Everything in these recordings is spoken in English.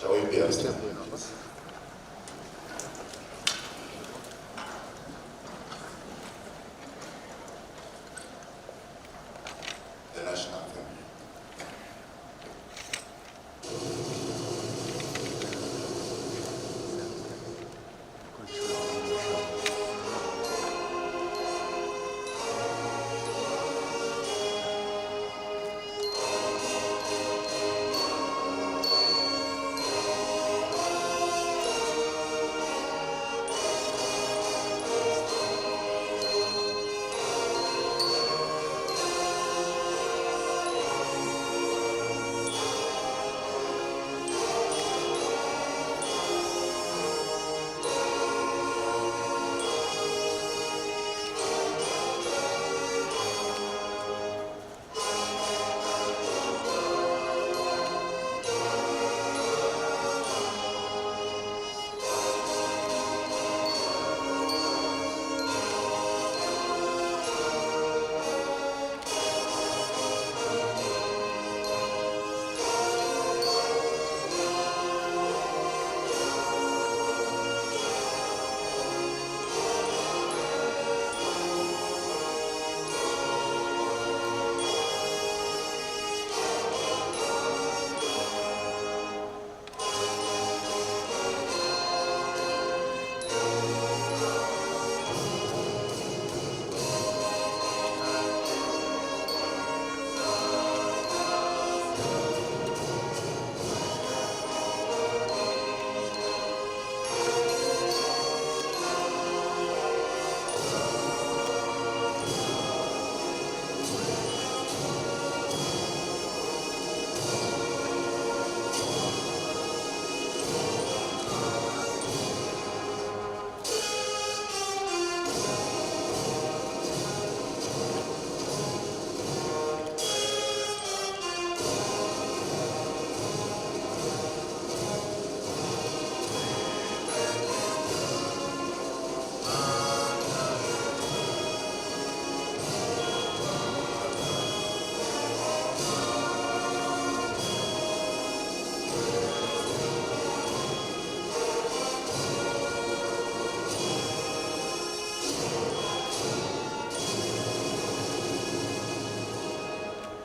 Shall we be abstaining, please? The national anthem.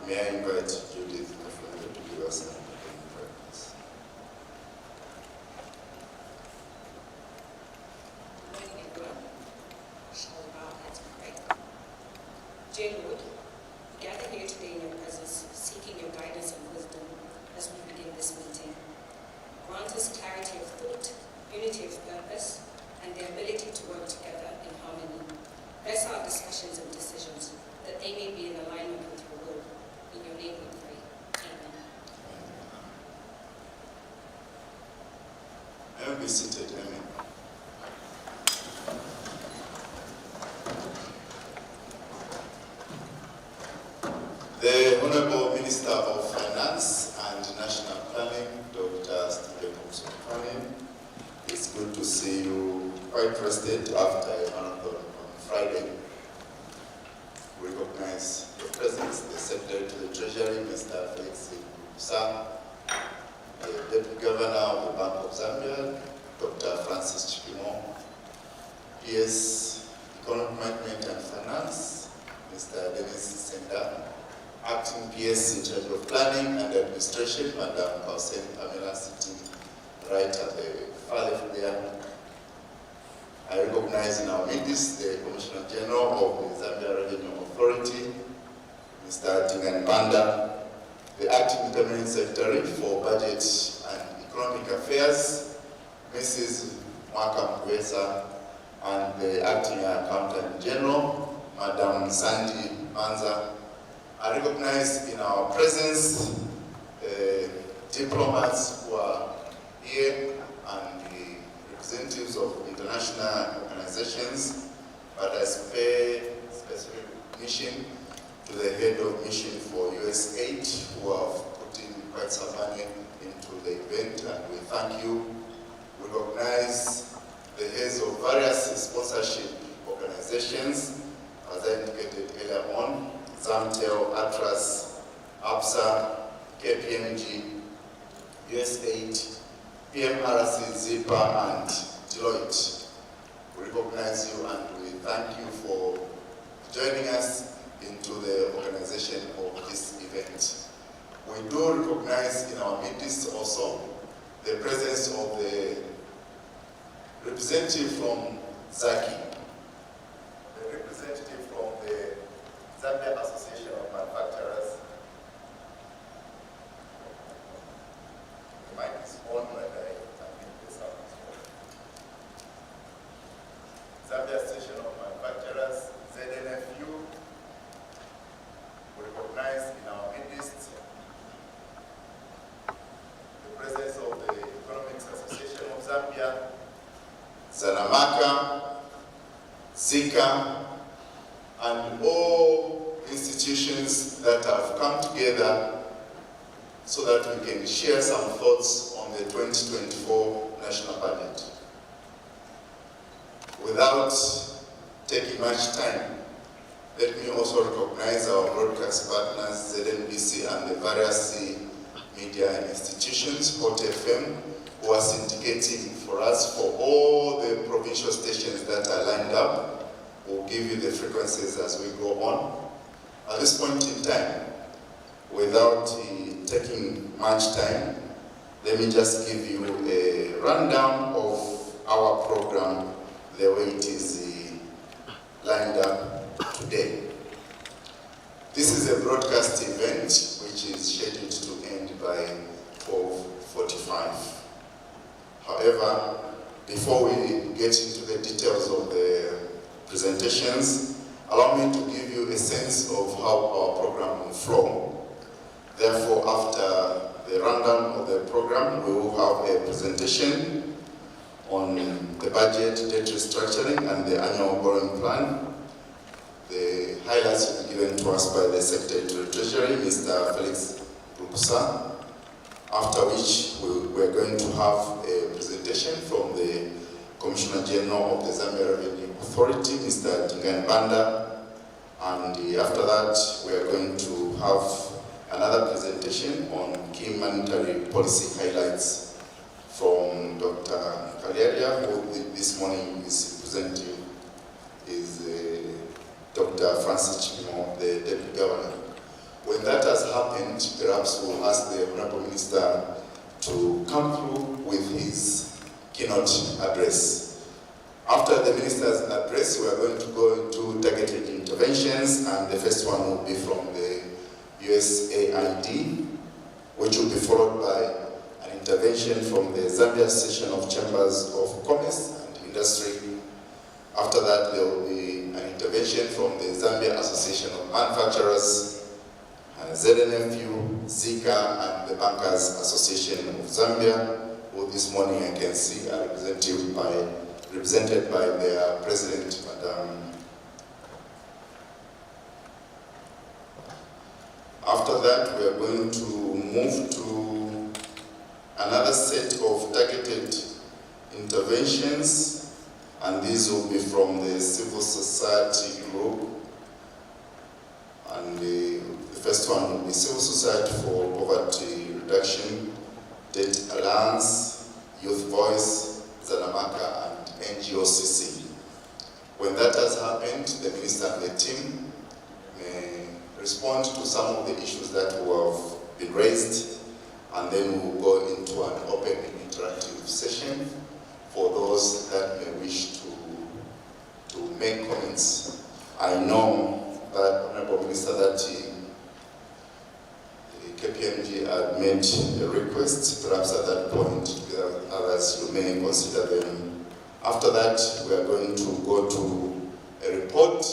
May I invite Judith Kafunda to give us an opening prayer, please? Good morning, everyone. Shall we bow our heads and pray? Dear Lord, we gather here today in your presence, seeking your guidance and wisdom as we begin this meeting. Grant us clarity of thought, unity of purpose, and the ability to work together in harmony. Bless our discussions and decisions, that they may be in alignment with your will. In your name we pray. Amen. I will be seated. Amen. The Honorable Minister of Finance and National Planning, Dr. Stephen Musopani, it's good to see you quite rested after a marathon on Friday. We recognize your presence, the Secretary to the Treasury, Mr. Felix Musa, the Deputy Governor of the Bank of Zambia, Dr. Francis Chikimo, PS Economic Management and Finance, Mr. Dennis Senda, Acting PS in charge of Planning and Administration, Madam Hussein Pamela, sitting right at the far left there. I recognize in our midst the Commissioner General of the Zambia Revenue Authority, Mr. Tingani Banda, the Acting Permanent Secretary for Budget and Economic Affairs, Mrs. Mwaka Mkwesa, and the Acting Accountant General, Madam Sandy Manza. I recognize in our presence diplomats who are here and the representatives of international organizations, but I pay specific mention to the head of mission for USAID, who have put in quite some money into the event, and we thank you. We recognize the heads of various sponsorship organizations, as I indicated earlier on, Zamtel, Atlas, APSA, KPMG, USAID, PMRC, ZIPA, and Deloitte. We recognize you and we thank you for joining us into the organization of this event. We do recognize in our midst also the presence of the representative from Zaki, the representative from the Zambia Association of Manufacturers. The mic is on, but I think the sound is on. Zambia Association of Manufacturers, ZNFU, we recognize in our midst the presence of the Economics Association of Zambia, Zanamaka, Zika, and all institutions that have come together so that we can share some thoughts on the 2024 national budget. Without taking much time, let me also recognize our broadcast partners, ZNBC and the various media institutions, Hot FM, who are syndicating for us for all the provincial stations that are lined up. We'll give you the frequencies as we go on. At this point in time, without taking much time, let me just give you a rundown of our program, the way it is lined up today. This is a broadcast event which is scheduled to end by 12:45. However, before we get into the details of the presentations, allow me to give you a sense of how our program will flow. Therefore, after the rundown of the program, we will have a presentation on the budget, debt restructuring, and the annual borrowing plan. The highlights will be given to us by the Secretary to the Treasury, Mr. Felix Rupusa, after which we're going to have a presentation from the Commissioner General of the Zambia Revenue Authority, Mr. Tingani Banda, and after that we are going to have another presentation on key monetary policy highlights from Dr. Kaliaria, who this morning is presenting, is Dr. Francis Chimo, the Deputy Governor. When that has happened, perhaps we'll ask the Honorable Minister to come through with his keynote address. After the Minister's address, we are going to go into targeted interventions, and the first one will be from the USAID, which will be followed by an intervention from the Zambia Association of Chambers of Commerce and Industry. After that, there will be an intervention from the Zambia Association of Manufacturers, ZNFU, Zika, and the Bankers Association of Zambia, who this morning I can see are represented by their president, Madam. After that, we are going to move to another set of targeted interventions, and these will be from the civil society group. And the first one will be Civil Society for Poverty Reduction, Debt Alliance, Youth Voice, Zanamaka, and NGOCC. When that has happened, the Minister and the team may respond to some of the issues that have been raised, and then we'll go into an open and interactive session for those that may wish to make comments. I know that, Honorable Minister, that KPMG had made a request. Perhaps at that point, with others, you may consider them. After that, we are going to go to a report,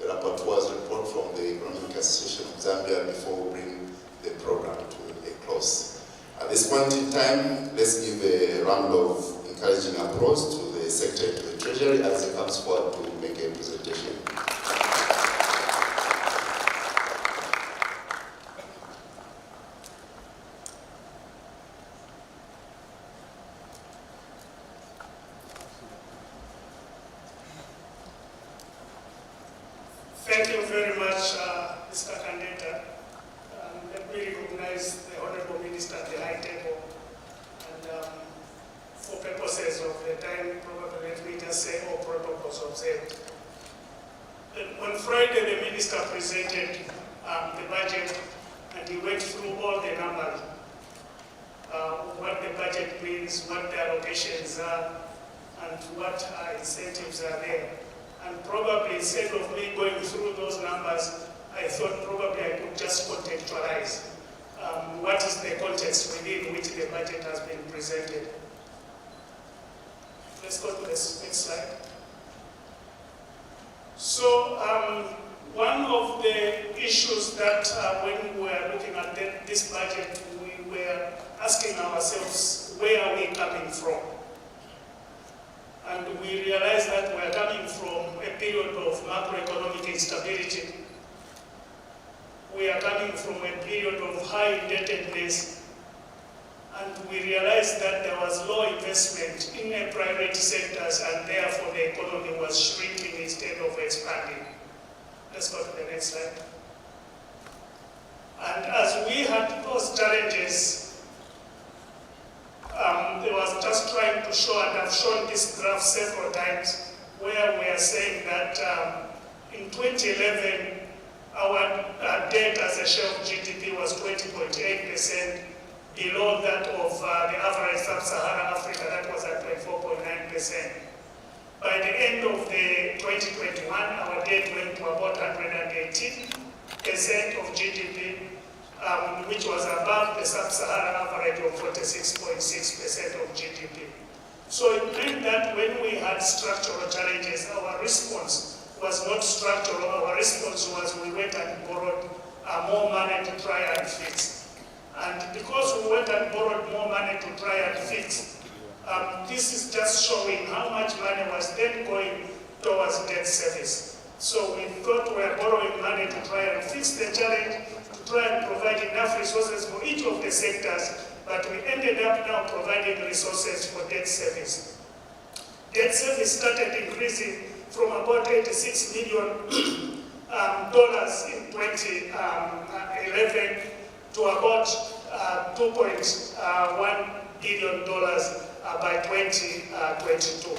a rapporteur's report from the Economic Association of Zambia before we bring the program to a close. At this point in time, let's give a round of encouraging applause to the Secretary to the Treasury as he comes forward to make a presentation. Thank you very much, Mr. Kandeta. Let me recognize the Honorable Minister at the high table. And Minister presented the budget and he went through all the numbers, what the budget means, what the allocations are, and what incentives are there. And probably instead of me going through those numbers, I thought probably I could just contextualize what is the context within which the budget has been presented. Let's go to the next slide. So one of the issues that when we were looking at this budget, we were asking ourselves, where are we coming from? And we realized that we are coming from a period of macroeconomic instability. We are coming from a period of high indebtedness. And we realized that there was low investment in the private sectors, and therefore the economy was shrinking instead of expanding. Let's go to the next slide. And as we had those challenges, I was just trying to show, and I've shown this graph several times, where we are saying that in 2011, our debt as a share of GDP was 20.8%, below that of the average sub-Saharan Africa, that was at 24.9%. By the end of the 2021, our debt went to about 118% of GDP, which was above the sub-Saharan average of 46.6% of GDP. So it meant that when we had structural challenges, our response was not structural. Our response was we went and borrowed more money to try and fix. And because we went and borrowed more money to try and fix, this is just showing how much money was then going towards debt service. So we thought we were borrowing money to try and fix the challenge, to try and provide enough resources for each of the sectors, but we ended up now providing resources for debt service. Debt service started increasing from about $86 million in 2011 to about $2.1 billion by 2022.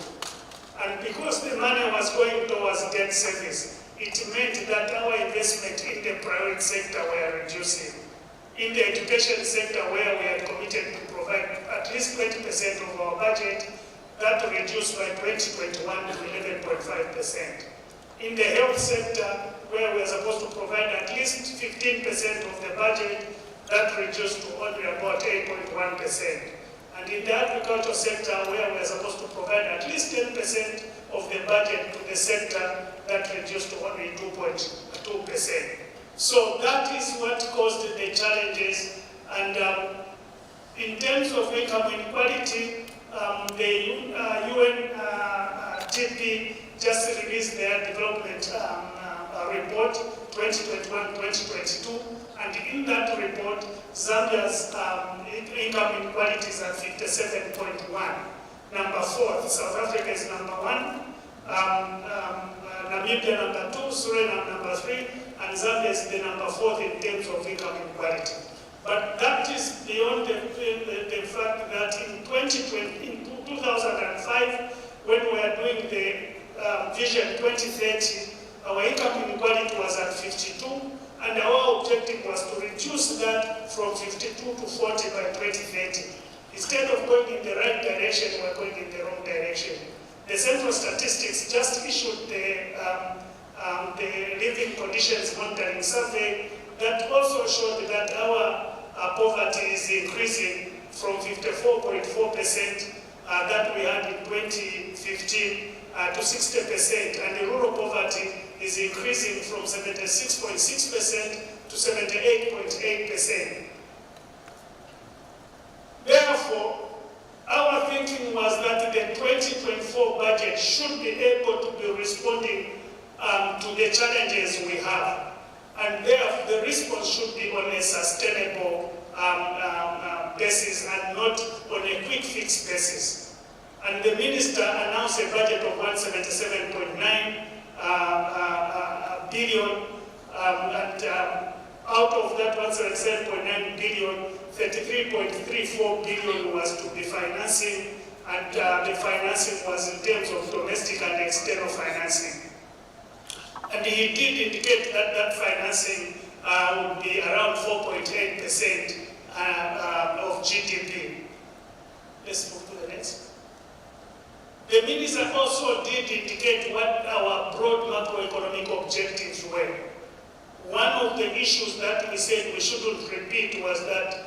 And because the money was going towards debt service, it meant that our investment in the private sector were reducing. In the education sector, where we had committed to provide at least 20% of our budget, that reduced by 2021 to 11.5%. In the health sector, where we are supposed to provide at least 15% of the budget, that reduced to only about 8.1%. And in the agriculture sector, where we are supposed to provide at least 10% of the budget to the sector, that reduced to only 2.2%. So that is what caused the challenges. And in terms of income inequality, the UNDP just released their development report 2021-2022, and in that report, Zambia's income inequality is at 57.1. Number 4, South Africa is number 1, Namibia number 2, Suriname number 3, and Zambia is the number 4 in terms of income inequality. But that is beyond the fact that in 2005, when we were doing the Vision 2030, our income inequality was at 52, and our objective was to reduce that from 52 to 40 by 2030. Instead of going in the right direction, we are going in the wrong direction. The Central Statistics just issued the Living Conditions Monitoring Survey that also showed that our poverty is increasing from 54.4% that we had in 2015 to 60%, and the rural poverty is increasing from 76.6% to 78.8%. Therefore, our thinking was that the 2024 budget should be able to be responding to the challenges we have. And therefore, the response should be on a sustainable basis and not on a quick fix basis. And the minister announced a budget of 177.9 billion, and out of that 177.9 billion, 33.34 billion was to be financing, and the financing was in terms of domestic and external financing. And he did indicate that that financing would be around 4.8% of GDP. Let's move to the next. The minister also did indicate what our broad macroeconomic objectives were. One of the issues that we said we shouldn't repeat was that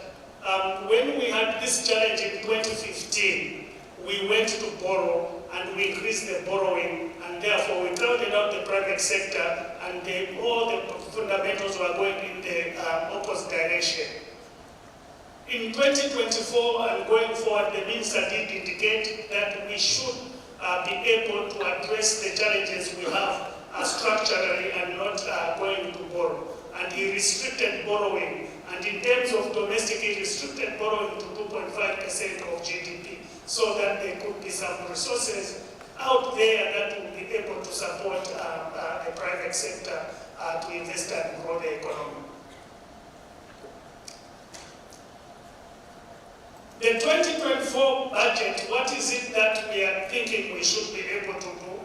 when we had this challenge in 2015, we went to borrow and we increased the borrowing, and therefore we crowded out the private sector, and all the fundamentals were going in the opposite direction. In 2024 and going forward, the minister did indicate that we should be able to address the challenges we have structurally and not going to borrow. And he restricted borrowing, and in terms of domestic, he restricted borrowing to 2.5% of GDP, so that there could be some resources out there that will be able to support the private sector to invest and grow the economy. The 2024 budget, what is it that we are thinking we should be able to do?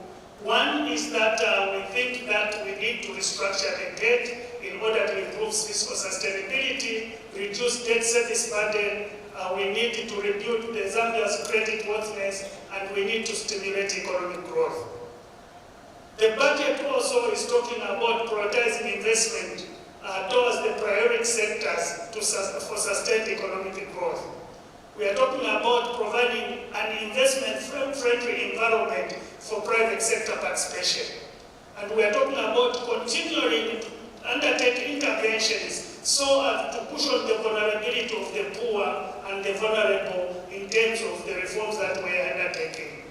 One is that we think that we need to restructure the debt in order to improve fiscal sustainability, reduce debt service burden. We need to rebuild the Zambia's credit worthiness, and we need to stimulate economic growth. The budget also is talking about prioritizing investment towards the priority sectors for sustained economic growth. We are talking about providing an investment-friendly environment for private sector participation. And we are talking about continually undertake interventions so as to push on the vulnerability of the poor and the vulnerable in terms of the reforms that we are undertaking.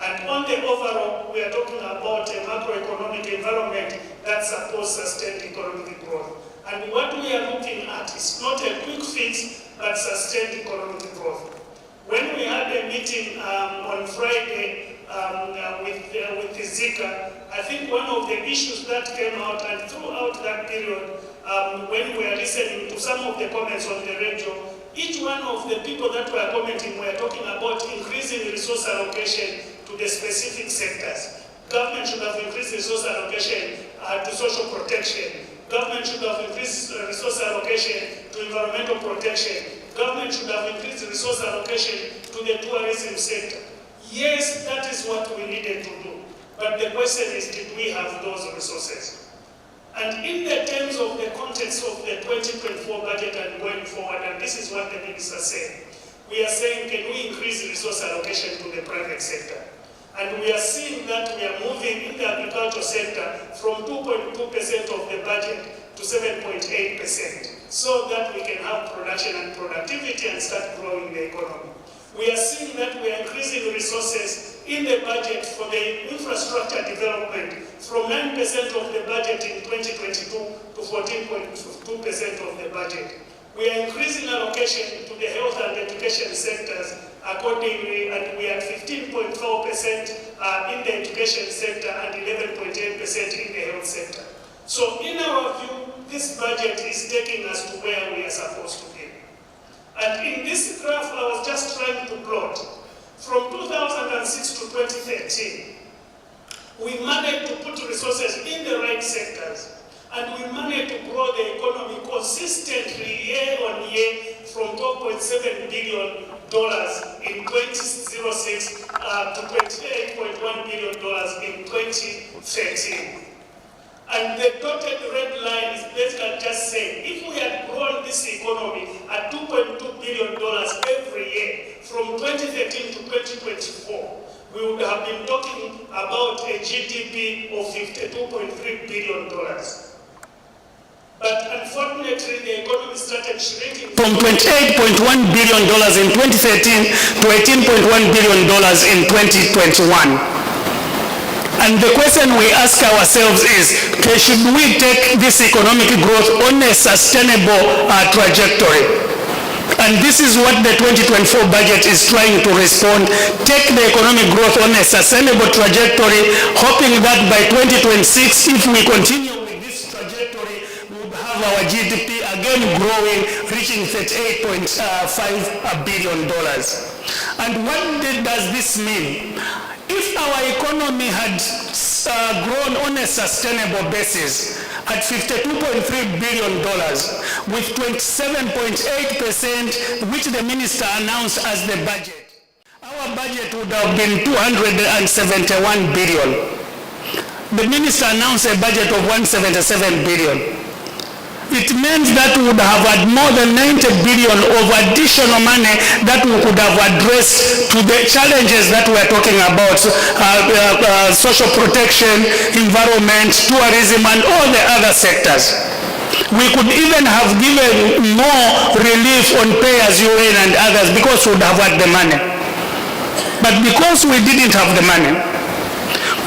And on the overall, we are talking about a macroeconomic environment that supports sustained economic growth. And what we are looking at is not a quick fix, but sustained economic growth. When we had a meeting on Friday with the Zika, I think one of the issues that came out, and throughout that period, when we were listening to some of the comments on the radio, each one of the people that were commenting were talking about increasing resource allocation to the specific sectors. Government should have increased resource allocation to social protection. Government should have increased resource allocation to environmental protection. Government should have increased resource allocation to the tourism sector. Yes, that is what we needed to do. But the question is, did we have those resources? And in the terms of the context of the 2024 budget and going forward, and this is what the minister said, we are saying, can we increase resource allocation to the private sector? And we are seeing that we are moving in the agricultural sector from 2.2% of the budget to 7.8%, so that we can have production and productivity and start growing the economy. We are seeing that we are increasing resources in the budget for the infrastructure development from 9% of the budget in 2022 to 14.2% of the budget. We are increasing allocation to the health and education sectors accordingly, and we are 15.4% in the education sector and 11.8% in the health sector. So in our view, this budget is taking us to where we are supposed to be. And in this graph, I was just trying to plot. From 2006 to 2013, we managed to put resources in the right sectors, and we managed to grow the economy consistently year on year from $12.7 billion in 2006 to $28.1 billion in 2013. And the dotted red line is basically just saying, if we had grown this economy at $2.2 billion every year from 2013 to 2024, we would have been talking about a GDP of $52.3 billion. But unfortunately, the economy started shrinking from $28.1 billion in 2013 to $18.1 billion in 2021. And the question we ask ourselves is, should we take this economic growth on a sustainable trajectory? And this is what the 2024 budget is trying to respond. Take the economic growth on a sustainable trajectory, hoping that by 2026, if we continue with this trajectory, we will have our GDP again growing, reaching $38.5 billion. And what does this mean? if our economy had grown on a sustainable basis at $52.3 billion with 27.8%, which the minister announced as the budget, our budget would have been $271 billion. The minister announced a budget of $177 billion. It means that we would have had more than 90 billion of additional money that we could have addressed to the challenges that we are talking about, social protection, environment, tourism, and all the other sectors. We could even have given more relief on pay-as-you-earn and others because we would have had the money. But because we didn't have the money,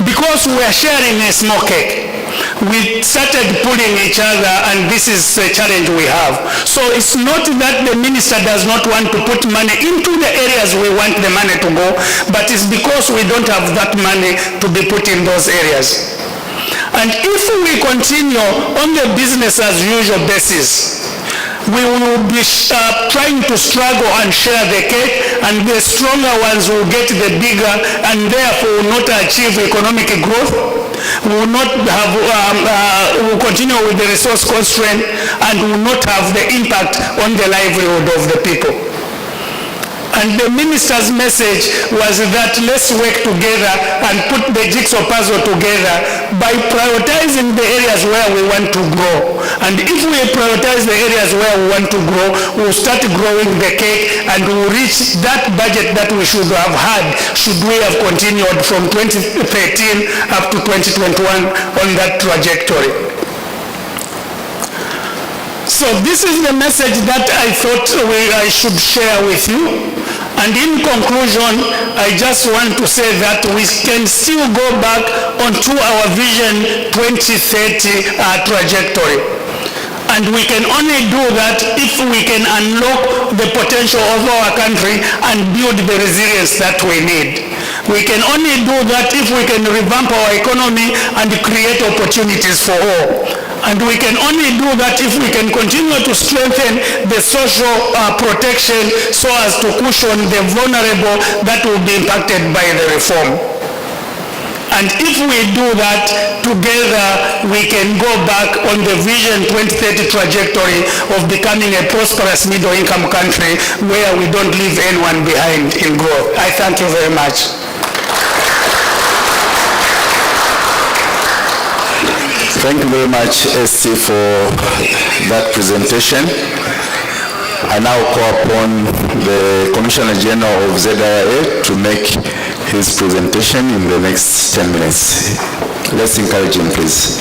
because we are sharing a small cake, we started pulling each other, and this is the challenge we have. So it's not that the minister does not want to put money into the areas we want the money to go, but it's because we don't have that money to be put in those areas. And if we continue on the business as usual basis, we will be trying to struggle and share the cake, and the stronger ones will get the bigger, and therefore will not achieve economic growth. We will not have, will continue with the resource constraint, and will not have the impact on the livelihood of the people. And the minister's message was that let's work together and put the jigsaw puzzle together by prioritizing the areas where we want to grow. And if we prioritize the areas where we want to grow, we'll start growing the cake, and we'll reach that budget that we should have had should we have continued from 2013 up to 2021 on that trajectory. So this is the message that I thought I should share with you. And in conclusion, I just want to say that we can still go back onto our Vision 2030 trajectory. And we can only do that if we can unlock the potential of our country and build the resilience that we need. We can only do that if we can revamp our economy and create opportunities for all. And we can only do that if we can continue to strengthen the social protection so as to cushion the vulnerable that will be impacted by the reform. And if we do that, together we can go back on the Vision 2030 trajectory of becoming a prosperous middle-income country where we don't leave anyone behind in growth. I thank you very much. Thank you very much, SC, for that presentation. I now call upon the Commissioner General of ZIA to make his presentation in the next 10 minutes. Let's encourage him, please.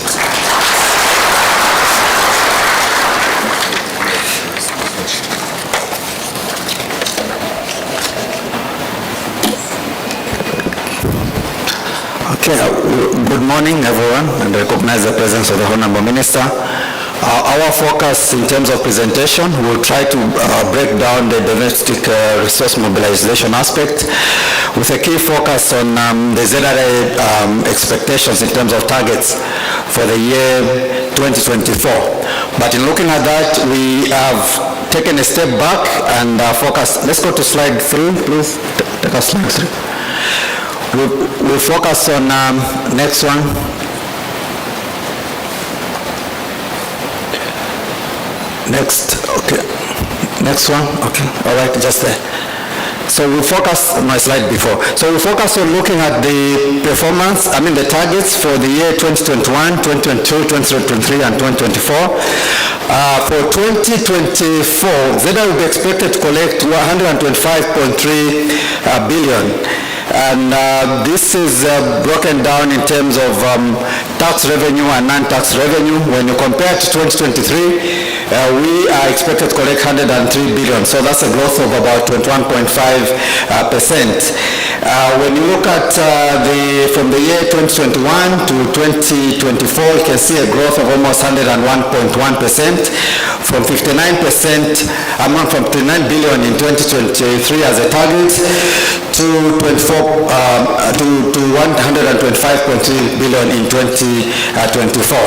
Okay, good morning everyone, and I recognize the presence of the Honorable Minister. Our focus in terms of presentation, we'll try to break down the domestic resource mobilization aspect with a key focus on the ZRA expectations in terms of targets for the year 2024. But in looking at that, we have taken a step back and focus. Let's go to slide 3, please. Take us slide 3. We'll focus on next one. Next, okay. Next one, okay. All right, just there. So we focus on my slide before. So we focus on looking at the performance, the targets for the year 2021, 2022, 2023, and 2024. For 2024, ZEDA will be expected to collect 125.3 billion. And this is broken down in terms of tax revenue and non-tax revenue. When you compare to 2023, we are expected to collect 103 billion. So that's a growth of about 21.5%. When you look at from the year 2021 to 2024, you can see a growth of almost 101.1%, from 59%, from 59 billion in 2023 as a target to 125.3 billion in 2024.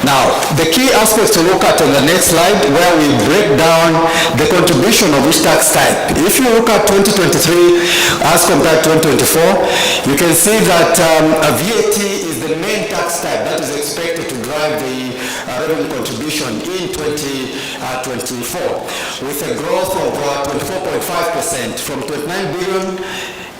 Now, the key aspects to look at on the next slide, where we break down the contribution of each tax type. If you look at 2023 as compared 2024, you can see that VAT is the main tax type that is expected to drive the revenue contribution in 2024, with a growth of 24.5% from 29 billion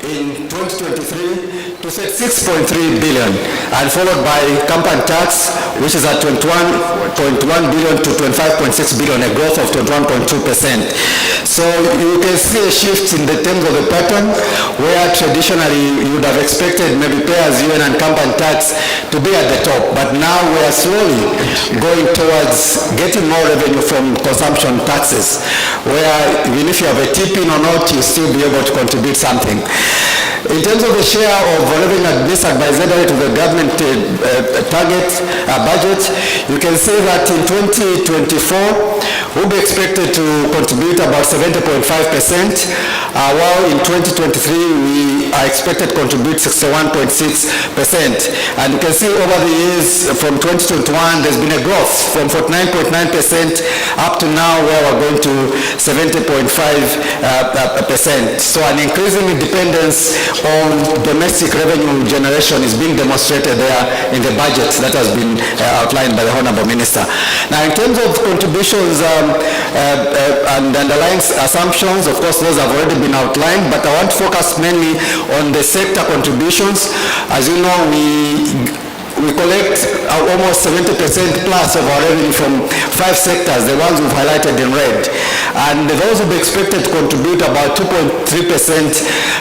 in 2023 to 6.3 billion, and followed by company tax, which is at 21.1 billion to 25.6 billion, a growth of 21.2%. So you can see a shift in the terms of the pattern, where traditionally you would have expected maybe pay-as-you-earn and company tax to be at the top, but now we are slowly going towards getting more revenue from consumption taxes, where even if you have a tip-in or not, you still be able to contribute something. In terms of the share of revenue administered by ZRA to the government budget, you can see that in 2024, we'll be expected to contribute about 70.5%, while in 2023, we are expected to contribute 61.6%. And you can see over the years, from 2021, there's been a growth from 49.9% up to now, where we're going to 70.5%. So an increasing dependence on domestic revenue generation is being demonstrated there in the budget that has been outlined by the Honorable Minister. Now, in terms of contributions and underlying assumptions, of course, those have already been outlined, but I want to focus mainly on the sector contributions. As you know, we collect almost 70% plus of our revenue from 5 sectors, the ones we've highlighted in red. And those will be expected to contribute about 2.3%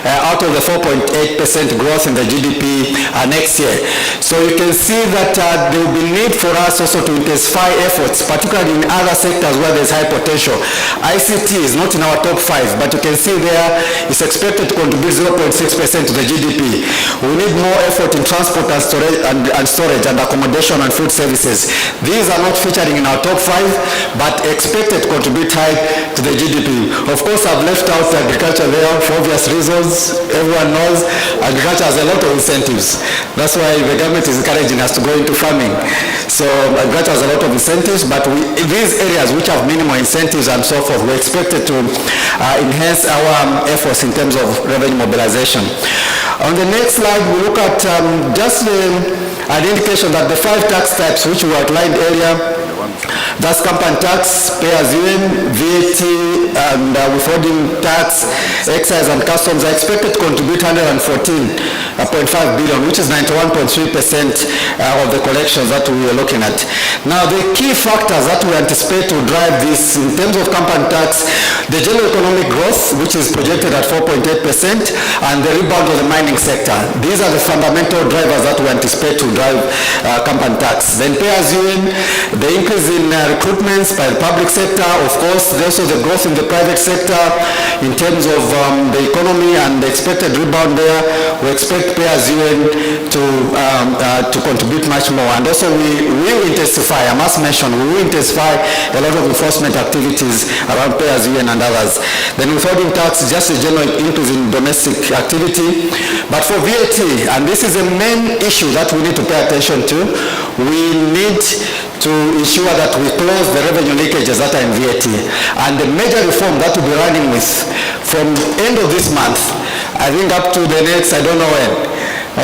out of the 4.8% growth in the GDP next year. So you can see that there will be need for us also to intensify efforts, particularly in other sectors where there's high potential. ICT is not in our top 5, but you can see there it's expected to contribute 0.6% to the GDP. We need more effort in transport and storage and accommodation and food services. These are not featuring in our top 5, but expected to contribute high to the GDP. Of course, I've left out agriculture there for obvious reasons. Everyone knows agriculture has a lot of incentives. That's why the government is encouraging us to go into farming. So agriculture has a lot of incentives, but in these areas which have minimal incentives and so forth, we're expected to enhance our efforts in terms of revenue mobilization. On the next slide, we look at just an indication that the 5 tax types which we outlined earlier, that's company tax, pay-as-you-earn, VAT, and withholding tax, excise and customs, are expected to contribute 114.5 billion, which is 91.3% of the collections that we are looking at. Now, the key factors that we anticipate to drive this in terms of company tax, the general economic growth, which is projected at 4.8%, and the rebound of the mining sector. These are the fundamental drivers that we anticipate to drive company tax. Then pay-as-you-earn, the increase in recruitments by the public sector, of course, there's also the growth in the private sector in terms of the economy and the expected rebound there. We expect pay-as-you-earn to contribute much more. And also we will intensify, I must mention, we will intensify a lot of enforcement activities around pay-as-you-earn and others. Then withholding tax, just a general increase in domestic activity. But for VAT, and this is a main issue that we need to pay attention to, we need to ensure that we close the revenue leakages that are in VAT. And the major reform that we'll be running with from end of this month, I think up to the next, I don't know when,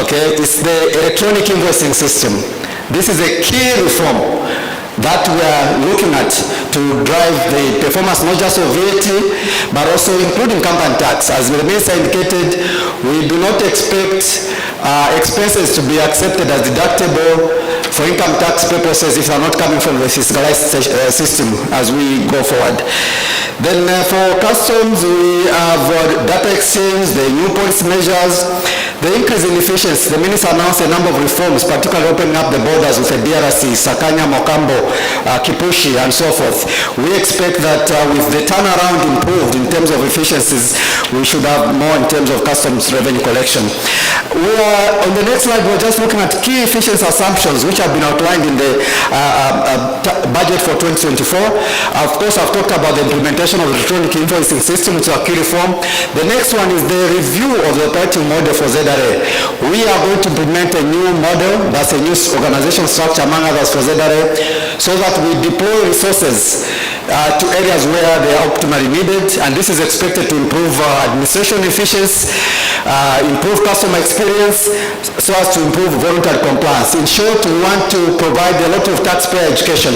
okay, it's the electronic invoicing system. This is a key reform that we are looking at to drive the performance not just of VAT, but also including company tax. As the Minister indicated, we do not expect expenses to be accepted as deductible for income tax purposes if they are not coming from the fiscalized system as we go forward. Then for customs, we have data exchange, the new policy measures, the increase in efficiency. The Minister announced a number of reforms, particularly opening up the borders with the DRC, Sakanya, Mokambo, Kipushi, and so forth. We expect that with the turnaround improved in terms of efficiencies, we should have more in terms of customs revenue collection. We are, on the next slide, we're just looking at key efficiency assumptions which have been outlined in the budget for 2024. Of course, I've talked about the implementation of the electronic invoicing system, which is a key reform. The next one is the review of the operating model for ZRA. We are going to implement a new model, that's a new organization structure among others for ZRA, so that we deploy resources to areas where they are optimally needed, and this is expected to improve administration efficiency, improve customer experience so as to improve voluntary compliance. In short, we want to provide a lot of taxpayer education.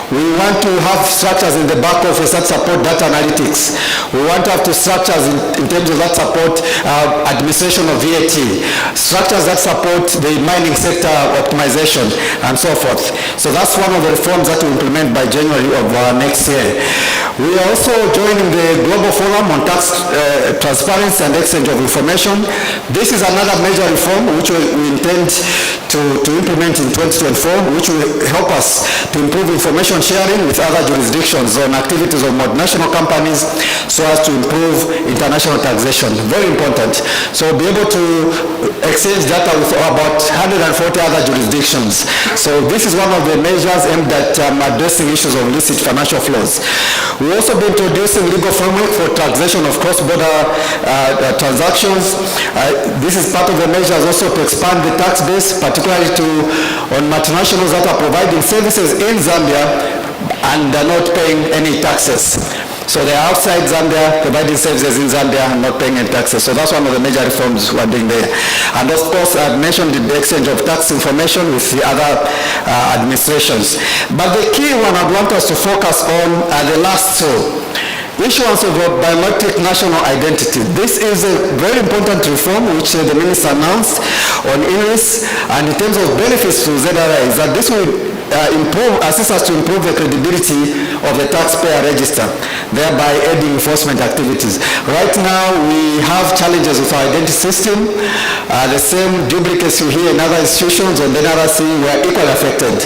We want to have structures in the back office that support data analytics. We want to have structures in terms of that support administration of VAT, structures that support the mining sector optimization, and so forth. So that's one of the reforms that we implement by January of next year. We are also joining the Global Forum on Tax Transparency and Exchange of Information. This is another major reform which we intend to implement in 2024, which will help us to improve information sharing with other jurisdictions on activities of multinational companies so as to improve international taxation. Very important. So we'll be able to exchange data with about 140 other jurisdictions. So this is one of the measures aimed at addressing issues of illicit financial flows. We'll also be introducing legal framework for taxation of cross-border transactions. This is part of the measures also to expand the tax base, particularly on multinationals that are providing services in Zambia and are not paying any taxes. So they are outside Zambia, providing services in Zambia and not paying any taxes. So that's one of the major reforms we're doing there. And of course, I've mentioned the exchange of tax information with the other administrations. But the key one I'd want us to focus on are the last two. Issuance of a biometric national identity. This is a very important reform which the minister announced on INRIS, and in terms of benefits to ZRA is that this will assist us to improve the credibility of the taxpayer register, thereby aiding enforcement activities. Right now we have challenges with our identity system. The same duplicates you hear in other institutions on the NRC were equally affected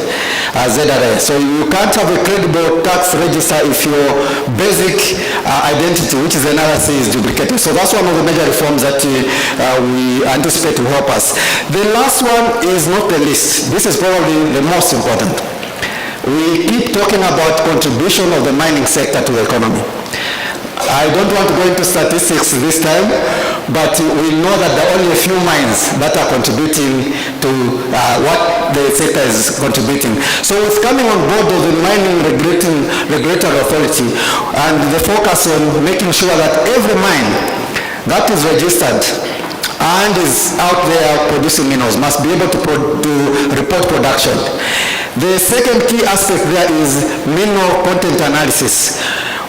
as ZRA. So you can't have a credible tax register if your basic identity, which is NRC, is duplicated. So that's one of the major reforms that we anticipate to help us. The last one is not the least. This is probably the most important. We keep talking about contribution of the mining sector to the economy. I don't want to go into statistics this time, but we know that there are only a few mines that are contributing to what the sector is contributing. So with coming on board of the mining regulatory authority and the focus on making sure that every mine that is registered and is out there producing minerals must be able to report production. The second key aspect there is mineral content analysis.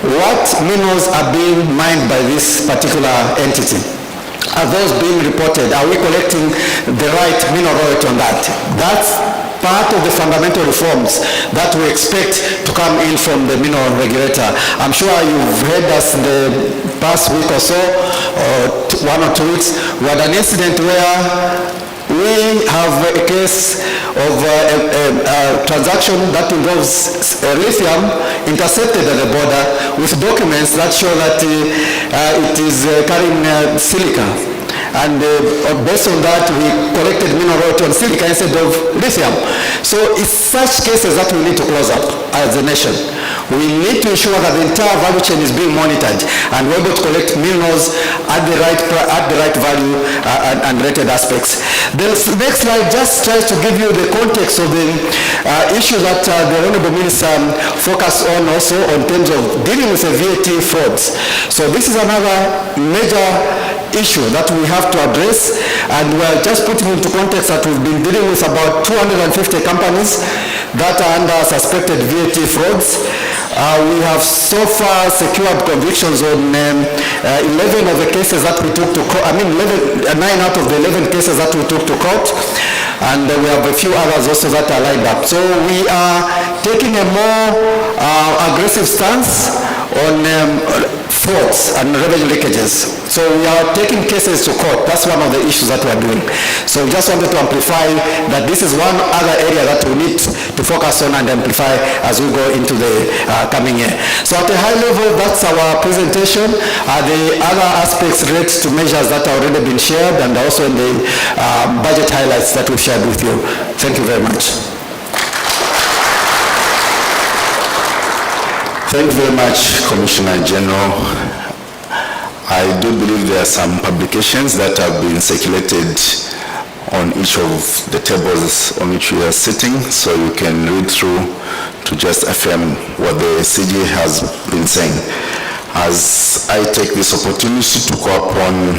What minerals are being mined by this particular entity? Are those being reported? Are we collecting the right mineral royalty on that? That's part of the fundamental reforms that we expect to come in from the mineral regulator. I'm sure you've heard us in the past week or so, or 1 or 2 weeks, we had an incident where we have a case of a transaction that involves lithium intercepted at the border with documents that show that it is carrying silica. And based on that, we collected mineral royalty on silica instead of lithium. So it's such cases that we need to close up as a nation. We need to ensure that the entire value chain is being monitored and we're able to collect minerals at the right value and related aspects. The next slide just tries to give you the context of the issue that the Honorable Minister focused on also in terms of dealing with the VAT frauds. So this is another major issue that we have to address, and we're just putting into context that we've been dealing with about 250 companies that are under suspected VAT frauds. We have so far secured convictions on 11 of the cases that we took to court. 9 out of the 11 cases that we took to court, and we have a few others also that are lined up. So we are taking a more aggressive stance on frauds and revenue leakages. So we are taking cases to court. That's one of the issues that we are doing. So we just wanted to amplify that this is one other area that we need to focus on and amplify as we go into the coming year. So at a high level, that's our presentation. The other aspects relate to measures that have already been shared and also in the budget highlights that we've shared with you. Thank you very much. Thank you very much, Commissioner General. I do believe there are some publications that have been circulated on each of the tables on which we are sitting, so you can read through to just affirm what the CG has been saying. As I take this opportunity to call upon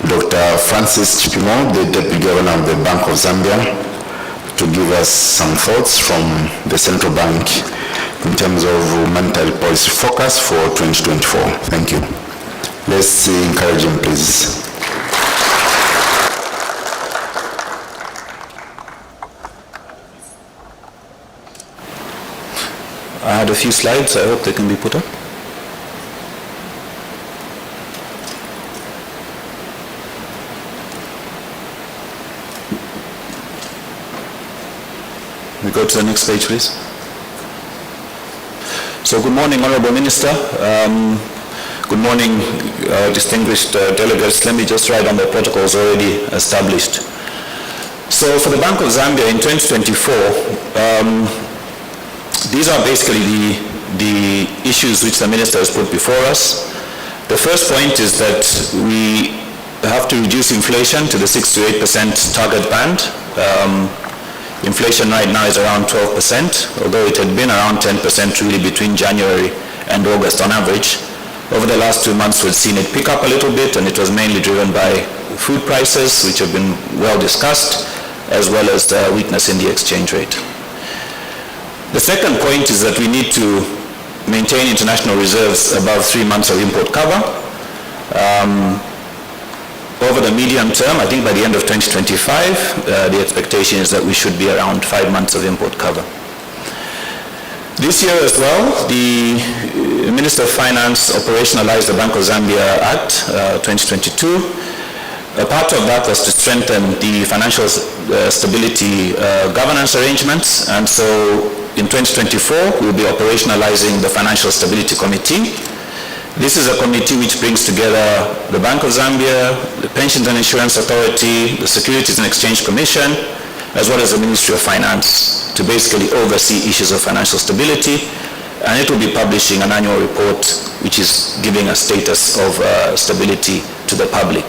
Dr. Francis Chipimo, the Deputy Governor of the Bank of Zambia, to give us some thoughts from the central bank in terms of monetary policy focus for 2024. Thank you. Let's encourage him, please. I had a few slides. I hope they can be put up. We go to the next page, please. So good morning, Honorable Minister. Good morning, distinguished delegates. Let me just write on the protocols already established. So for the Bank of Zambia in 2024, these are basically the issues which the Minister has put before us. The first point is that we have to reduce inflation to the 6 to 8% target band. Inflation right now is around 12%, although it had been around 10% really between January and August on average. Over the last 2 months, we've seen it pick up a little bit, and it was mainly driven by food prices, which have been well discussed, as well as the weakness in the exchange rate. The second point is that we need to maintain international reserves above 3 months of import cover. Over the medium term, I think by the end of 2025, the expectation is that we should be around 5 months of import cover. This year as well, the Minister of Finance operationalized the Bank of Zambia Act 2022. A part of that was to strengthen the financial stability governance arrangements, and so in 2024, we'll be operationalizing the Financial Stability Committee. This is a committee which brings together the Bank of Zambia, the Pensions and Insurance Authority, the Securities and Exchange Commission, as well as the Ministry of Finance to basically oversee issues of financial stability, and it will be publishing an annual report which is giving a status of stability to the public.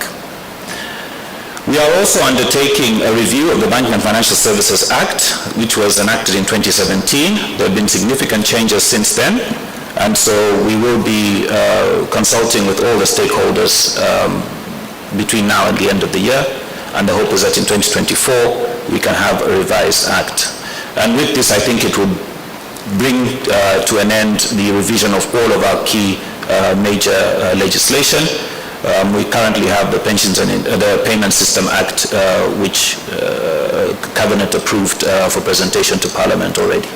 We are also undertaking a review of the Banking and Financial Services Act, which was enacted in 2017. There have been significant changes since then, and so we will be consulting with all the stakeholders between now and the end of the year, and the hope is that in 2024 we can have a revised act. And with this, I think it will bring to an end the revision of all of our key major legislation. We currently have the Pensions and the Payment System Act, which Cabinet approved for presentation to Parliament already.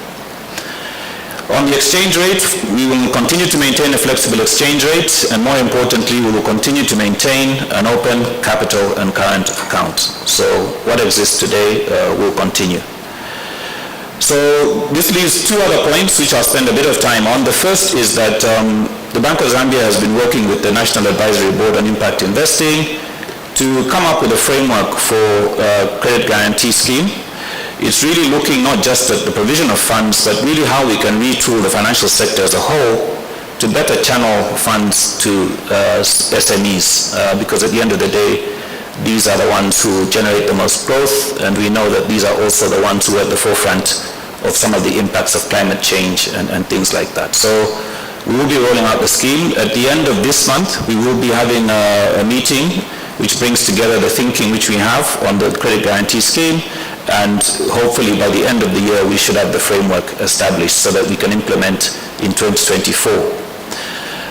On the exchange rate, we will continue to maintain a flexible exchange rate, and more importantly, we will continue to maintain an open capital and current account. So what exists today will continue. So this leaves two other points which I'll spend a bit of time on. The first is that the Bank of Zambia has been working with the National Advisory Board on Impact Investing to come up with a framework for a credit guarantee scheme. It's really looking not just at the provision of funds, but really how we can retool the financial sector as a whole to better channel funds to SMEs, because at the end of the day, these are the ones who generate the most growth, and we know that these are also the ones who are at the forefront of some of the impacts of climate change and things like that. So we will be rolling out the scheme. At the end of this month, we will be having a meeting which brings together the thinking which we have on the credit guarantee scheme, and hopefully by the end of the year we should have the framework established so that we can implement in 2024.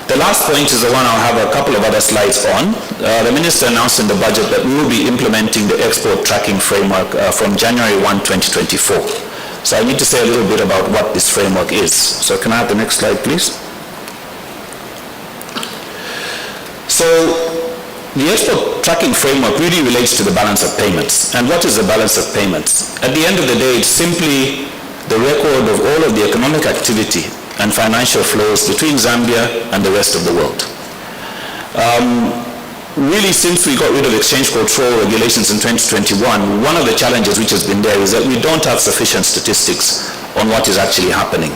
The last point is the one I'll have a couple of other slides on. The Minister announced in the budget that we will be implementing the export tracking framework from January 1, 2024. So I need to say a little bit about what this framework is. So can I have the next slide, please? So the export tracking framework really relates to the balance of payments. And what is the balance of payments? At the end of the day, it's simply the record of all of the economic activity and financial flows between Zambia and the rest of the world. Really, since we got rid of exchange control regulations in 2021, one of the challenges which has been there is that we don't have sufficient statistics on what is actually happening.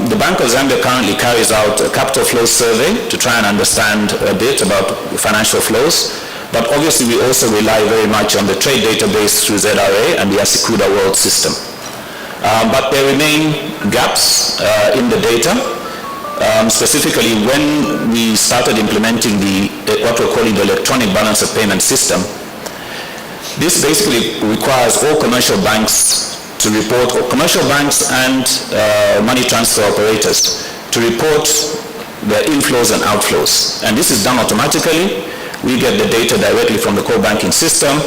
The Bank of Zambia currently carries out a capital flow survey to try and understand a bit about financial flows, but obviously we also rely very much on the trade database through ZRA and the Asikuda World System. But there remain gaps in the data, specifically when we started implementing what we're calling the electronic balance of payment system. This basically requires all commercial banks to report, or commercial banks and money transfer operators to report their inflows and outflows. And this is done automatically. We get the data directly from the core banking system.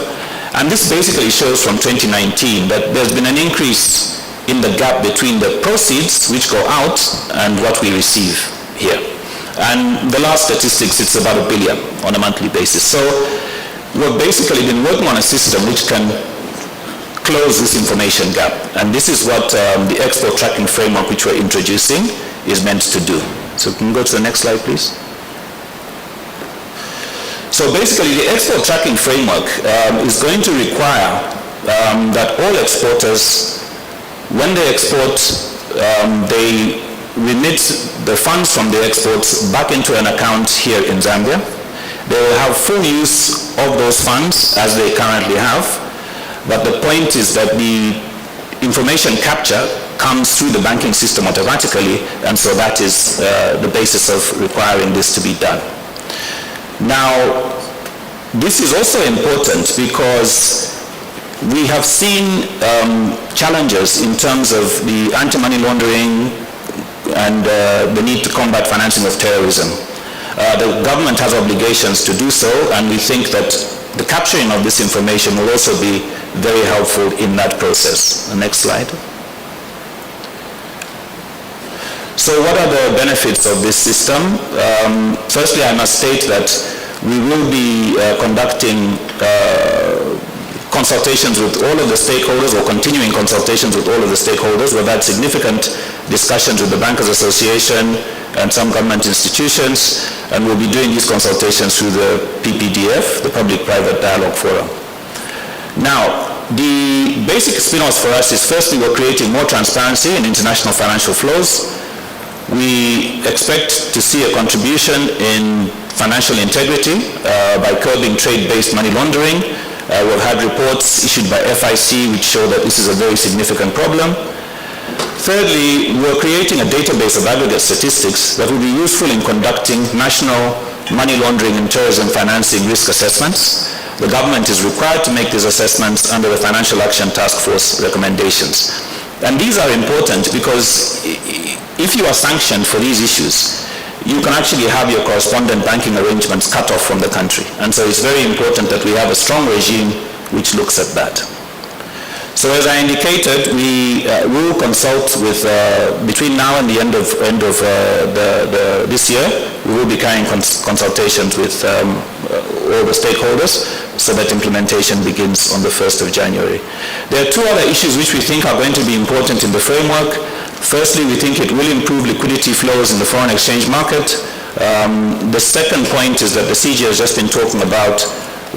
And this basically shows from 2019 that there's been an increase in the gap between the proceeds which go out and what we receive here. And the last statistics, it's about $1 billion on a monthly basis. So we've basically been working on a system which can close this information gap. And this is what the export tracking framework which we're introducing is meant to do. So can we go to the next slide, please? So basically the export tracking framework is going to require that all exporters, when they export, they remit the funds from the exports back into an account here in Zambia. They will have full use of those funds as they currently have, but the point is that the information capture comes through the banking system automatically, and so that is the basis of requiring this to be done. Now, this is also important because we have seen challenges in terms of the anti-money laundering and the need to combat financing of terrorism. The government has obligations to do so, and we think that the capturing of this information will also be very helpful in that process. The next slide. So what are the benefits of this system? Firstly, I must state that we will be conducting consultations with all of the stakeholders, or continuing consultations with all of the stakeholders. We've had significant discussions with the Bankers Association and some government institutions, and we'll be doing these consultations through the PPDF, the Public-Private Dialogue Forum. Now, the basic spin-offs for us is, firstly, we're creating more transparency in international financial flows. We expect to see a contribution in financial integrity by curbing trade-based money laundering. We've had reports issued by FIC which show that this is a very significant problem. Thirdly, we're creating a database of aggregate statistics that will be useful in conducting national money laundering and terrorism financing risk assessments. The government is required to make these assessments under the Financial Action Task Force recommendations. And these are important because if you are sanctioned for these issues, you can actually have your correspondent banking arrangements cut off from the country. And so it's very important that we have a strong regime which looks at that. So as I indicated, we will consult with, between now and the end of this year, we will be carrying consultations with all the stakeholders so that implementation begins on the 1st of January. There are two other issues which we think are going to be important in the framework. Firstly, we think it will improve liquidity flows in the foreign exchange market. The second point is that the CG has just been talking about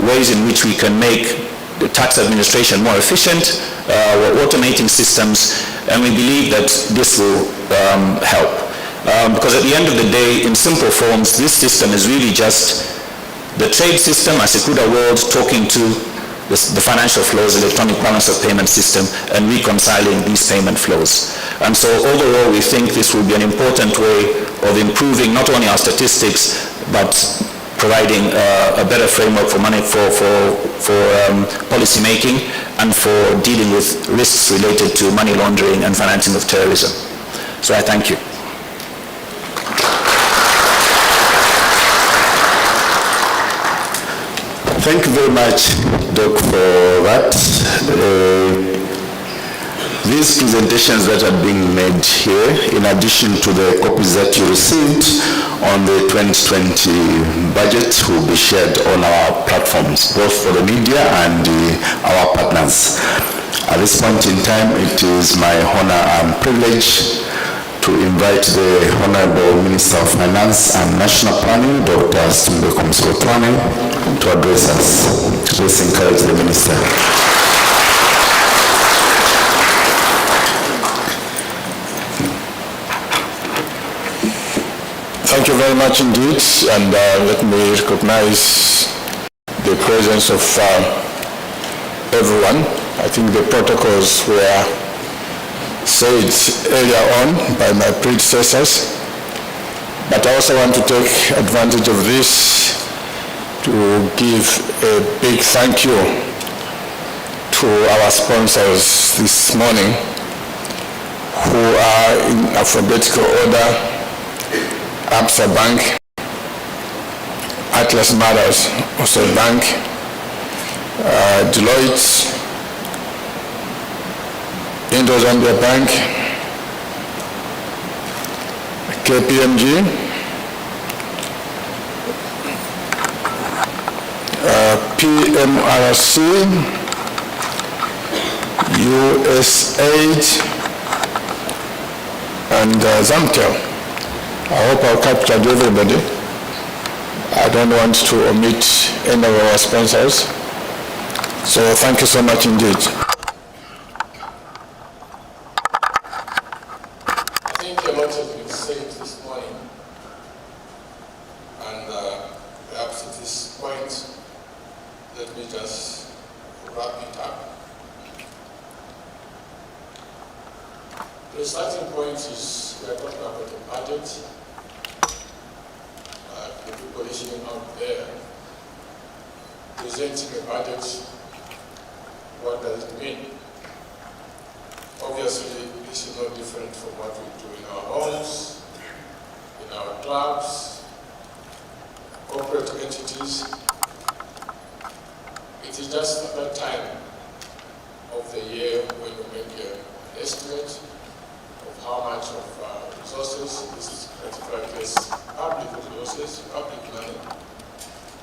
ways in which we can make the tax administration more efficient. We're automating systems, and we believe that this will help. Because at the end of the day, in simple forms, this system is really just the trade system, a Sekuda world, talking to the financial flows, electronic balance of payment system, and reconciling these payment flows. And so overall, we think this will be an important way of improving not only our statistics, but providing a better framework for policy making and for dealing with risks related to money laundering and financing of terrorism. So I thank you. Thank you very much, Doc, for that. These presentations that are being made here, in addition to the copies that you received on the 2020 budget, will be shared on our platforms, both for the media and our partners. At this point in time, it is my honor and privilege to invite the Honorable Minister of Finance and National Planning, Dr. Stumbe Komsotwane, to address us. Please encourage the Minister. Thank you very much indeed, and let me recognize the presence of everyone. I think the protocols were said earlier on by my predecessors, But I also want to take advantage of this to give a big thank you to our sponsors this morning, who are in alphabetical order: Absa Bank, Atlas Matters, also Bank, Deloitte, Indo-Zambia Bank, KPMG, PMRC, USAID, and Zamtel. I hope I've captured everybody. I don't want to omit any of our sponsors. So thank you so much indeed. I think a lot has been said this morning, and perhaps at this point, let me just wrap it up. The starting point is we are talking about the budget, the positioning out there, presenting a budget. What does it mean? Obviously, this is not different from what we do in our homes, in our clubs, corporate entities. It is just that time of the year when you make an estimate of how much of resources, this is a particular case, public resources, public money,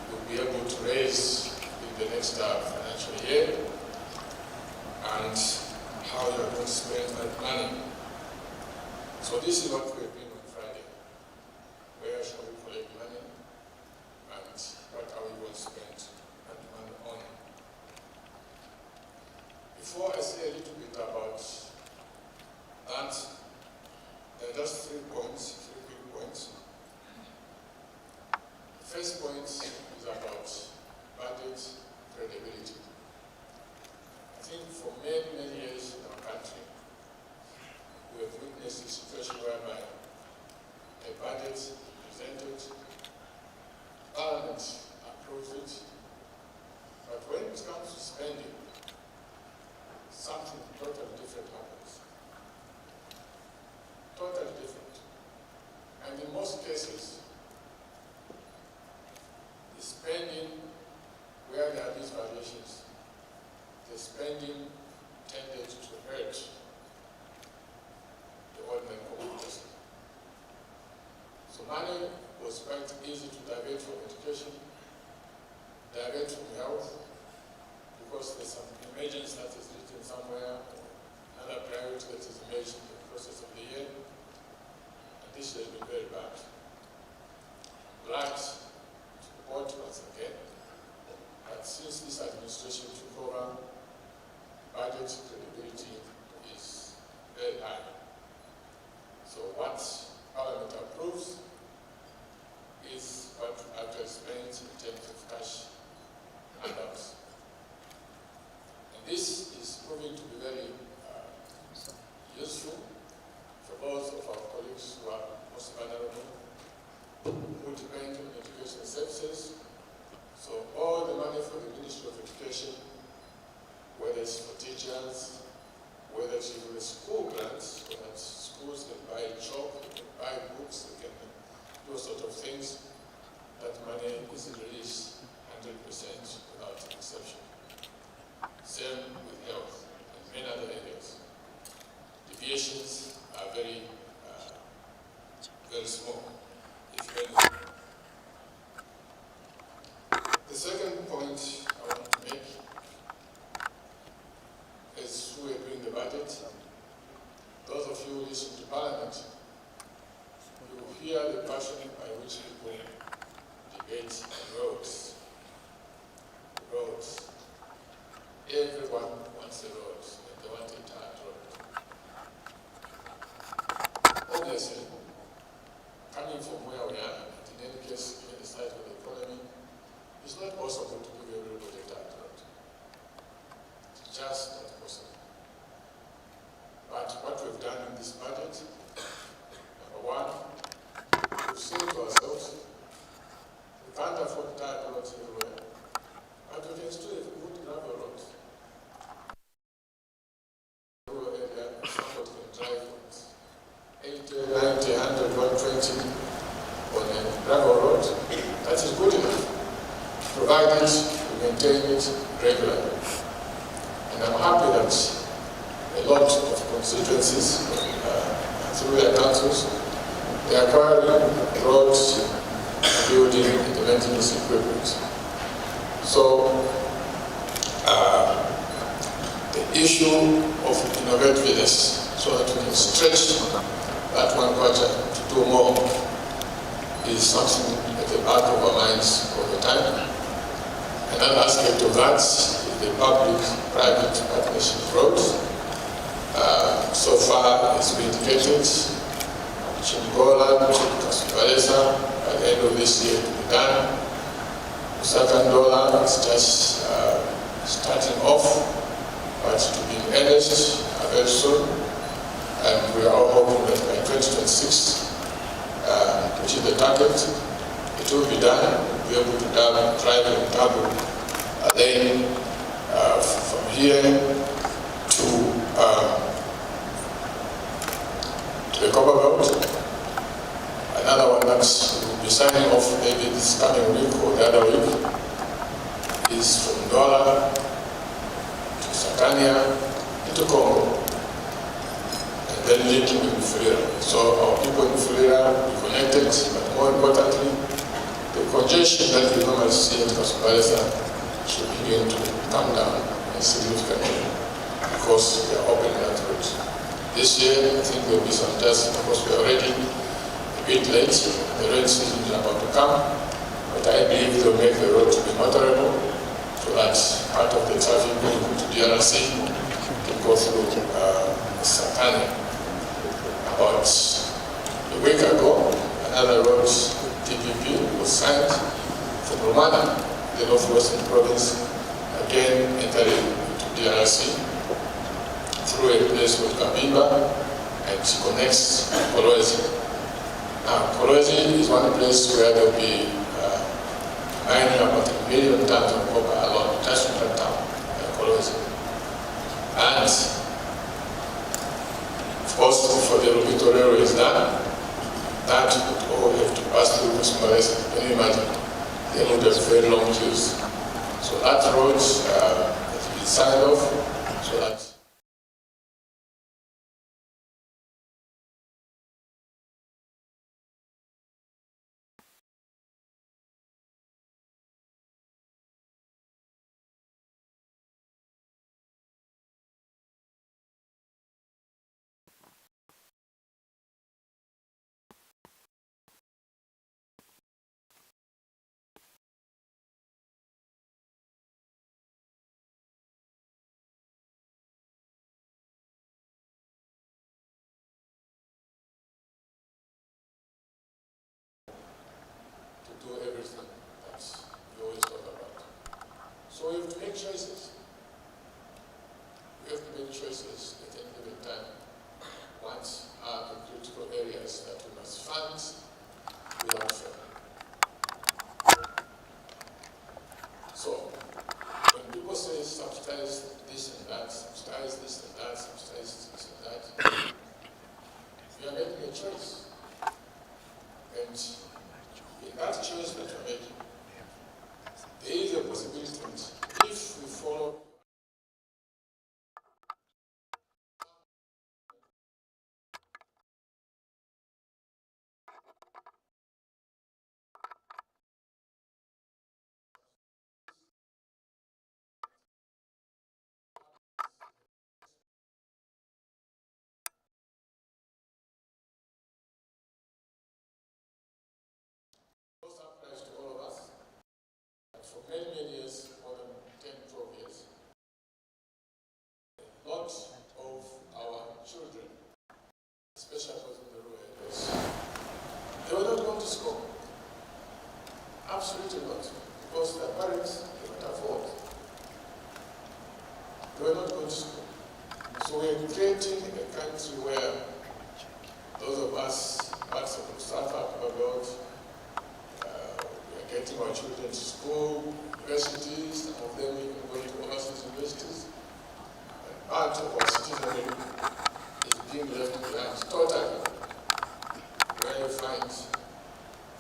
you'll be able to raise in the next financial year, and how you are going to spend that money. So this is what we're doing on Friday. Where shall we collect money, and what are we going to spend that money on? Before I say a little bit about that, there are just 3 points, 3 quick points. The first point is about budget credibility. I think for many, many years in our country, we have witnessed a situation whereby a budget is presented, Parliament approves it, but when it comes to spending, something totally different happens. Totally different. And in most cases, the spending, where there are these variations, the spending tended to hurt the ordinary common person. So money was quite easy to divert from education, divert from health, because there's some emergency that is written somewhere, another priority that is emerged in the process of the year, and this has been very bad. Glad to report once again that since this administration took over, budget credibility is very high. So what Parliament approves is what actually spends in terms of cash handouts. And this is proving to be very useful for those of our colleagues who are most vulnerable, who depend on education services. So all the money for the Ministry of Education, whether it's for teachers, whether it's even the school grants, so that schools can buy chalk, they can buy books, they can do sort of things, that money is released 100% without exception. Same with health and many other areas. Deviations are very, very small, if anything. The second point I want to make is who are doing the budget. Those of you who listen to Parliament, you will hear the passion by which people debate roads. Roads. Everyone wants a road, and they want a tarred road. Obviously, coming from where we are, and in any case, given the size of the economy, it's not possible to give everybody a tarred road. It's just not possible. But what we've done in this budget, number one, we've said maintain it regularly. And I'm happy that a lot of constituencies, through their councils, they are acquiring roads, building, and maintenance equipment. So, the issue of innovativeness, so that we can stretch that one quarter to do more, is something at the back of our minds all the time. Another aspect of that is the public-private partnership roads. So far, it's been indicated, Chingola to Kasubalesa, by the end of this year to be done. Sakandola is just starting off, but to be in earnest very soon. And we are all hoping that by 2026, which is the target, it will be done. We'll be able to drive and double. Then from here to the Copper Belt, another one that will be signing off maybe this coming week or the other week is from Douala to Sakania into Congo, and then linking with Fulira. So our people in Fulira will be connected, but more importantly, the congestion that we normally see at Kasubalesa should begin to come down significantly because we are opening that route. This year, I think there will be some tests because we are already a bit late. The rain season is about to come, but I believe they'll make the road to be motorable so that part of the traffic going to DRC can go through Sakania. About a week ago, another road, TPP, was signed from Romana, the northwestern province, again entering into DRC through a place called Kabimba and connects Kolwezi. Now, Kolwezi is one place where there will be mining about 1 million tons of copper alone, just in that town, Kolwezi. And, of course, for the Rubito Railway is done, that would all have to pass through Kasubalesa. Can you imagine? They would have very long queues. So that road has been signed off so that do everything that we always talk about. So we have to make choices. We have to make choices at any given time. What are the critical areas that we must fund without fail? So, when people say subsidize this and that, subsidize this and that, subsidize this and that, we are making a choice. And in that choice that we're making, there is a possibility that if we follow applies to all of us. And for many, many years, more than 10, 12 years, a lot of our children, especially those in the rural areas, they were not going to school. Absolutely not. Because their parents could not afford. They were not going to school. So we are creating a country where those of us, parts of South Africa, getting our children to school, universities, some of them even going to overseas universities. And part of our citizenry is being left behind totally, where you find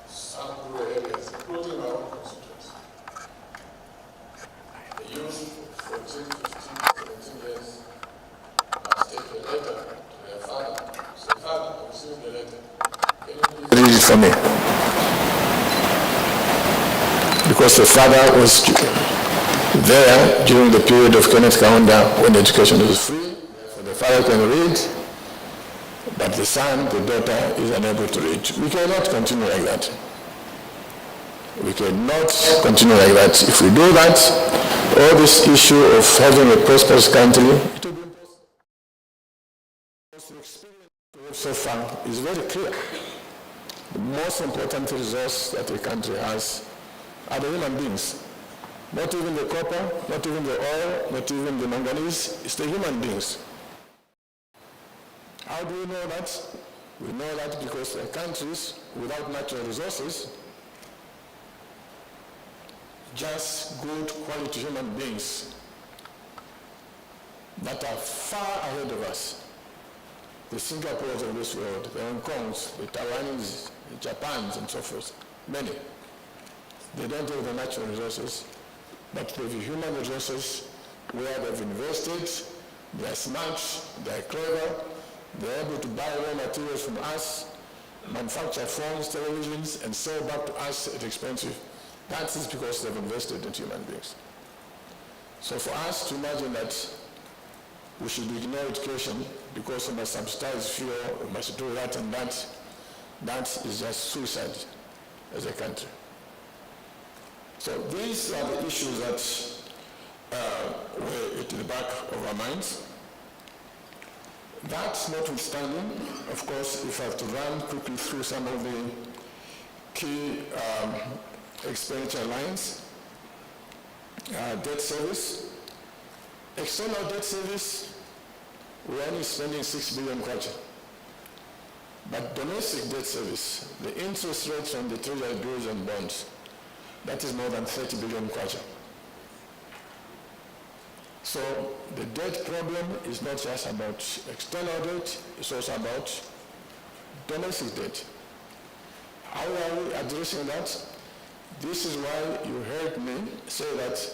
some rural areas, including our own constituency, 14, 15, 17 years must take a letter to their father. Say, Father, I received the letter. Can you please read it for me? Because the father was there during the period of Kenneth Kaunda when education was free, so the father can read, but the son, the daughter, is unable to read. We cannot continue like that. We cannot continue like that. If we do that, all this issue of having a prosperous country, it will be impossible. The experience we have so far is very clear. The most important resource that a country has are the human beings. Not even the copper, not even the oil, not even the manganese, it's the human beings. How do we know that? We know that because there are countries without natural resources, just good quality human beings that are far ahead of us. The Singapores of this world, the Hong Kongs, the Taiwanese, the Japans, and so forth, many. They don't have the natural resources, but they have human resources where they've invested, they're smart, they're clever, they're able to buy raw materials from us, manufacture phones, televisions, and sell back to us at expensive. That is because they've invested in human beings. So for us to imagine that we should ignore education because we must subsidize fuel, we must do that and that, that is just suicide as a country. So these are the issues that were at the back of our minds. That notwithstanding, of course, if I have to run quickly through some of the key expenditure lines, debt service. External debt service, we're only spending 6 billion kwacha. But domestic debt service, the interest rates on the treasury bills and bonds, that is more than 30 billion kwacha. So the debt problem is not just about external debt, it's also about domestic debt. How are we addressing that? This is why you heard me say that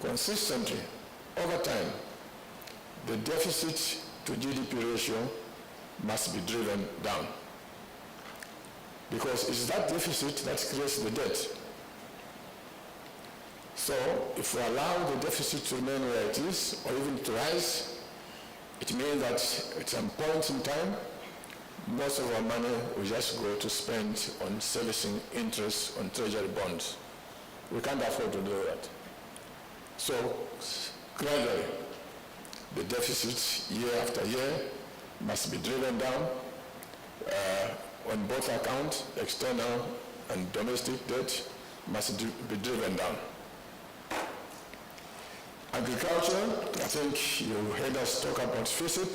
consistently, over time, the deficit to GDP ratio must be driven down. Because it's that deficit that creates the debt. So if we allow the deficit to remain where it is, or even to rise, it means that at some point in time, most of our money will just go to spend on servicing interest on treasury bonds. We can't afford to do that. So gradually, the deficit year after year must be driven down on both accounts, external and domestic debt must be driven down. Agriculture, I think you heard us talk about FISIP.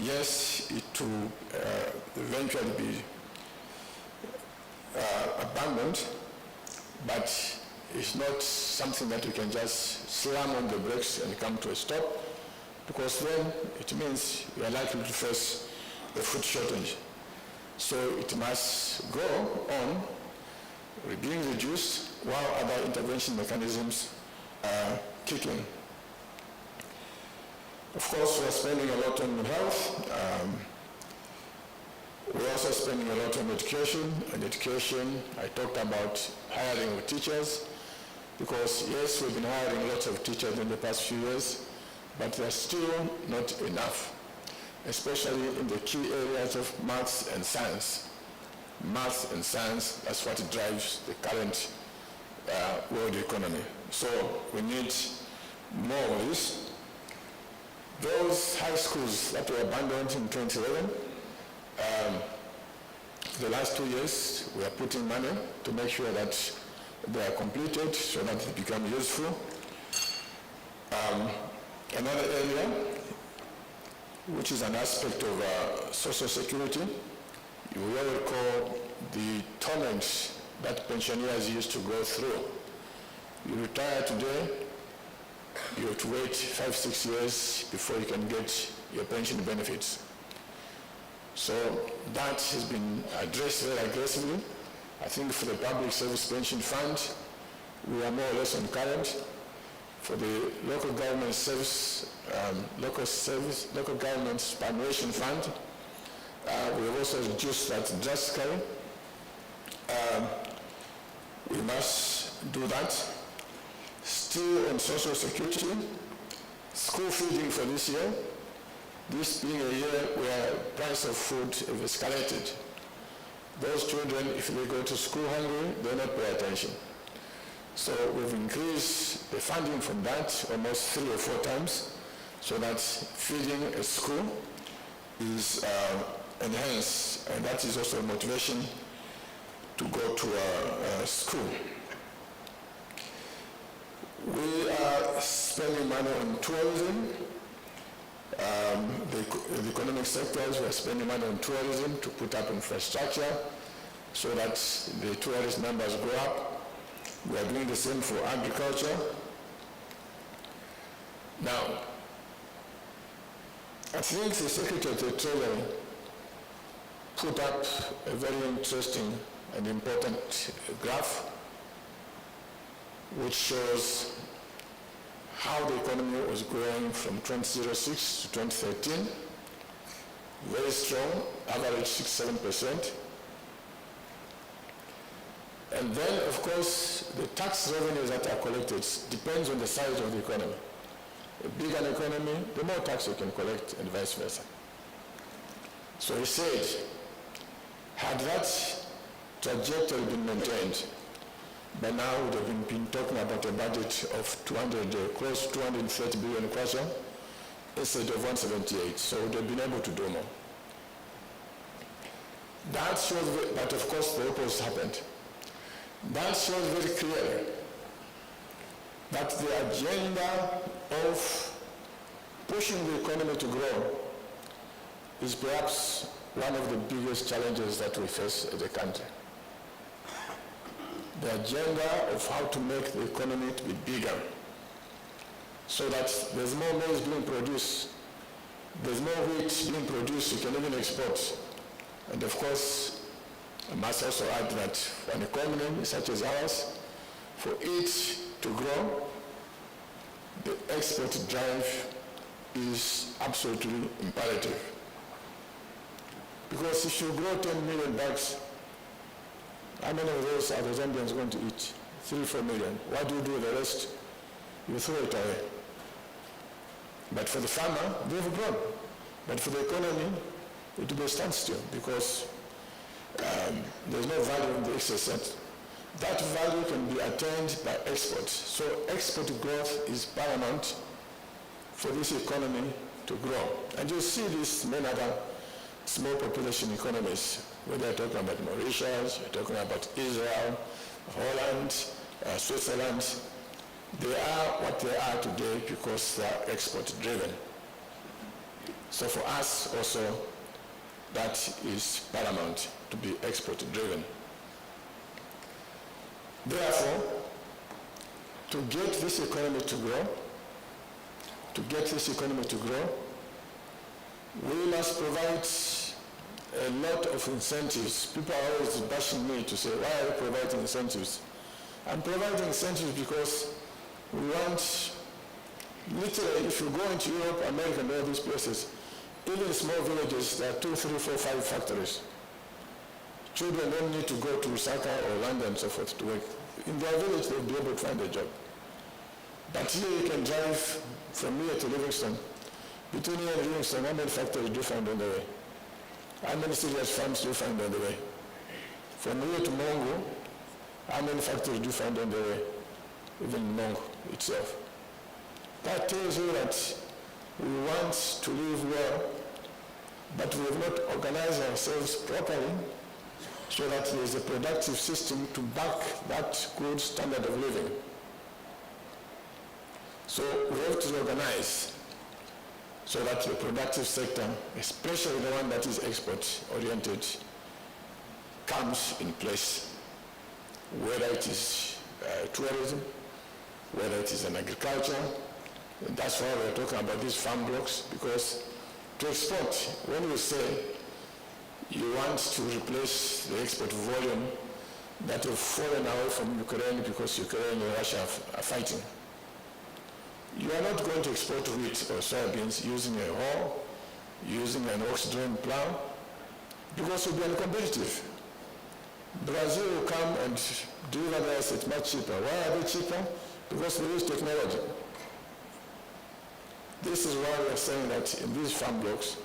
Yes, it will eventually be abandoned, but it's not something that you can just slam on the brakes and come to a stop, because then it means you are likely to face a food shortage. So it must go on being reduced while other intervention mechanisms kick in. Of course, we're spending a lot on health. We're also spending a lot on education. And education, I talked about hiring of teachers, because yes, we've been hiring lots of teachers in the past few years, but they're still not enough, especially in the key areas of maths and science. Maths and science, that's what drives the current world economy. So we need more of this. Those high schools that were abandoned in 2011, the last 2 years, we are putting money to make sure that they are completed so that they become useful. Another area, which is an aspect of social security, you will recall the torment that pensioners used to go through. You retire today, you have to wait 5-6 years before you can get your pension benefits. So that has been addressed very aggressively. I think for the Public Service Pension Fund, we are more or less on current. for the local government service, local government superannuation fund. We have also reduced that drastically. We must do that. Still on social security, school feeding for this year, this being a year where price of food have escalated. Those children, if they go to school hungry, they not pay attention. So we've increased the funding from that almost 3 or 4 times, so that feeding a school is enhanced, and that is also a motivation to go to a school. We are spending money on tourism. The economic sectors, we are spending money on tourism to put up infrastructure so that the tourist numbers go up. We are doing the same for agriculture. Now, I think the Secretary of the Treasury put up a very interesting and important graph which shows how the economy was growing from 2006 to 2013. Very strong, average 6-7%. And then, of course, the tax revenues that are collected depends on the size of the economy. A bigger an economy, the more tax you can collect, and vice versa. So he said, had that trajectory been maintained, by now we would have been talking about a budget of close to 230 billion kwacha instead of 178. So we would have been able to do more. That shows, but of course the opposite happened. That shows very clearly that the agenda of pushing the economy to grow is perhaps one of the biggest challenges that we face as a country. The agenda of how to make the economy to be bigger so that there's more maize being produced, there's more wheat being produced, you can even export. And of course, I must also add that for an economy such as ours, for it to grow, the export drive is absolutely imperative. Because if you grow 10 million bags, how many of those are the Zambians going to eat? 3-4 million. What do you do with the rest? You throw it away. But for the farmer, they've grown. But for the economy, it will be a standstill because there's no value in the excess. That value can be attained by export. So export growth is paramount for this economy to grow. And you see this many other small population economies, whether you're talking about Mauritius, you're talking about Israel, Holland, Switzerland. They are what they are today because they are export driven. So for us also, that is paramount, to be export driven. Therefore, to get this economy to grow, we must provide a lot of incentives. People are always bashing me to say, why are you providing incentives? I'm providing incentives because we want, literally, if you go into Europe, America, and all these places, even small villages, there are 2, 3, 4, 5 factories. Children don't need to go to Osaka or London and so forth to work. In their village, they'll be able to find a job. But here you can drive from here to Livingston. Between here and Livingston, how many factories do you find on the way? How many serious farms do you find on the way? From here to Mongo, how many factories do you find on the way? Even Mongo itself. That tells you that we want to live well, but we have not organized ourselves properly so that there is a productive system to back that good standard of living. So we have to organize so that the productive sector, especially the one that is export-oriented, comes in place, whether it is tourism, whether it is in agriculture. That's why we're talking about these farm blocks, because to export, when you say you want to replace the export volume that have fallen away from Ukraine because Ukraine and Russia are fighting, You are not going to export wheat or soybeans using a hoe, using an ox-drawn plow, because you'll be uncompetitive. Brazil will come and deliver theirs at much cheaper. Why are they cheaper? Because they use technology. This is why we are saying that in these farm blocks,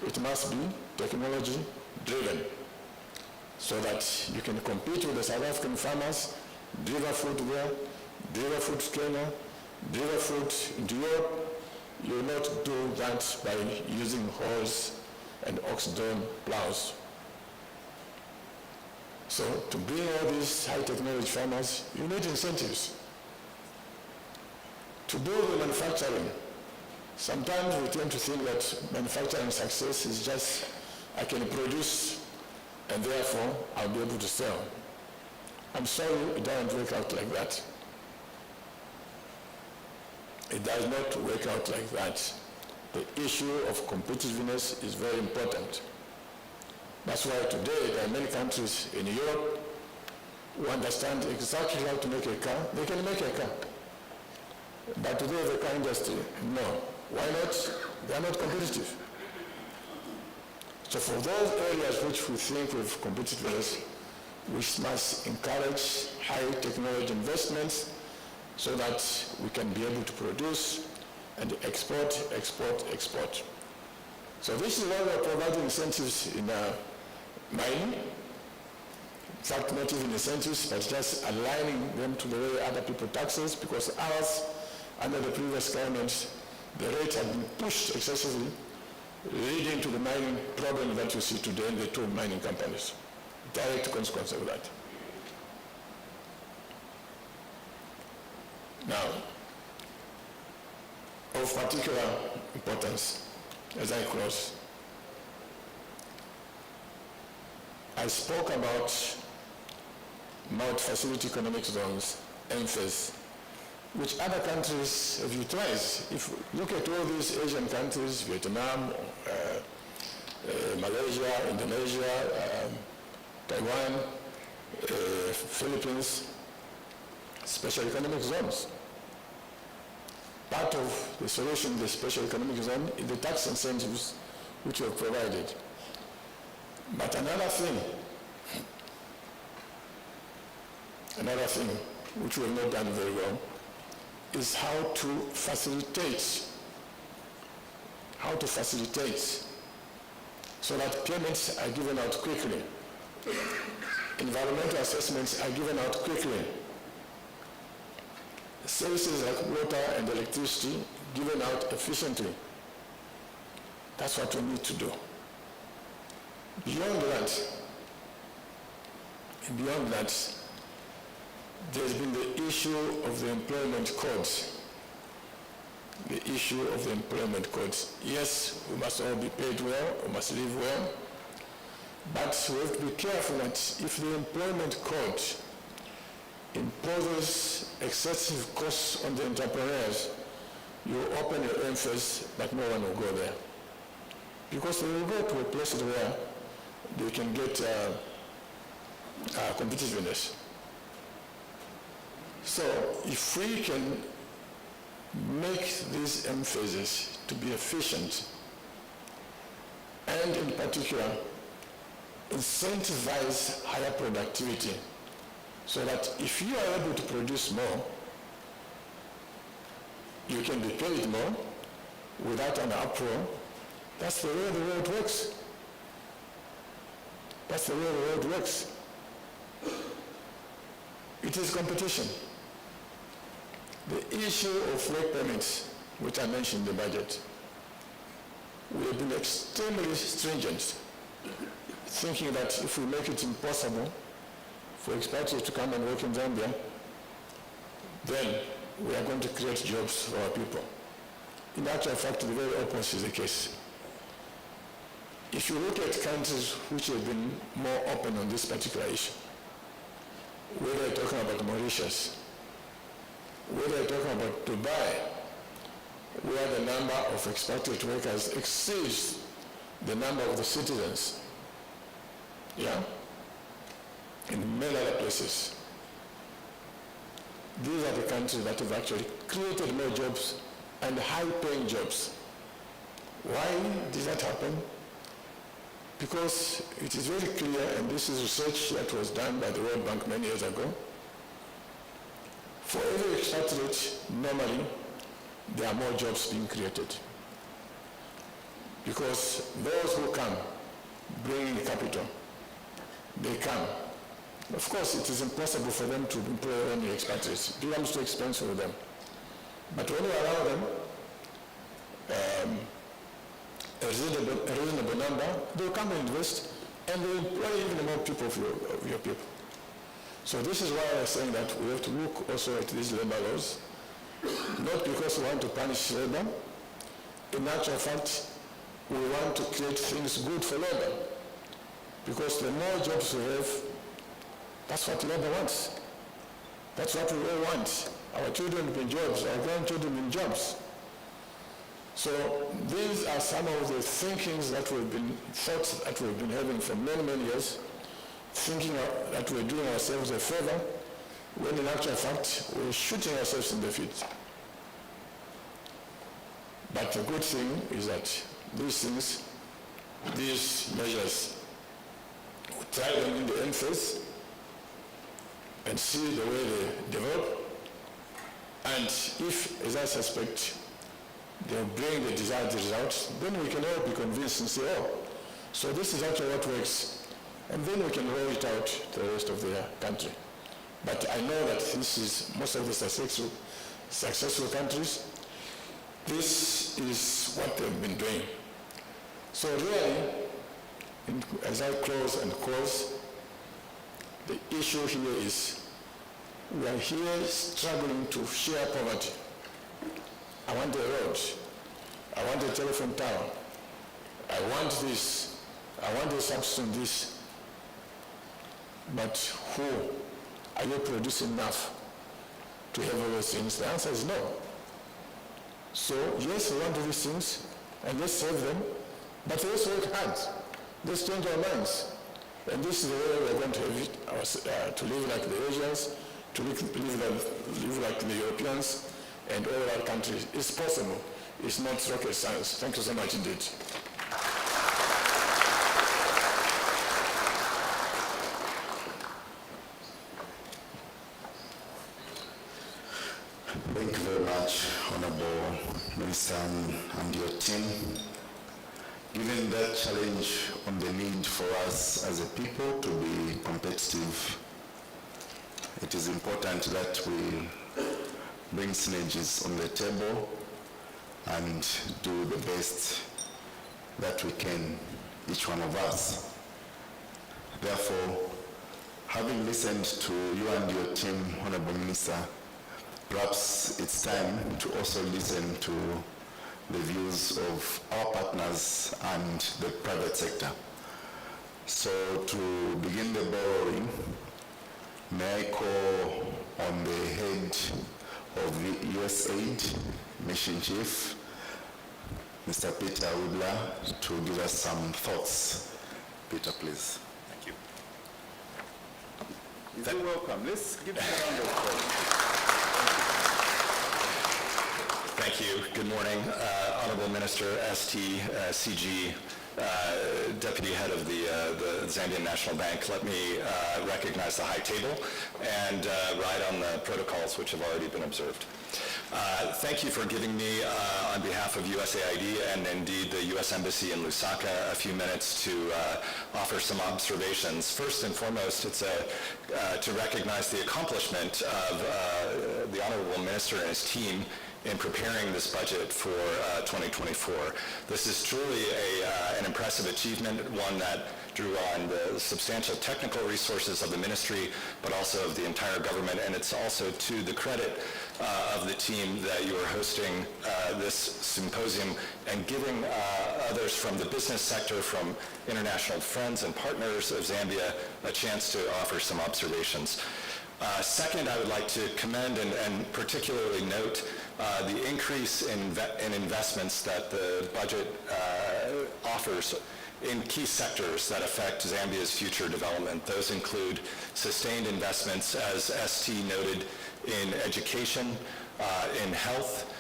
it must be technology driven, so that you can compete with the South African farmers, deliver food there, deliver food to Kenya, deliver food into Europe. You will not do that by using hoes and ox-drawn plows. So to bring all these high technology farmers, you need incentives. To build the manufacturing, sometimes we tend to think that manufacturing success is just, I can produce and therefore I'll be able to sell. I'm sorry, it doesn't work out like that. It does not work out like that. The issue of competitiveness is very important. That's why today there are many countries in Europe who understand exactly how to make a car. They can make a car. But today the car industry, no. Why not? They are not competitive. So for those areas which we think with competitiveness, we must encourage high technology investments so that we can be able to produce and export. So this is why we are providing incentives in mining. In fact, not even incentives, but just aligning them to the way other people taxes, because ours, under the previous government, the rate had been pushed excessively, leading to the mining problem that you see today in the two mining companies. Direct consequence of that. Now, of particular importance, as I close, I spoke about multi-facility economic zones, MFAs, which other countries have utilized. If you look at all these Asian countries, Vietnam, Malaysia, Indonesia, Taiwan, Philippines, special economic zones. Part of the solution in the special economic zone is the tax incentives which we have provided. But another thing which we have not done very well is how to facilitate so that payments are given out quickly. Environmental assessments are given out quickly. Services like water and electricity given out efficiently. That's what we need to do. Beyond that, there's been the issue of the employment codes. Yes, we must all be paid well, we must live well, but we have to be careful that if the employment code imposes excessive costs on the entrepreneurs, you open your MFAs, but no one will go there. Because they will go to a place where they can get competitiveness. So if we can make these MFAs to be efficient, and in particular, incentivize higher productivity, so that if you are able to produce more, you can be paid more without an uproar. That's the way the world works. It is competition. The issue of work permits, which I mentioned in the budget, we have been extremely stringent, thinking that if we make it impossible for expatriates to come and work in Zambia, then we are going to create jobs for our people. In actual fact, the very opposite is the case. If you look at countries which have been more open on this particular issue, whether you're talking about Mauritius, whether you're talking about Dubai, where the number of expatriate workers exceeds the number of the citizens, in many other places. These are the countries that have actually created more jobs and high-paying jobs. Why did that happen? Because it is very clear, and this is research that was done by the World Bank many years ago, for every expatriate, normally, there are more jobs being created. Because those who come bring in capital. They come. Of course, it is impossible for them to employ only expatriates. It becomes too expensive for them. But when you allow them a reasonable number, they'll come and invest, and they'll employ even more people of your people. So this is why I was saying that we have to look also at these labor laws, not because we want to punish labor. In actual fact, we want to create things good for labor. Because the more jobs we have, that's what labor wants. That's what we all want. Our children in jobs, our grandchildren in jobs. So these are some of the thinkings that we've been, thoughts that we've been having for many, many years, thinking that we're doing ourselves a favor, when in actual fact, we're shooting ourselves in the feet. But the good thing is that these things, these measures, we try them in the end phase and see the way they develop. And if, as I suspect, they'll bring the desired results, then we can all be convinced and say, oh, so this is actually what works. And then we can roll it out to the rest of the country. But I know that this is most of the successful countries. This is what they've been doing. So really, as I close, the issue here is we are here struggling to share poverty. I want a road. I want a telephone tower. I want this. I want a substance this. But who? Are you producing enough to have all those things? The answer is no. So yes, we want to do these things, and let's save them, but let's work hard. Let's change our minds. And this is the way we're going to have it, to live like the Asians, to live like the Europeans, and all our countries. It's possible. It's not rocket science. Thank you so much indeed. Thank you very much, Honorable Minister and your team. Given that challenge on the need for us as a people to be competitive, it is important that we bring synergies on the table and do the best that we can, each one of us. Therefore, having listened to you and your team, Honorable Minister, perhaps it's time to also listen to the views of our partners and the private sector. So to begin the borrowing, may I call on the head of the USAID Mission Chief, Mr. Peter Woodler, to give us some thoughts. Peter, please. Thank you. You're welcome. Let's give him a round of applause. Thank you. Good morning. Honorable Minister, ST, CG, Deputy Head of the Zambian National Bank, let me recognize the high table and ride on the protocols which have already been observed. Thank you for giving me, on behalf of USAID and indeed the U.S. Embassy in Lusaka, a few minutes to offer some observations. First and foremost, it's to recognize the accomplishment of the Honorable Minister and his team in preparing this budget for 2024. This is truly an impressive achievement, one that drew on the substantial technical resources of the ministry, but also of the entire government, and it's also to the credit of the team that you are hosting this symposium and giving others from the business sector, from international friends and partners of Zambia, a chance to offer some observations. Second, I would like to commend and particularly note the increase in investments that the budget offers in key sectors that affect Zambia's future development. Those include sustained investments, as ST noted, in education, in health,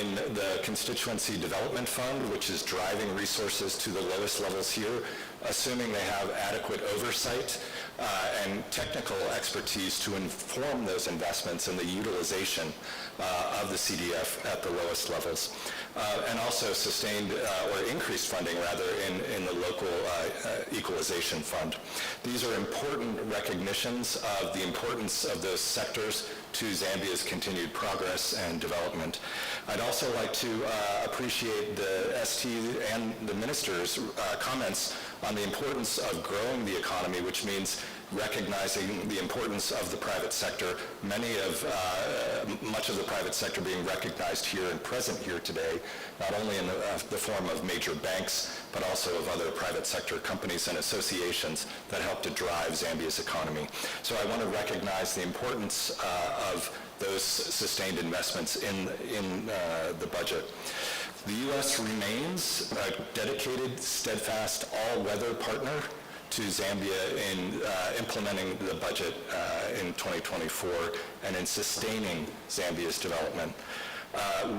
in the Constituency Development Fund, which is driving resources to the lowest levels here, assuming they have adequate oversight and technical expertise to inform those investments and the utilization of the CDF at the lowest levels. And also sustained or increased funding rather in the local equalization fund. These are important recognitions of the importance of those sectors to Zambia's continued progress and development. I'd also like to appreciate the ST and the Minister's comments on the importance of growing the economy, which means recognizing the importance of the private sector, much of the private sector being recognized here and present here today, not only in the form of major banks, but also of other private sector companies and associations that help to drive Zambia's economy. So I want to recognize the importance of those sustained investments in the budget. The U.S. remains a dedicated, steadfast, all-weather partner to Zambia in implementing the budget in 2024 and in sustaining Zambia's development.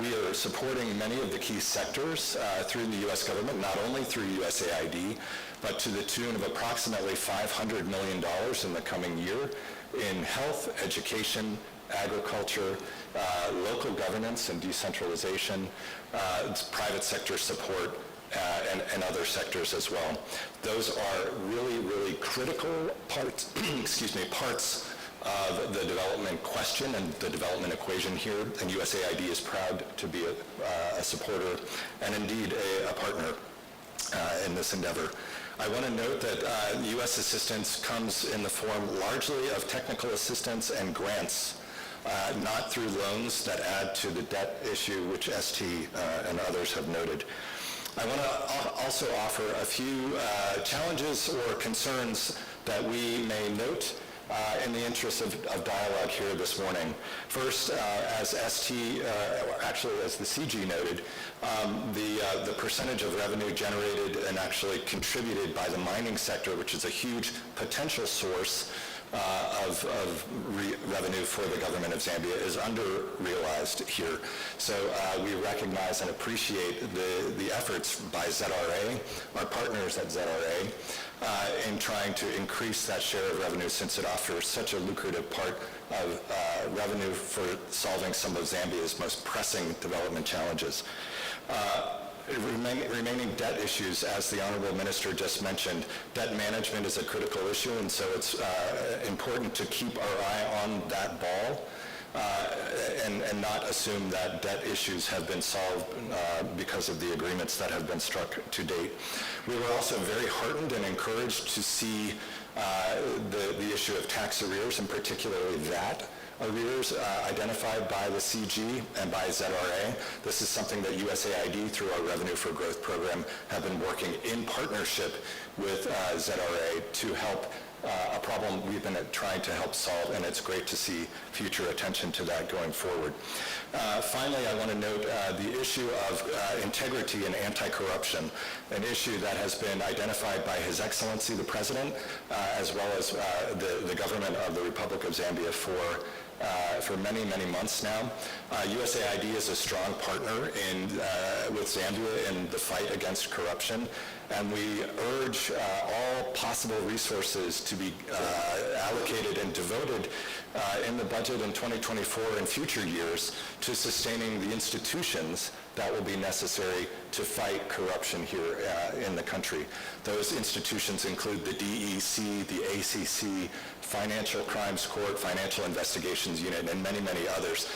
We are supporting many of the key sectors through the U.S. government, not only through USAID, but to the tune of approximately $500 million in the coming year in health, education, agriculture, local governance and decentralization, private sector support, and other sectors as well. Those are really, really critical parts, parts of the development question and the development equation here, and USAID is proud to be a supporter and indeed a partner in this endeavor. I want to note that U.S. assistance comes in the form largely of technical assistance and grants, not through loans that add to the debt issue, which ST and others have noted. I want to also offer a few challenges or concerns that we may note in the interest of dialogue here this morning. First, as ST, actually as the CG noted, the percentage of revenue generated and actually contributed by the mining sector, which is a huge potential source of revenue for the government of Zambia, is under-realized here. So we recognize and appreciate the efforts by ZRA, our partners at ZRA, in trying to increase that share of revenue, since it offers such a lucrative part of revenue for solving some of Zambia's most pressing development challenges. Remaining debt issues, as the Honorable Minister just mentioned, debt management is a critical issue, and so it's important to keep our eye on that ball and not assume that debt issues have been solved because of the agreements that have been struck to date. We were also very heartened and encouraged to see the issue of tax arrears, and particularly that arrears identified by the CG and by ZRA. This is something that USAID, through our Revenue for Growth program, have been working in partnership with ZRA to help a problem we've been trying to help solve, and it's great to see future attention to that going forward. Finally, I want to note the issue of integrity and anti-corruption, an issue that has been identified by His Excellency the President, as well as the government of the Republic of Zambia for many, many months now. USAID is a strong partner with Zambia in the fight against corruption, and we urge all possible resources to be allocated and devoted in the budget in 2024 and future years to sustaining the institutions that will be necessary to fight corruption here in the country. Those institutions include the DEC, the ACC, Financial Crimes Court, Financial Investigations Unit, and many, many others.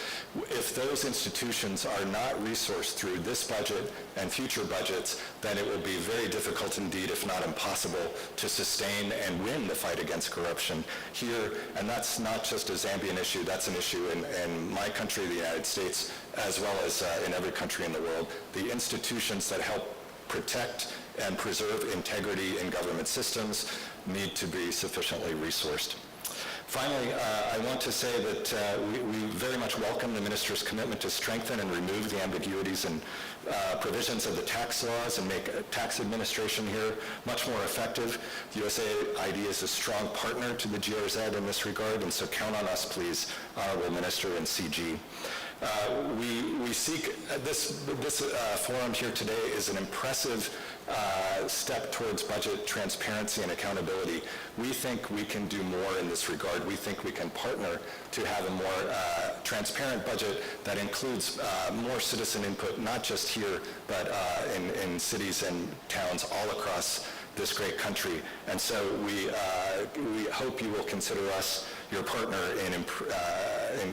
If those institutions are not resourced through this budget and future budgets, then it will be very difficult indeed, if not impossible, to sustain and win the fight against corruption here. And that's not just a Zambian issue, that's an issue in my country, the United States, as well as in every country in the world. The institutions that help protect and preserve integrity in government systems need to be sufficiently resourced. Finally, I want to say that we very much welcome the Minister's commitment to strengthen and remove the ambiguities and provisions of the tax laws and make tax administration here much more effective. USAID is a strong partner to the GRZ in this regard, and so count on us, please, Honorable Minister and CG. We we seek, this forum here today is an impressive step towards budget transparency and accountability. We think we can do more in this regard. We think we can partner to have a more transparent budget that includes more citizen input, not just here, but in cities and towns all across this great country. And so we hope you will consider us your partner in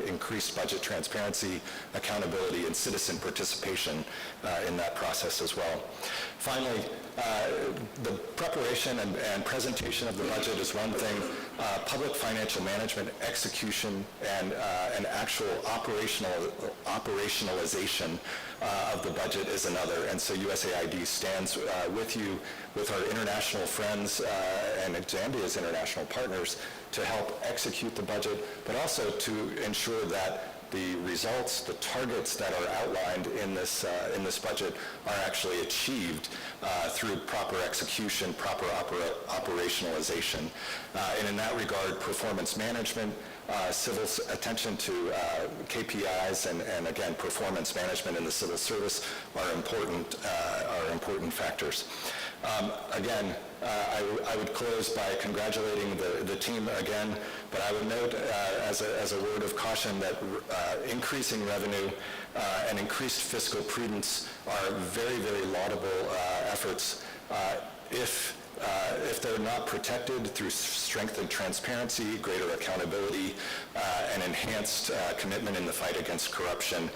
increased budget transparency, accountability, and citizen participation in that process as well. Finally, the preparation and presentation of the budget is one thing. Public financial management, execution, and actual operationalization of the budget is another. And so USAID stands with you, with our international friends and Zambia's international partners to help execute the budget, but also to ensure that the results, the targets that are outlined in this budget are actually achieved through proper execution, proper operationalization. And in that regard, performance management, civil attention to KPIs, and again, performance management in the civil service are important factors. Again, I would close by congratulating the team again, but I would note as a word of caution that increasing revenue and increased fiscal prudence are very, very laudable efforts if they're not protected through strengthened transparency, greater accountability, and enhanced commitment in the fight against corruption,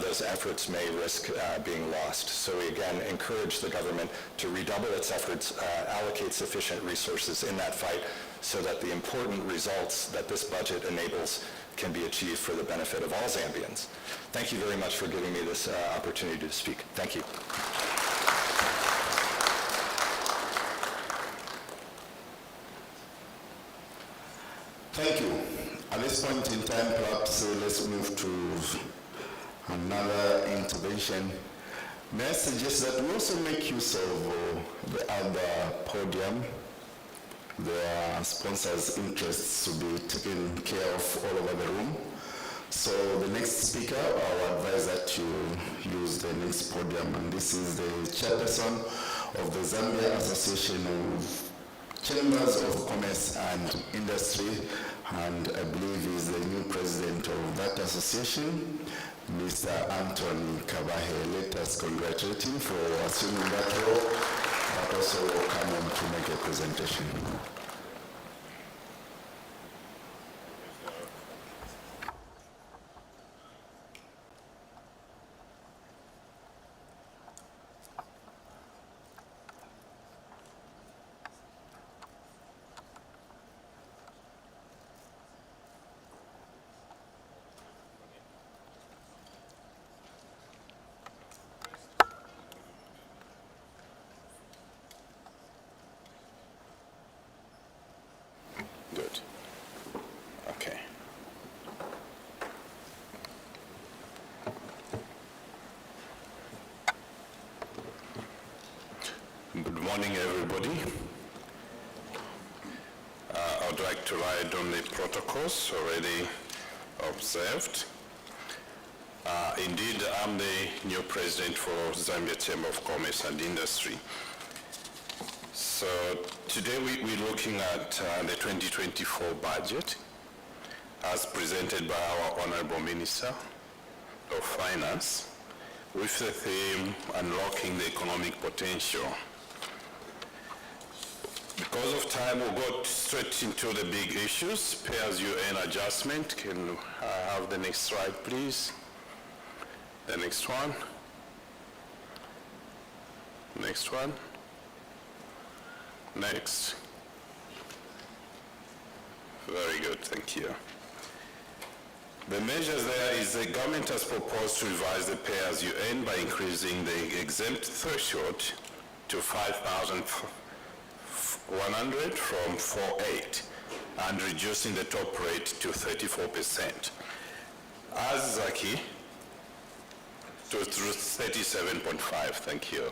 those efforts may risk being lost. So we again encourage the government to redouble its efforts, allocate sufficient resources in that fight so that the important results that this budget enables can be achieved for the benefit of all Zambians. Thank you very much for giving me this opportunity to speak. Thank you. Thank you. At this point in time, perhaps let's move to another intervention. May I suggest that we also make use of the other podium. There are sponsors' interests to be taken care of all over the room. So the next speaker, I'll advise that you use the next podium, and this is the chairperson of the Zambia Association of Chambers of Commerce and Industry, and I believe he's the new president of that association, Mr. Anthony Kabahe. Let us congratulate him for assuming that role, but also welcome him to make a presentation. Good. Okay. Good morning, everybody. I would like to ride on the protocols already observed. Indeed, I'm the new president for Zambia Chamber of Commerce and Industry. So today we're looking at the 2024 budget as presented by our Honorable Minister of Finance with the theme Unlocking the Economic Potential. Because of time, we'll go straight into the big issues. Pay-as-you-earn adjustment. Can I have the next slide, please? The next one. Next one. Next. Very good, thank you. The measures there is the government has proposed to revise the pay-as-you-earn by increasing the exempt threshold to 5,100 from 4,800 and reducing the top rate to 34%. As Zaki, to 37.5, thank you.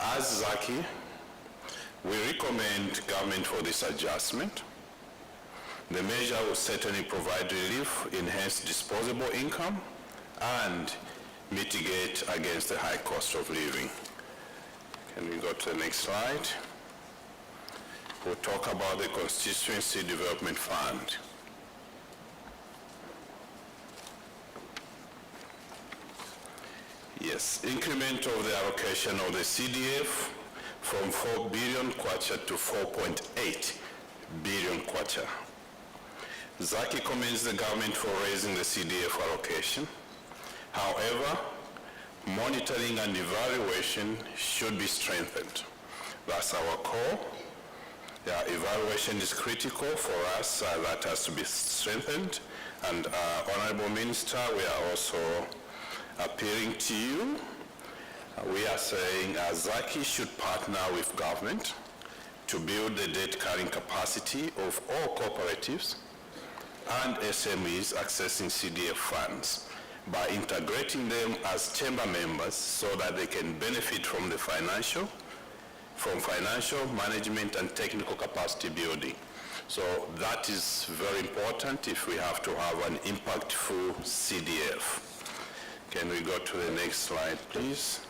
As Zaki, we recommend government for this adjustment. The measure will certainly provide relief, enhance disposable income, and mitigate against the high cost of living. Can we go to the next slide? We'll talk about the Constituency Development Fund. Yes, increment of the allocation of the CDF from 4 billion kwacha to 4.8 billion kwacha. Zaki commends the government for raising the CDF allocation. However, monitoring and evaluation should be strengthened. That's our call. Yeah, evaluation is critical for us. That has to be strengthened. And Honorable Minister, we are also appealing to you. We are saying Zaki should partner with government to build the debt carrying capacity of all cooperatives and SMEs accessing CDF funds by integrating them as chamber members so that they can benefit from the financial management and technical capacity building. So that is very important if we have to have an impactful CDF. Can we go to the next slide, please?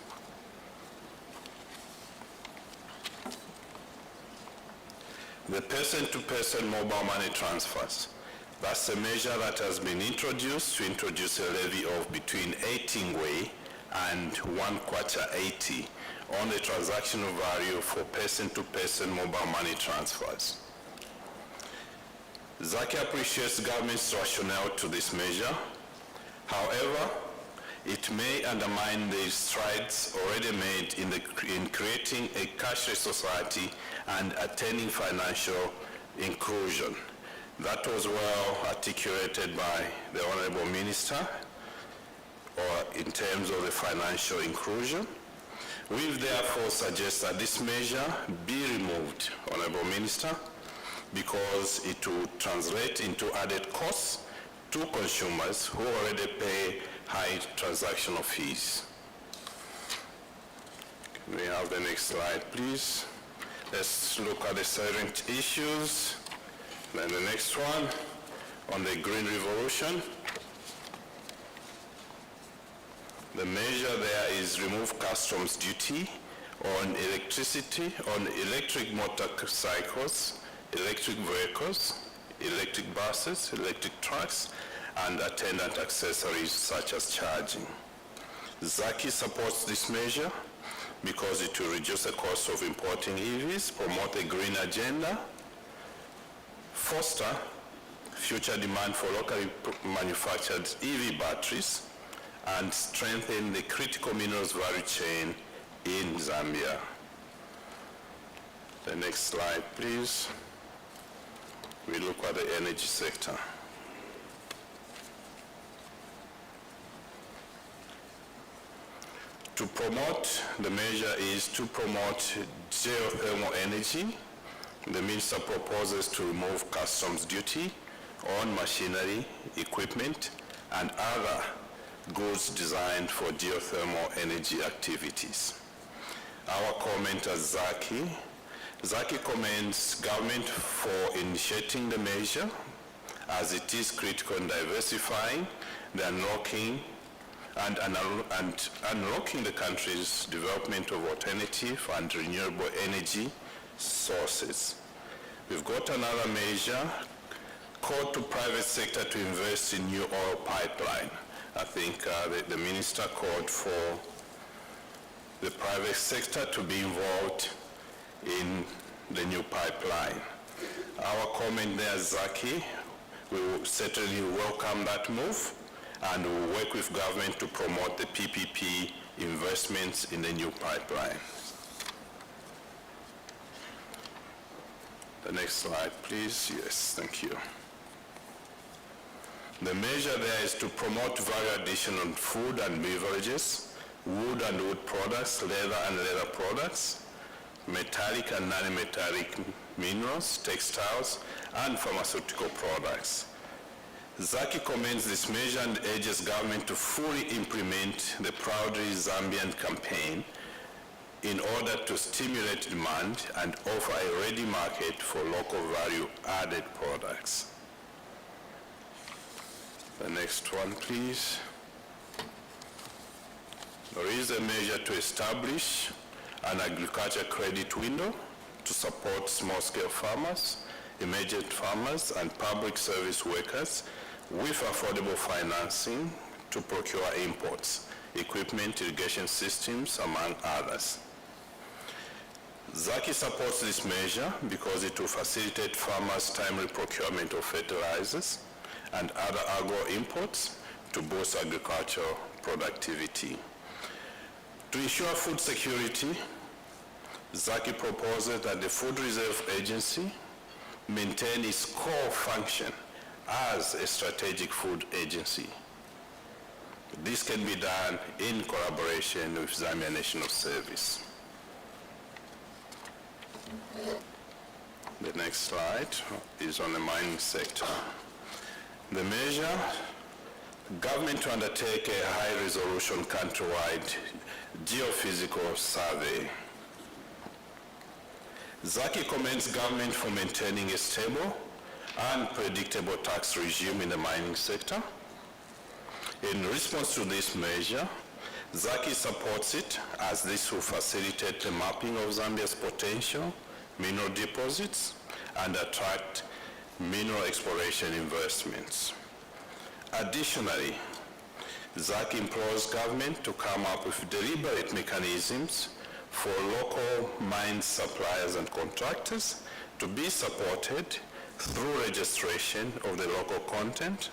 The person-to-person mobile money transfers. That's a measure that has been introduced to introduce a levy of between 18 ngwe and 1 kwacha 80 on the transactional value for person-to-person mobile money transfers. Zaki appreciates government's rationale to this measure. However, it may undermine the strides already made in creating a cashless society and attaining financial inclusion. That was well articulated by the Honorable Minister, or in terms of the financial inclusion. We therefore suggest that this measure be removed, Honorable Minister, because it will translate into added costs to consumers who already pay high transactional fees. Can we have the next slide, please? Let's look at the salient issues. Then the next one, on the green revolution. The measure there is remove customs duty on electricity, on electric motorcycles, electric vehicles, electric buses, electric trucks, and attendant accessories such as charging. Zaki supports this measure because it will reduce the cost of importing EVs, promote a green agenda, foster future demand for locally manufactured EV batteries, and strengthen the critical minerals value chain in Zambia. The next slide, please. We look at the energy sector. To promote, the measure is to promote geothermal energy. The minister proposes to remove customs duty on machinery, equipment, and other goods designed for geothermal energy activities. Our comment as Zaki commends government for initiating the measure as it is critical in diversifying the unlocking the country's development of alternative and renewable energy sources. We've got another measure, call to private sector to invest in new oil pipeline. I think the minister called for the private sector to be involved in the new pipeline. Our comment there, Zaki, we will certainly welcome that move, and we will work with government to promote the PPP investments in the new pipeline. The next slide, please. Yes, thank you. The measure there is to promote value addition on food and beverages, wood and wood products, leather and leather products, metallic and non-metallic minerals, textiles, and pharmaceutical products. Zaki commends this measure and urges government to fully implement the Proudly Zambian campaign in order to stimulate demand and offer a ready market for local value-added products. The next one, please. There is a measure to establish an agriculture credit window to support small-scale farmers, emergent farmers, and public service workers with affordable financing to procure imports, equipment, irrigation systems, among others. ZACI supports this measure because it will facilitate farmers' timely procurement of fertilizers and other agro imports to boost agricultural productivity. To ensure food security, ZACI proposes that the Food Reserve Agency maintain its core function as a strategic food agency. This can be done in collaboration with Zambia National Service. The next slide is on the mining sector. The measure, government to undertake a high-resolution countrywide geophysical survey. ZACI commends government for maintaining a stable and predictable tax regime in the mining sector. In response to this measure, ZACI supports it as this will facilitate the mapping of Zambia's potential mineral deposits and attract mineral exploration investments. Additionally, ZACI implores government to come up with deliberate mechanisms for local mine suppliers and contractors to be supported through registration of the local content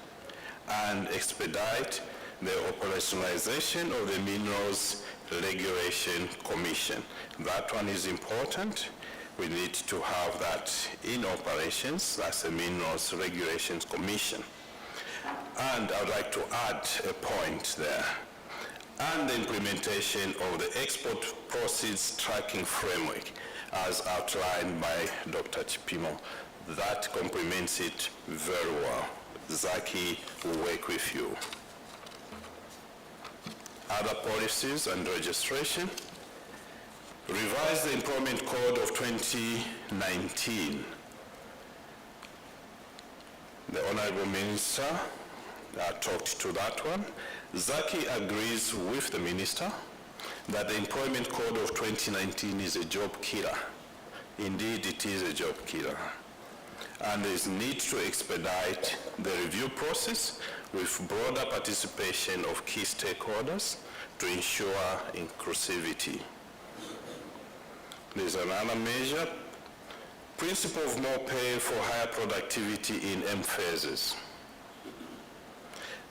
and expedite the operationalization of the Minerals Regulation Commission. That one is important. We need to have that in operations. That's the Minerals Regulations Commission. And I'd like to add a point there. And the implementation of the export proceeds tracking framework as outlined by Dr. Chipimo. That complements it very well. ZACI will work with you. Other policies and registration. Revise the Employment Code of 2019. The Honorable Minister talked to that one. ZACI agrees with the Minister that the Employment Code of 2019 is a job killer. Indeed, it is a job killer. And there is need to expedite the review process with broader participation of key stakeholders to ensure inclusivity. There's another measure, principle of more pay for higher productivity in M phases.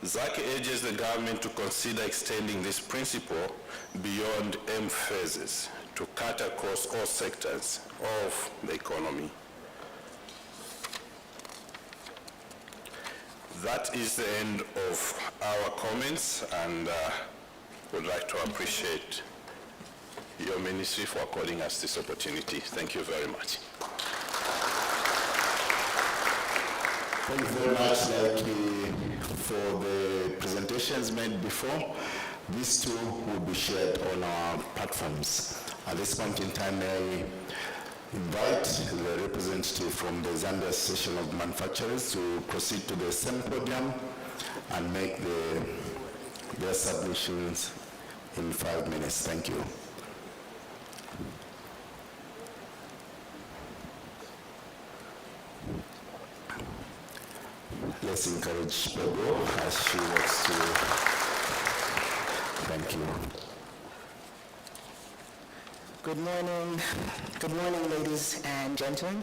ZACI urges the government to consider extending this principle beyond M phases to cut across all sectors of the economy. That is the end of our comments, and would like to appreciate your ministry for according us this opportunity. Thank you very much. Thank you very much, Lucky, for the presentations made before. These two will be shared on our platforms. At this point in time, I invite the representative from the Zambia Association of Manufacturers to proceed to the same podium and make their submissions in 5 minutes. Thank you. Let's encourage Pego as she works to. Thank you. Good morning, ladies and gentlemen.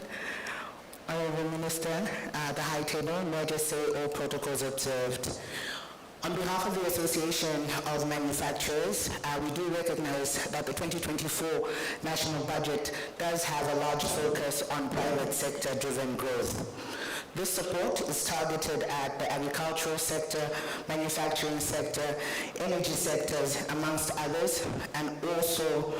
Honorable Minister, the High Table, may I just say all protocols observed. On behalf of the Association of Manufacturers, we do recognize that the 2024 national budget does have a large focus on private sector-driven growth. This support is targeted at the agricultural sector, manufacturing sector, energy sectors, amongst others, and also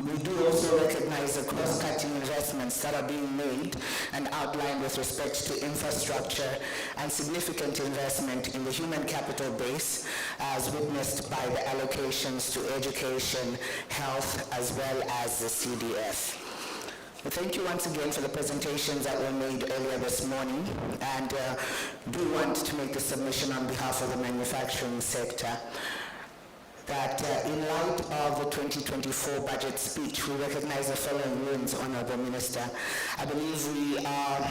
we do also recognize the cross-cutting investments that are being made and outlined with respect to infrastructure and significant investment in the human capital base, as witnessed by the allocations to education, health, as well as the CDF. Thank you once again for the presentations that were made earlier this morning, and do want to make the submission on behalf of the manufacturing sector. that in light of the 2024 budget speech, we recognize the following wins, Honorable Minister. I believe we are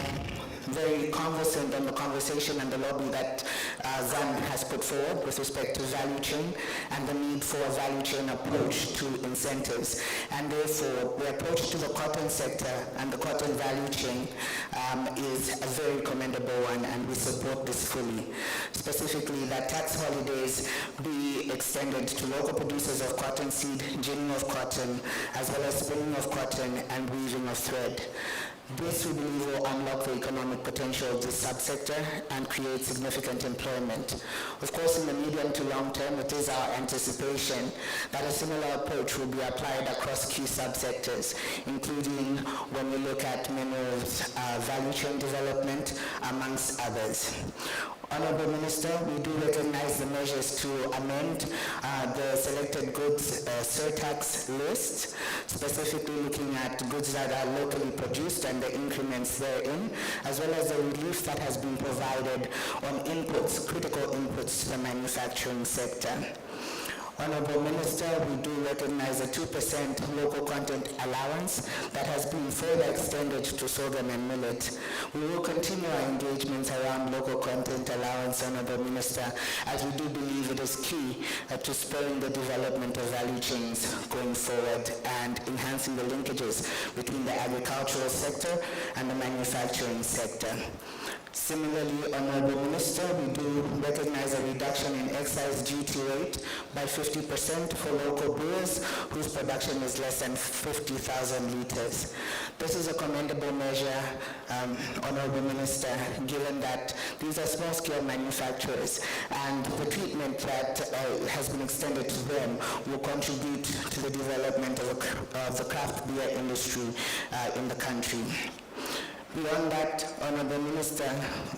very conversant on the conversation and the lobby that ZAM has put forward with respect to value chain and the need for a value chain approach to incentives. And therefore, the approach to the cotton sector and the cotton value chain is a very commendable one, and we support this fully. Specifically, that tax holidays be extended to local producers of cotton seed, ginning of cotton, as well as spinning of cotton and weaving of thread. This, we believe, will unlock the economic potential of this subsector and create significant employment. Of course, in the medium to long term, it is our anticipation that a similar approach will be applied across key subsectors, including when we look at minerals, value chain development, amongst others. Honorable Minister, we do recognize the measures to amend the selected goods surtax list, specifically looking at goods that are locally produced and the increments therein, as well as the relief that has been provided on inputs, critical inputs to the manufacturing sector. Honorable Minister, we do recognize a 2% local content allowance that has been further extended to sorghum and millet. We will continue our engagements around local content allowance, Honorable Minister, as we do believe it is key to spurring the development of value chains going forward and enhancing the linkages between the agricultural sector and the manufacturing sector. Similarly, Honorable Minister, we do recognize a reduction in excise duty rate by 50% for local brewers whose production is less than 50,000 liters. This is a commendable measure, Honorable Minister, given that these are small-scale manufacturers, and the treatment that has been extended to them will contribute to the development of the craft beer industry in the country. Beyond that, Honorable Minister,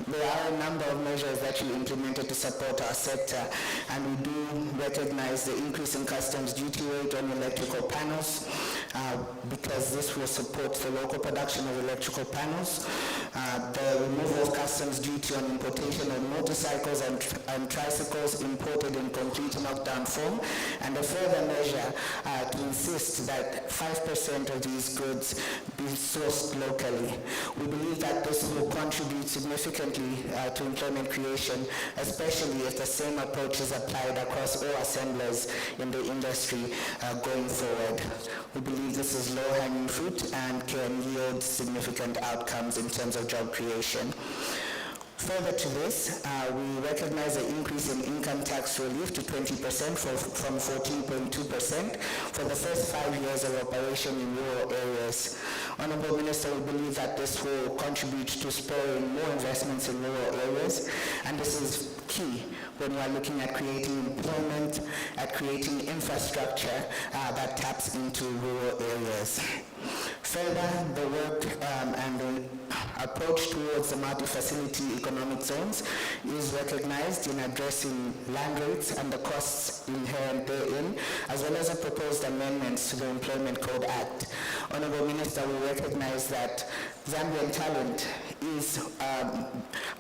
there are a number of measures that you implemented to support our sector, and we do recognize the increase in customs duty rate on electrical panels, because this will support the local production of electrical panels, the removal of customs duty on importation of motorcycles and tricycles imported in complete knockdown form, and a further measure to insist that 5% of these goods be sourced locally. We believe that this will contribute significantly to employment creation, especially if the same approach is applied across all assemblers in the industry going forward. We believe this is low-hanging fruit and can yield significant outcomes in terms of job creation. Further to this, we recognize the increase in income tax relief to 20% from 14.2% for the first 5 years of operation in rural areas. Honorable Minister, we believe that this will contribute to spurring more investments in rural areas, and this is key when we are looking at creating employment, at creating infrastructure that taps into rural areas. Further, the work and the approach towards the multi-facility economic zones is recognized in addressing land rates and the costs inherent therein, as well as the proposed amendments to the Employment Code Act. Honorable Minister, we recognize that Zambian talent is,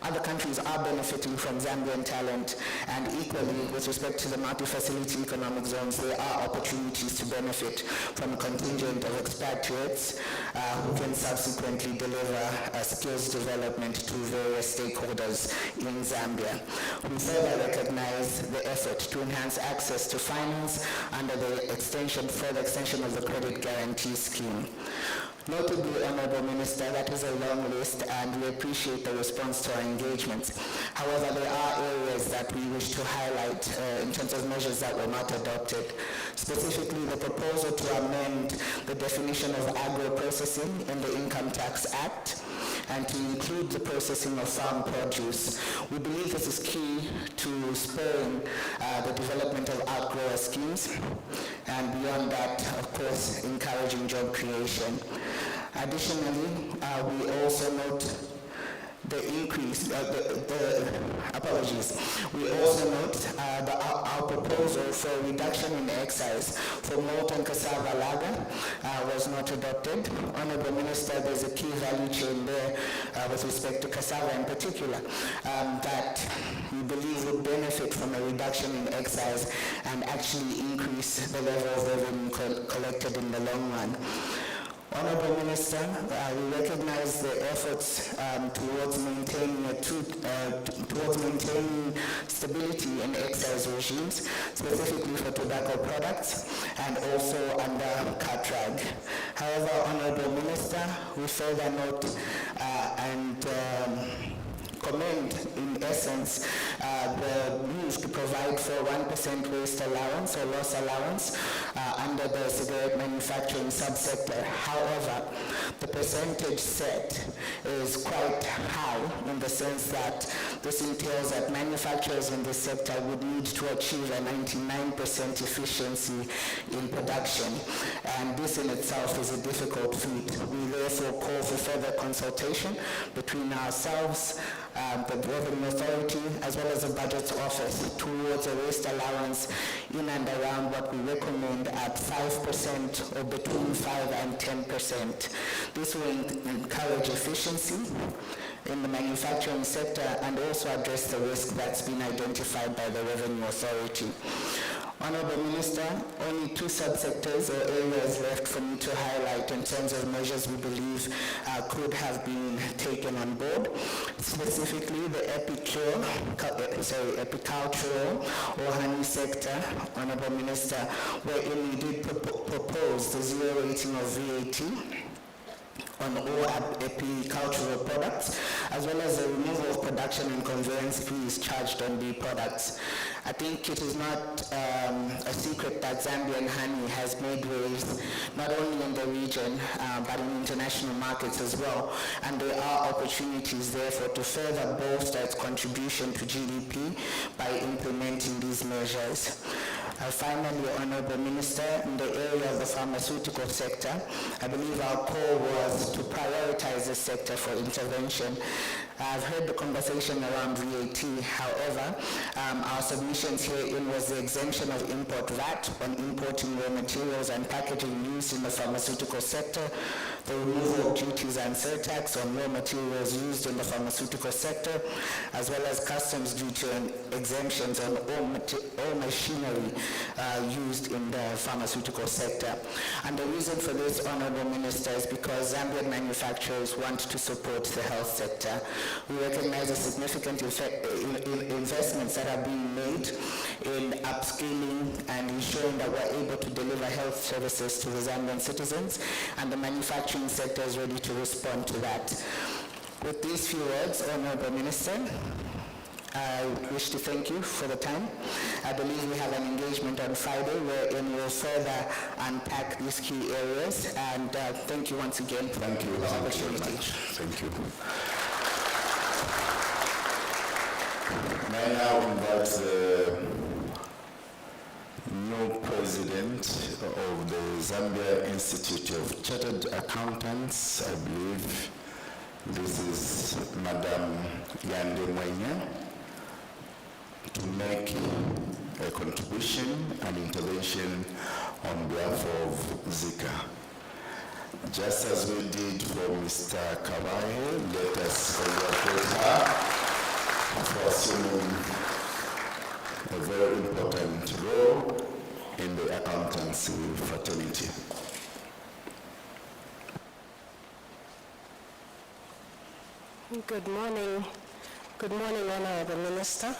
other countries are benefiting from Zambian talent, and equally with respect to the multi-facility economic zones, there are opportunities to benefit from a contingent of expatriates who can subsequently deliver skills development to various stakeholders in Zambia. We further recognize the effort to enhance access to finance under the further extension of the credit guarantee scheme. Notably, Honorable Minister, that is a long list, and we appreciate the response to our engagements. However, there are areas that we wish to highlight in terms of measures that were not adopted. Specifically, the proposal to amend the definition of agro-processing in the Income Tax Act and to include the processing of farm produce. We believe this is key to spurring the development of outgrower schemes, and beyond that, of course, encouraging job creation. Additionally, we also note the increase, apologies. We also note our proposal for a reduction in excise for malt and cassava lager was not adopted. Honourable Minister, there's a key value chain there with respect to cassava in particular that we believe would benefit from a reduction in excise and actually increase the level of revenue collected in the long run. Honourable Minister, we recognize the efforts towards maintaining stability in excise regimes, specifically for tobacco products, and also under CATRAG. However, Honourable Minister, we further note and commend, in essence, the move to provide for 1% waste allowance or loss allowance under the cigarette manufacturing subsector. However, the percentage set is quite high in the sense that this entails that manufacturers in this sector would need to achieve a 99% efficiency in production, and this in itself is a difficult feat. We therefore call for further consultation between ourselves, the Revenue Authority, as well as the Budget Office, towards a waste allowance in and around what we recommend at 5% or between 5 and 10%. This will encourage efficiency in the manufacturing sector and also address the risk that's been identified by the Revenue Authority. Honourable Minister, only 2 subsectors or areas left for me to highlight in terms of measures we believe could have been taken on board, specifically the apicultural or honey sector, Honourable Minister, wherein we did propose the zero rating of VAT on all apicultural products, as well as the removal of production and conveyance fees charged on bee products. I think it is not a secret that Zambian honey has made waves not only in the region but in international markets as well, and there are opportunities therefore to further bolster its contribution to GDP by implementing these measures. Finally, Honourable Minister, in the area of the pharmaceutical sector, I believe our call was to prioritize this sector for intervention. I've heard the conversation around VAT. However, our submissions herein was the exemption of import VAT on importing raw materials and packaging used in the pharmaceutical sector, the removal of duties and surtax on raw materials used in the pharmaceutical sector, as well as customs duty and exemptions on all machinery used in the pharmaceutical sector. And the reason for this, Honourable Minister, is because Zambian manufacturers want to support the health sector. We recognize the significant investments that are being made in upscaling and ensuring that we're able to deliver health services to the Zambian citizens, and the manufacturing sector is ready to respond to that. With these few words, Honourable Minister, I wish to thank you for the time. I believe we have an engagement on Friday wherein we'll further unpack these key areas, and thank you once again for the opportunity. Thank you. May I now invite the new president of the Zambia Institute of Chartered Accountants. I believe this is Madam Yande Mwenya, to make a contribution and intervention on behalf of Zika. Just as we did for Mr. Kawahe, let us congratulate her for assuming a very important role in the accountancy fraternity. Good morning. Good morning, Honourable Minister.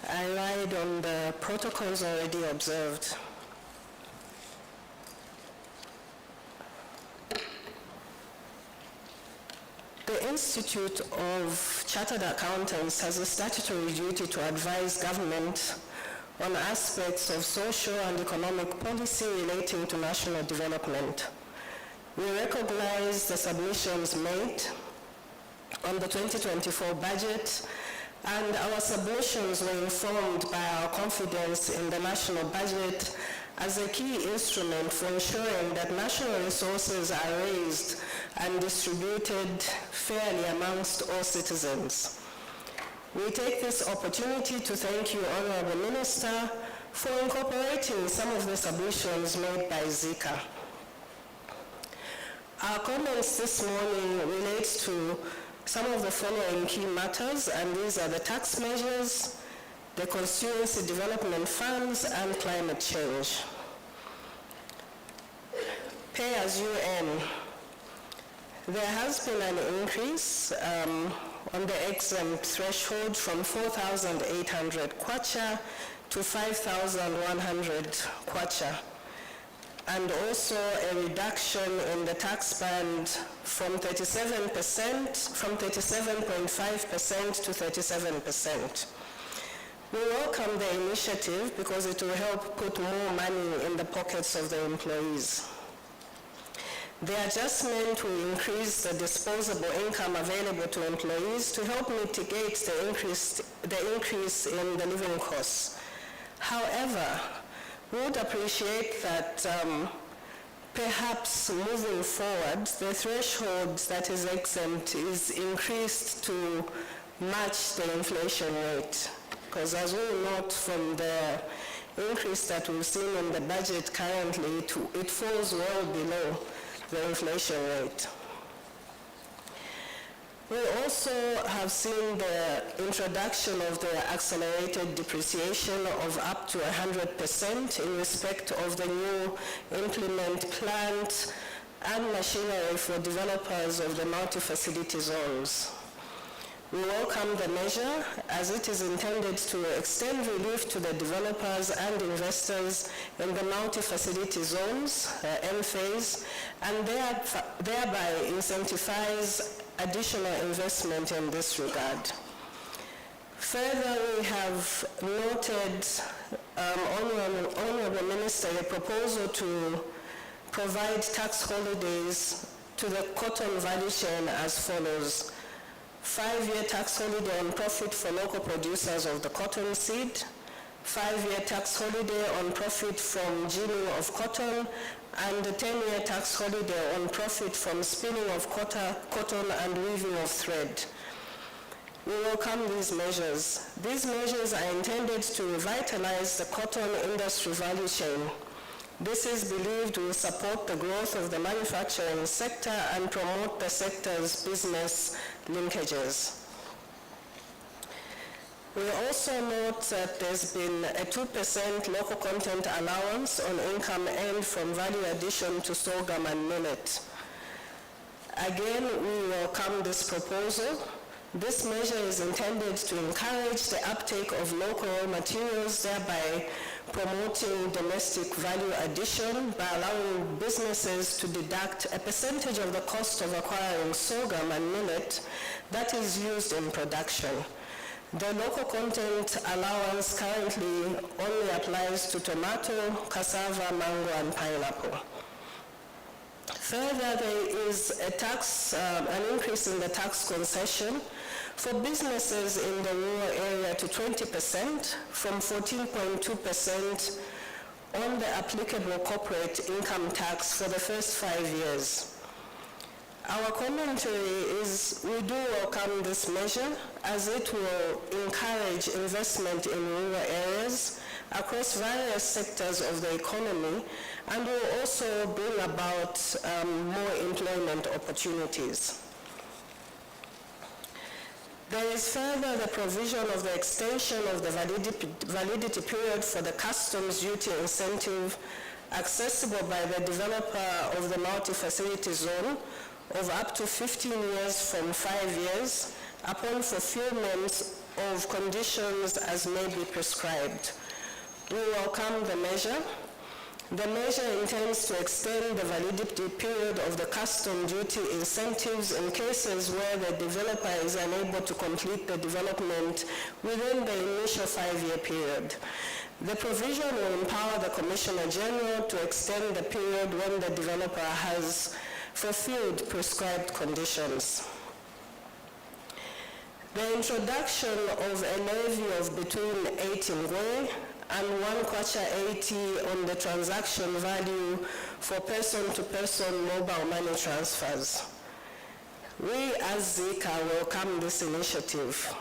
I relied on the protocols already observed. The Institute of Chartered Accountants has a statutory duty to advise government on aspects of social and economic policy relating to national development. We recognize the submissions made on the 2024 budget, and our submissions were informed by our confidence in the national budget as a key instrument for ensuring that national resources are raised and distributed fairly amongst all citizens. We take this opportunity to thank you, Honorable Minister, for incorporating some of the submissions made by Zika. Our comments this morning relate to some of the following key matters, and these are the tax measures, the constituency development funds, and climate change. Pay as you earn. There has been an increase on the exempt threshold from 4,800 kwacha to 5,100 kwacha, and also a reduction in the tax band from 37.5% to 37%. We welcome the initiative because it will help put more money in the pockets of the employees. The adjustment will increase the disposable income available to employees to help mitigate the increase in the living costs. However, we would appreciate that perhaps moving forward, the threshold that is exempt is increased to match the inflation rate. Because as we note from the increase that we've seen in the budget currently, it falls well below the inflation rate. We also have seen the introduction of the accelerated depreciation of up to 100% in respect of the new implement plant and machinery for developers of the multi-facility zones. We welcome the measure as it is intended to extend relief to the developers and investors in the multi-facility zones, M-phase, and thereby incentivize additional investment in this regard. Further, we have noted, Honorable Minister, a proposal to provide tax holidays to the cotton value chain as follows. 5-year tax holiday on profit for local producers of the cotton seed, 5-year tax holiday on profit from ginning of cotton, and a 10-year tax holiday on profit from spinning of cotton and weaving of thread. We welcome these measures. These measures are intended to revitalize the cotton industry value chain. This is believed will support the growth of the manufacturing sector and promote the sector's business linkages. We also note that there's been a 2% local content allowance on income earned from value addition to sorghum and millet. Again, we welcome this proposal. This measure is intended to encourage the uptake of local raw materials, thereby promoting domestic value addition by allowing businesses to deduct a percentage of the cost of acquiring sorghum and millet that is used in production. The local content allowance currently only applies to tomato, cassava, mango, and pineapple. Further, there is an increase in the tax concession for businesses in the rural area to 20% from 14.2% on the applicable corporate income tax for the first 5 years. Our commentary is we do welcome this measure as it will encourage investment in rural areas across various sectors of the economy and will also bring about more employment opportunities. There is further the provision of the extension of the validity period for the customs duty incentive accessible by the developer of the multi-facility zone of up to 15 years from 5 years upon fulfillment of conditions as may be prescribed. We welcome the measure. The measure intends to extend the validity period of the custom duty incentives in cases where the developer is unable to complete the development within the initial 5-year period. The provision will empower the Commissioner General to extend the period when the developer has fulfilled prescribed conditions. The introduction of a levy of between 8 ngwe and 1/80 on the transaction value for person-to-person mobile money transfers. We as Zika welcome this initiative.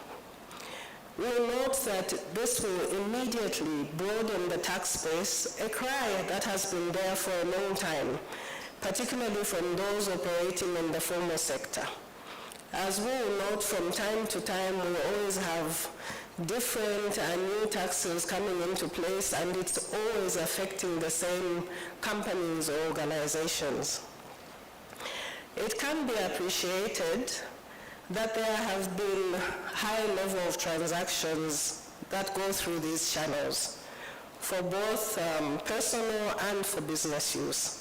We note that this will immediately broaden the tax base, a cry that has been there for a long time, particularly from those operating in the formal sector. As we will note from time to time, we always have different and new taxes coming into place, and it's always affecting the same companies or organizations. It can be appreciated that there have been high level of transactions that go through these channels for both personal and for business use.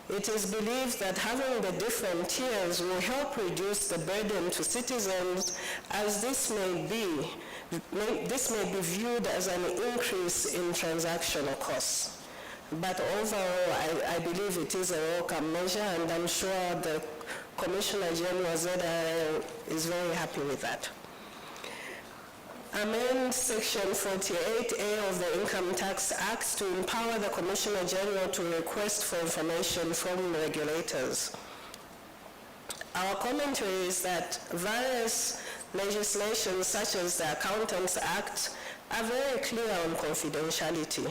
It is believed that having the different tiers will help reduce the burden to citizens, as this may be viewed as an increase in transactional costs. But overall, I believe it is a welcome measure, and I'm sure the Commissioner General ZRA is very happy with that. Amend Section 48A of the Income Tax Act to empower the Commissioner General to request for information from regulators. Our commentary is that various legislations such as the Accountants Act are very clear on confidentiality.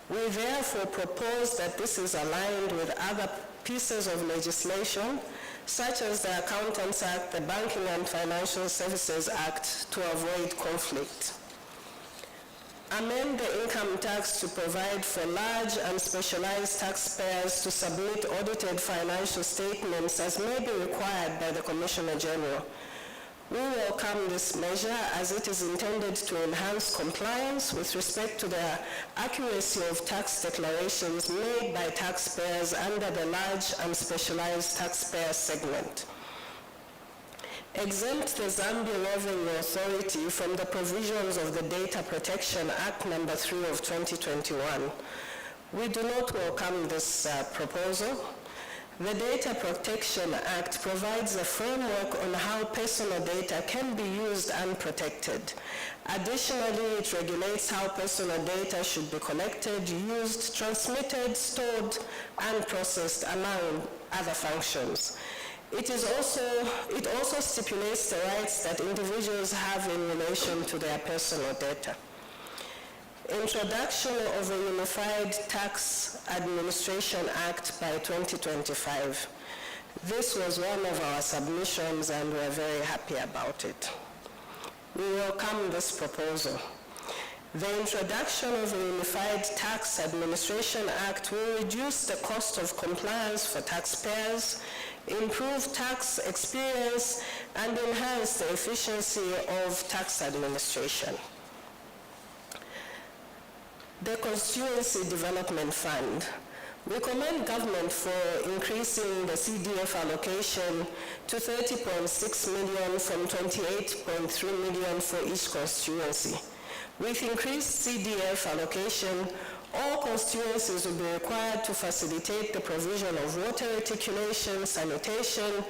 We therefore propose that this is aligned with other pieces of legislation such as the Accountants Act, the Banking and Financial Services Act, to avoid conflict. Amend the income tax to provide for large and specialized taxpayers to submit audited financial statements as may be required by the Commissioner General. We welcome this measure as it is intended to enhance compliance with respect to the accuracy of tax declarations made by taxpayers under the large and specialized taxpayer segment. Exempt the Zambia Revenue Authority from the provisions of the Data Protection Act No. 3 of 2021. We do not welcome this proposal. The Data Protection Act provides a framework on how personal data can be used unprotected. Additionally, it regulates how personal data should be collected, used, transmitted, stored, and processed, among other functions. It also stipulates the rights that individuals have in relation to their personal data. Introduction of a Unified Tax Administration Act by 2025. This was one of our submissions and we're very happy about it. We welcome this proposal. The introduction of a Unified Tax Administration Act will reduce the cost of compliance for taxpayers, improve tax experience, and enhance the efficiency of tax administration. The Constituency Development Fund. We commend government for increasing the CDF allocation to 30.6 million from 28.3 million for each constituency. With increased CDF allocation, all constituencies will be required to facilitate the provision of water reticulation, sanitation,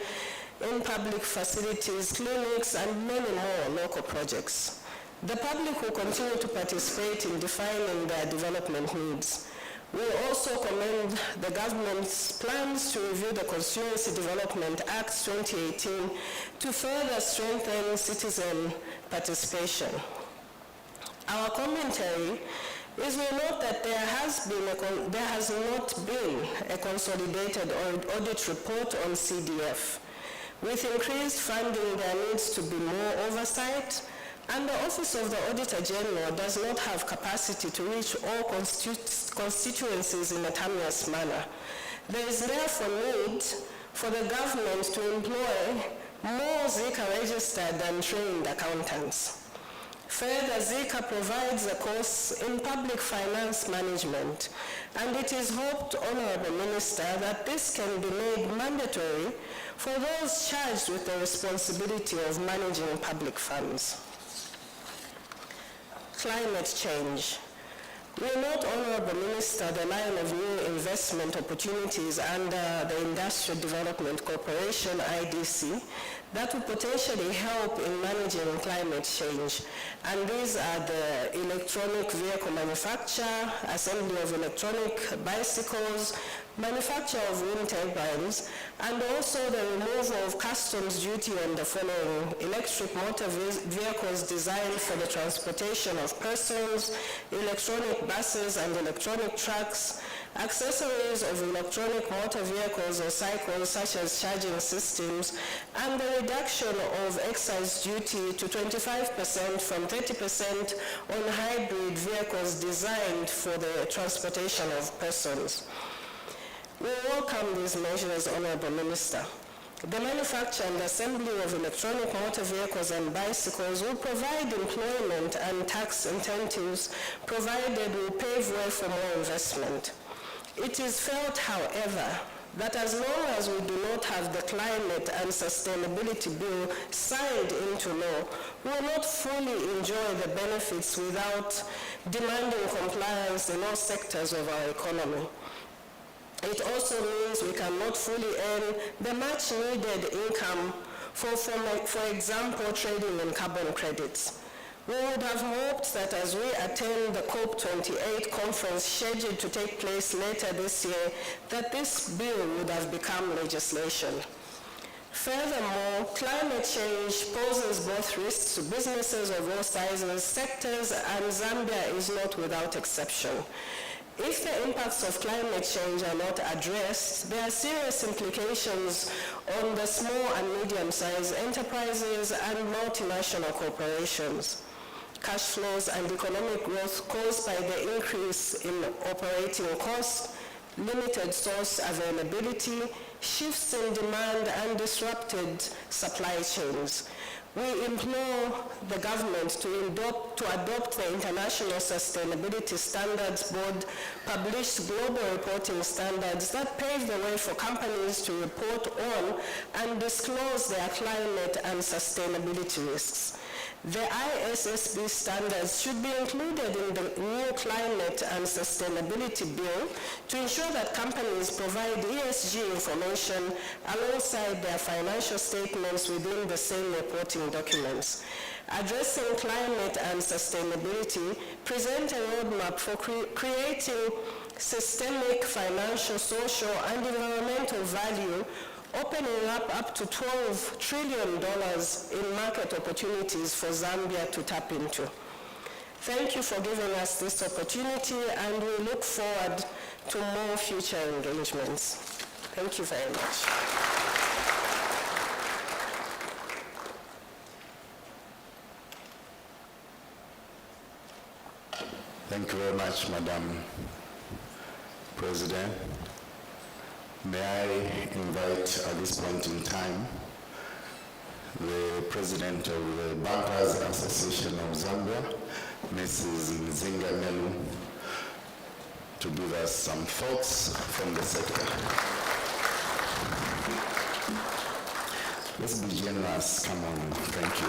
in public facilities, clinics, and many more local projects. The public will continue to participate in defining their development needs. We also commend the government's plans to review the Constituency Development Act 2018 to further strengthen citizen participation. Our commentary is we note that there has not been a consolidated audit report on CDF. With increased funding, there needs to be more oversight, and the Office of the Auditor General does not have capacity to reach all constituencies in a timeless manner. There is therefore need for the government to employ more Zika registered and trained accountants. Further, Zika provides a course in public finance management, and it is hoped, Honorable Minister, that this can be made mandatory for those charged with the responsibility of managing public funds. Climate change. We note, Honourable Minister, the line of new investment opportunities under the Industrial Development Corporation, IDC, that would potentially help in managing climate change. And these are the electronic vehicle manufacture, assembly of electronic bicycles, manufacture of wind turbines, and also the removal of customs duty on the following: electric motor vehicles designed for the transportation of persons, electronic buses and electronic trucks, accessories of electronic motor vehicles or cycles such as charging systems, and the reduction of excise duty to 25% from 30% on hybrid vehicles designed for the transportation of persons. We welcome these measures, Honourable Minister. The manufacture and assembly of electronic motor vehicles and bicycles will provide employment and tax incentives, provided will pave way for more investment. It is felt, however, that as long as we do not have the Climate and Sustainability Bill signed into law, we will not fully enjoy the benefits without demanding compliance in all sectors of our economy. It also means we cannot fully earn the much needed income for example, trading in carbon credits. We would have hoped that as we attend the COP28 conference scheduled to take place later this year, that this bill would have become legislation. Furthermore, climate change poses both risks to businesses of all sizes, sectors, and Zambia is not without exception. If the impacts of climate change are not addressed, there are serious implications on the small and medium-sized enterprises and multinational corporations. Cash flows and economic growth caused by the increase in operating costs, limited source availability, shifts in demand, and disrupted supply chains. We implore the government to adopt the International Sustainability Standards Board published global reporting standards that pave the way for companies to report on and disclose their climate and sustainability risks. The ISSB standards should be included in the new Climate and Sustainability Bill to ensure that companies provide ESG information alongside their financial statements within the same reporting documents. Addressing climate and sustainability present a roadmap for creating systemic financial, social, and environmental value, opening up to $12 trillion in market opportunities for Zambia to tap into. Thank you for giving us this opportunity, and we look forward to more future engagements. Thank you very much. Thank you very much, Madam President. May I invite at this point in time the President of the Bankers Association of Zambia, Mrs. Nzinga Melu, to give us some thoughts from the sector. Let's be generous. Come on. Thank you.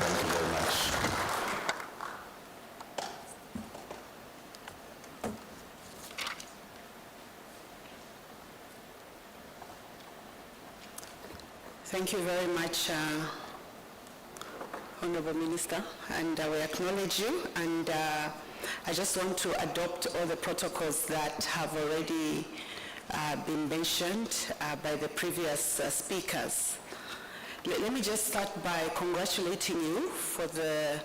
Thank you very much. Thank you very much, Honourable Minister, and we acknowledge you, and I just want to adopt all the protocols that have already been mentioned by the previous speakers. Let me just start by congratulating you for the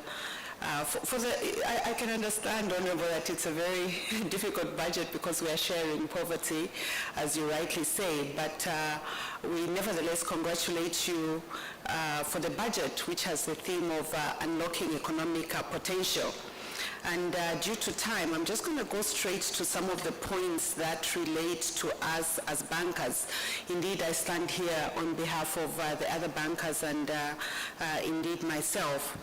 I can understand, Honourable, that it's a very difficult budget because we are sharing poverty, as you rightly say, but we nevertheless congratulate you for the budget, which has the theme of unlocking economic potential. And due to time, I'm just going to go straight to some of the points that relate to us as bankers. Indeed, I stand here on behalf of the other bankers and indeed myself.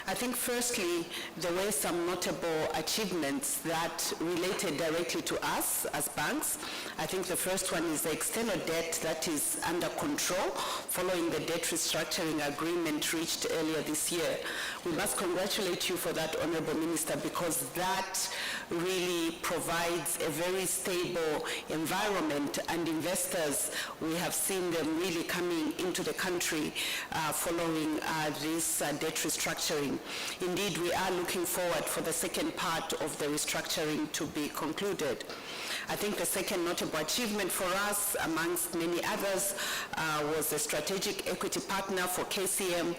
I think firstly, there were some notable achievements that related directly to us as banks. I think the first one is the external debt that is under control following the debt restructuring agreement reached earlier this year. We must congratulate you for that, Honorable Minister, because that really provides a very stable environment, and investors, we have seen them really coming into the country following this debt restructuring. Indeed, we are looking forward for the second part of the restructuring to be concluded. I think the second notable achievement for us, amongst many others, was the strategic equity partner for KCM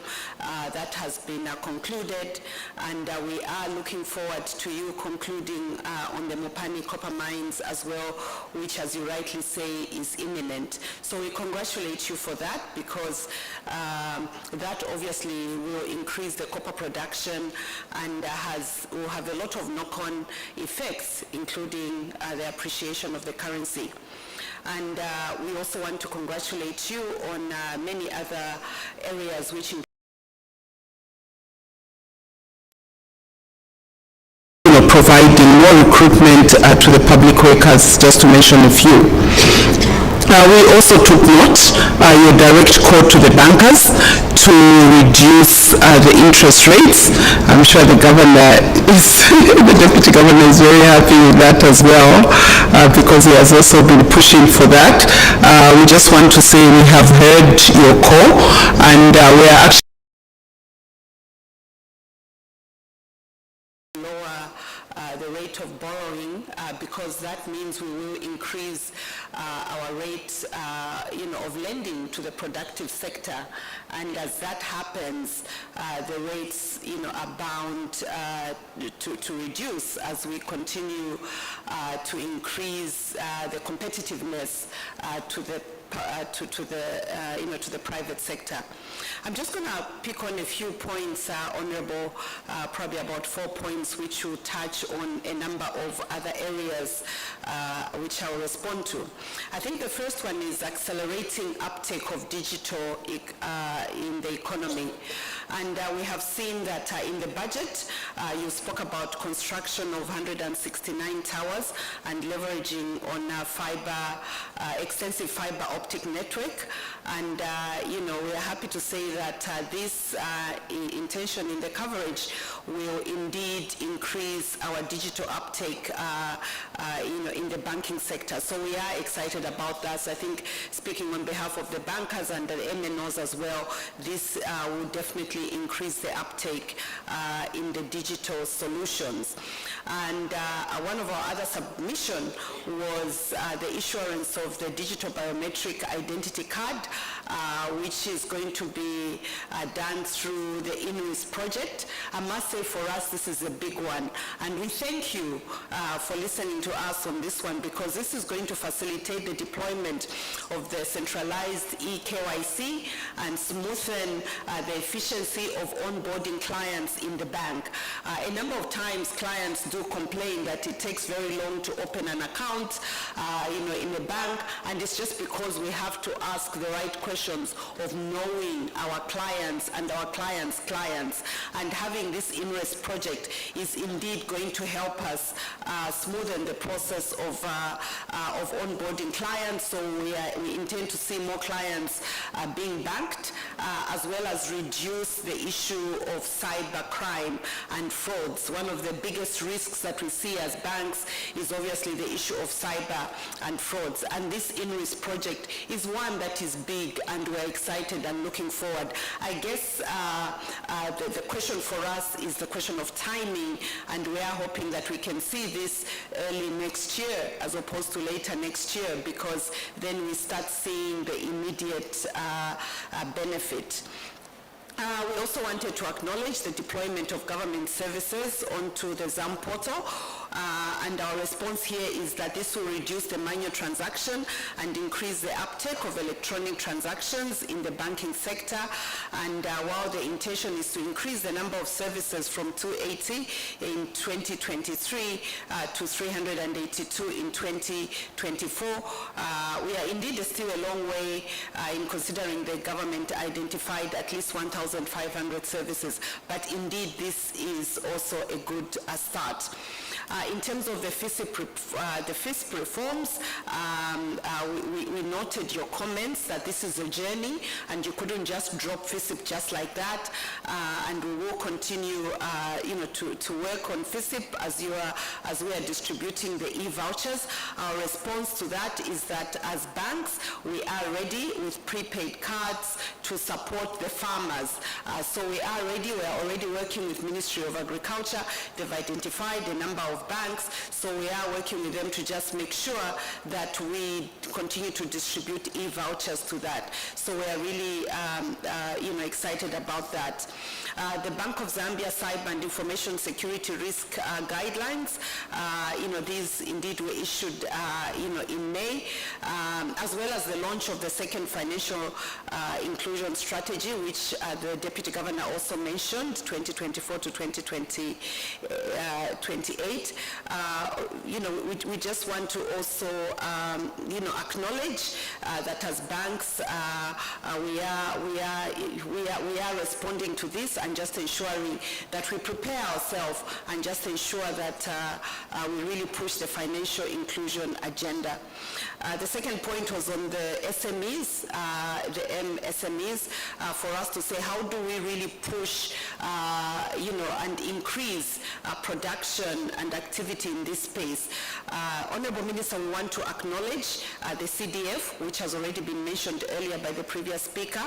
that has been concluded, and we are looking forward to you concluding on the Mopani copper mines as well, which, as you rightly say, is imminent. So we congratulate you for that, because that obviously will increase the copper production and will have a lot of knock-on effects, including the appreciation of the currency. And we also want to congratulate you on many other areas which providing more recruitment to the public workers, just to mention a few. We also took note, your direct call to the bankers to reduce the interest rates. I'm sure the governor is, the deputy governor is very happy with that as well, because he has also been pushing for that. We just want to say we have heard your call, and we are actually the rate of borrowing, because that means we will increase our rate of lending to the productive sector, and as that happens, the rates are bound to reduce as we continue to increase the competitiveness to the private sector. I'm just going to pick on a few points, Honorable, probably about 4 points, which will touch on a number of other areas which I will respond to. I think the first one is accelerating uptake of digital in the economy. And we have seen that in the budget, you spoke about construction of 169 towers and leveraging on extensive fiber optic network. And, we are happy to say that this intention in the coverage will indeed increase our digital uptake, in the banking sector. So we are excited about that. I think, speaking on behalf of the bankers and the MNOs as well, this will definitely increase the uptake in the digital solutions. And one of our other submission was the issuance of the digital biometric identity card, which is going to be done through the INWIS project. I must say, for us, this is a big one. And we thank you for listening to us on this one, because this is going to facilitate the deployment of the centralized eKYC and smoothen the efficiency of onboarding clients in the bank. A number of times, clients do complain that it takes very long to open an account, in the bank, and it's just because we have to ask the right questions of knowing our clients and our clients' clients. And having this INWIS project is indeed going to help us smoothen the process of onboarding clients. So we intend to see more clients being banked, as well as reduce the issue of cyber crime and frauds. One of the biggest risks that we see as banks is obviously the issue of cyber and frauds. And this INWIS project is one that is big, and we're excited and looking forward. I guess the question for us is the question of timing, and we are hoping that we can see this early next year as opposed to later next year, because then we start seeing the immediate benefit. We also wanted to acknowledge the deployment of government services onto the ZAM portal. and our response here is that this will reduce the manual transaction and increase the uptake of electronic transactions in the banking sector. And while the intention is to increase the number of services from 280 in 2023 to 382 in 2024, we are indeed still a long way in considering the government identified at least 1,500 services, but indeed this is also a good start. In terms of the FISP reforms, we noted your comments that this is a journey and you couldn't just drop FISP just like that, and we will continue to work on FISP as we are distributing the e-vouchers. Our response to that is that as banks, we are ready with prepaid cards to support the farmers. So we are ready. We are already working with Ministry of Agriculture. They've identified a number of banks, so we are working with them to just make sure that we continue to distribute e-vouchers to that. So we are really excited about that. The Bank of Zambia Cyber and Information Security Risk Guidelines, these indeed were issued in May, as well as the launch of the second financial inclusion strategy, which the Deputy Governor also mentioned, 2024 to 2028. We just want to also, acknowledge that as banks, we are responding to this and just ensuring that we prepare ourselves and just ensure that we really push the financial inclusion agenda. The second point was on the SMEs, the MSMEs, for us to say how do we really push, and increase production and activity in this space. Honorable Minister, we want to acknowledge the CDF, which has already been mentioned earlier by the previous speaker,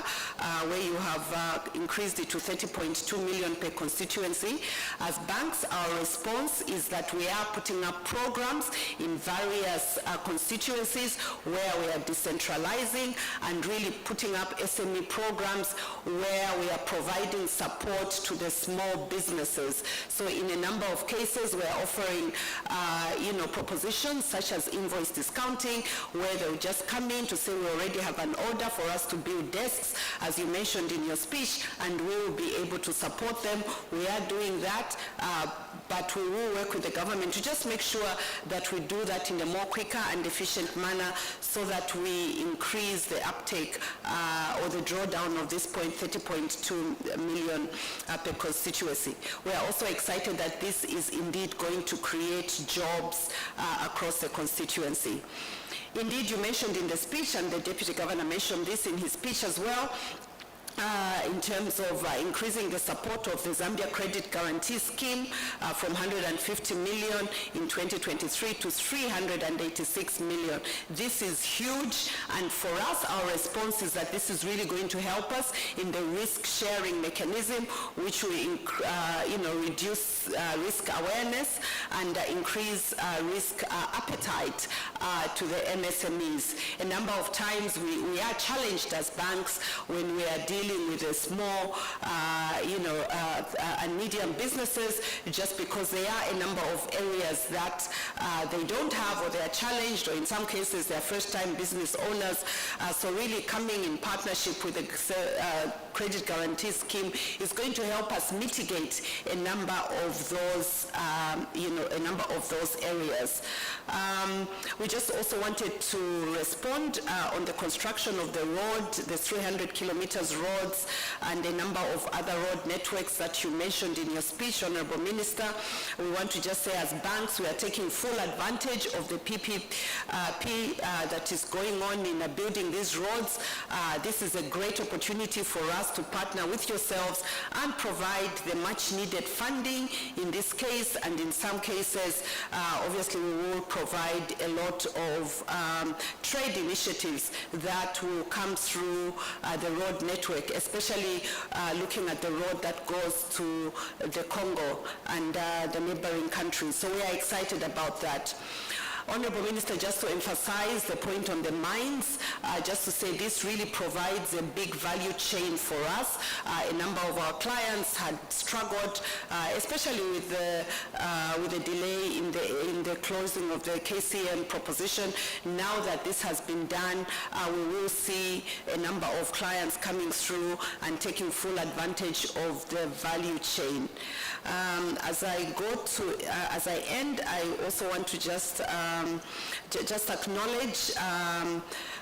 where you have increased it to 30.2 million per constituency. As banks, our response is that we are putting up programs in various constituencies where we are decentralizing and really putting up SME programs where we are providing support to the small businesses. So in a number of cases, we are offering, propositions such as invoice discounting, where they'll just come in to say we already have an order for us to build desks, as you mentioned in your speech, and we will be able to support them. We are doing that, but we will work with the government to just make sure that we do that in a more quicker and efficient manner so that we increase the uptake or the drawdown of this 30.2 million per constituency. We are also excited that this is indeed going to create jobs across the constituency. Indeed, you mentioned in the speech, and the Deputy Governor mentioned this in his speech as well, in terms of increasing the support of the Zambia Credit Guarantee Scheme from 150 million in 2023 to 386 million. This is huge, and for us, our response is that this is really going to help us in the risk-sharing mechanism, which will reduce risk awareness and increase risk appetite to the MSMEs. A number of times we are challenged as banks when we are dealing with the small, and medium businesses, just because there are a number of areas that they don't have, or they are challenged, or in some cases they are first-time business owners. So really coming in partnership with the credit guarantee scheme is going to help us mitigate a number of those, areas. We just also wanted to respond on the construction of the road, the 300 kilometers roads, and a number of other road networks that you mentioned in your speech, Honorable Minister. We want to just say as banks, we are taking full advantage of the PPP that is going on in building these roads. This is a great opportunity for us to partner with yourselves and provide the much needed funding in this case, and in some cases, obviously we will provide a lot of trade initiatives that will come through the road network, especially looking at the road that goes to the Congo and the neighboring countries. So we are excited about that. Honorable Minister, just to emphasize the point on the mines, just to say this really provides a big value chain for us. A number of our clients had struggled, especially with the delay in the closing of the KCM proposition. Now that this has been done, we will see a number of clients coming through and taking full advantage of the value chain. As I end, I also want to just acknowledge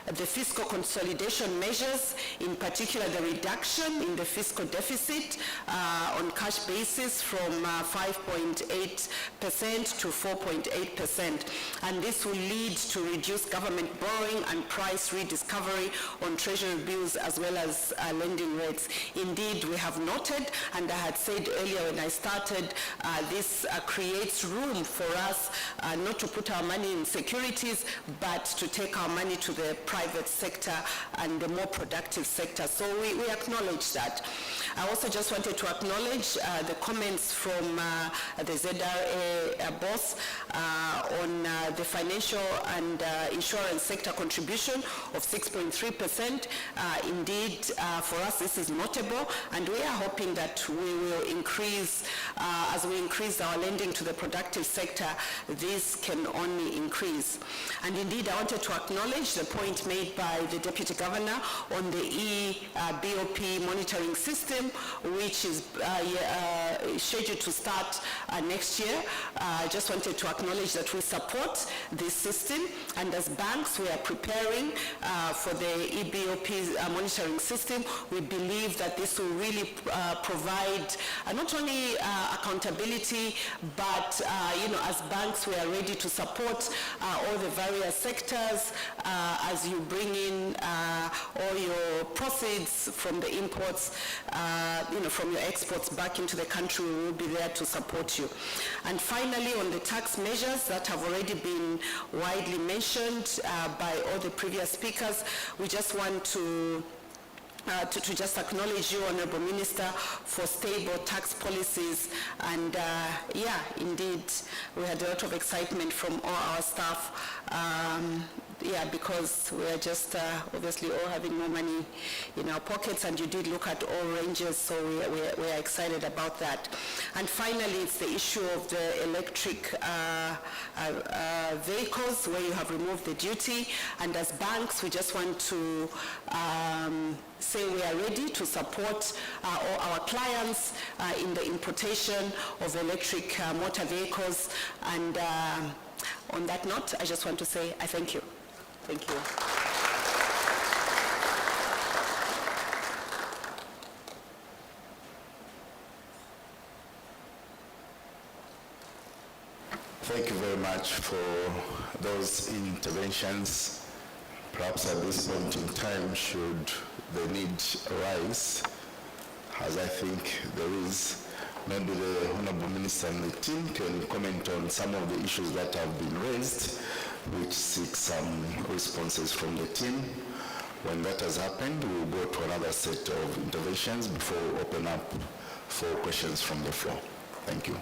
the fiscal consolidation measures, in particular the reduction in the fiscal deficit on cash basis from 5.8% to 4.8%. And this will lead to reduced government borrowing and price rediscovery on treasury bills as well as lending rates. Indeed, we have noted, and I had said earlier when I started, this creates room for us not to put our money in securities, but to take our money to the private sector and the more productive sector. So we acknowledge that. I also just wanted to acknowledge the comments from the ZRA boss on the financial and insurance sector contribution of 6.3%. Indeed, for us, this is notable, and we are hoping that we will increase, as we increase our lending to the productive sector, this can only increase. And indeed, I wanted to acknowledge the point made by the Deputy Governor on the e-BOP monitoring system, which is scheduled to start next year. I just wanted to acknowledge that we support this system, and as banks, we are preparing for the e-BOP monitoring system. We believe that this will really provide not only accountability, but as banks, we are ready to support all the various sectors as you bring in all your proceeds from the imports, from your exports back into the country. We will be there to support you. And finally, on the tax measures that have already been widely mentioned by all the previous speakers, we just want to just acknowledge you, Honorable Minister, for stable tax policies. And indeed, we had a lot of excitement from all our staff, because we are just obviously all having more money in our pockets, and you did look at all ranges, so we are excited about that. And finally, it's the issue of the electric vehicles, where you have removed the duty. And as banks, we just want to say we are ready to support all our clients in the importation of electric motor vehicles. And on that note, I just want to say I thank you. Thank you. Thank you very much for those interventions. Perhaps at this point in time, should the need arise, as I think there is, maybe the Honorable Minister and the team can comment on some of the issues that have been raised, which seek some responses from the team. When that has happened, we will go to another set of interventions before we open up for questions from the floor. Thank you.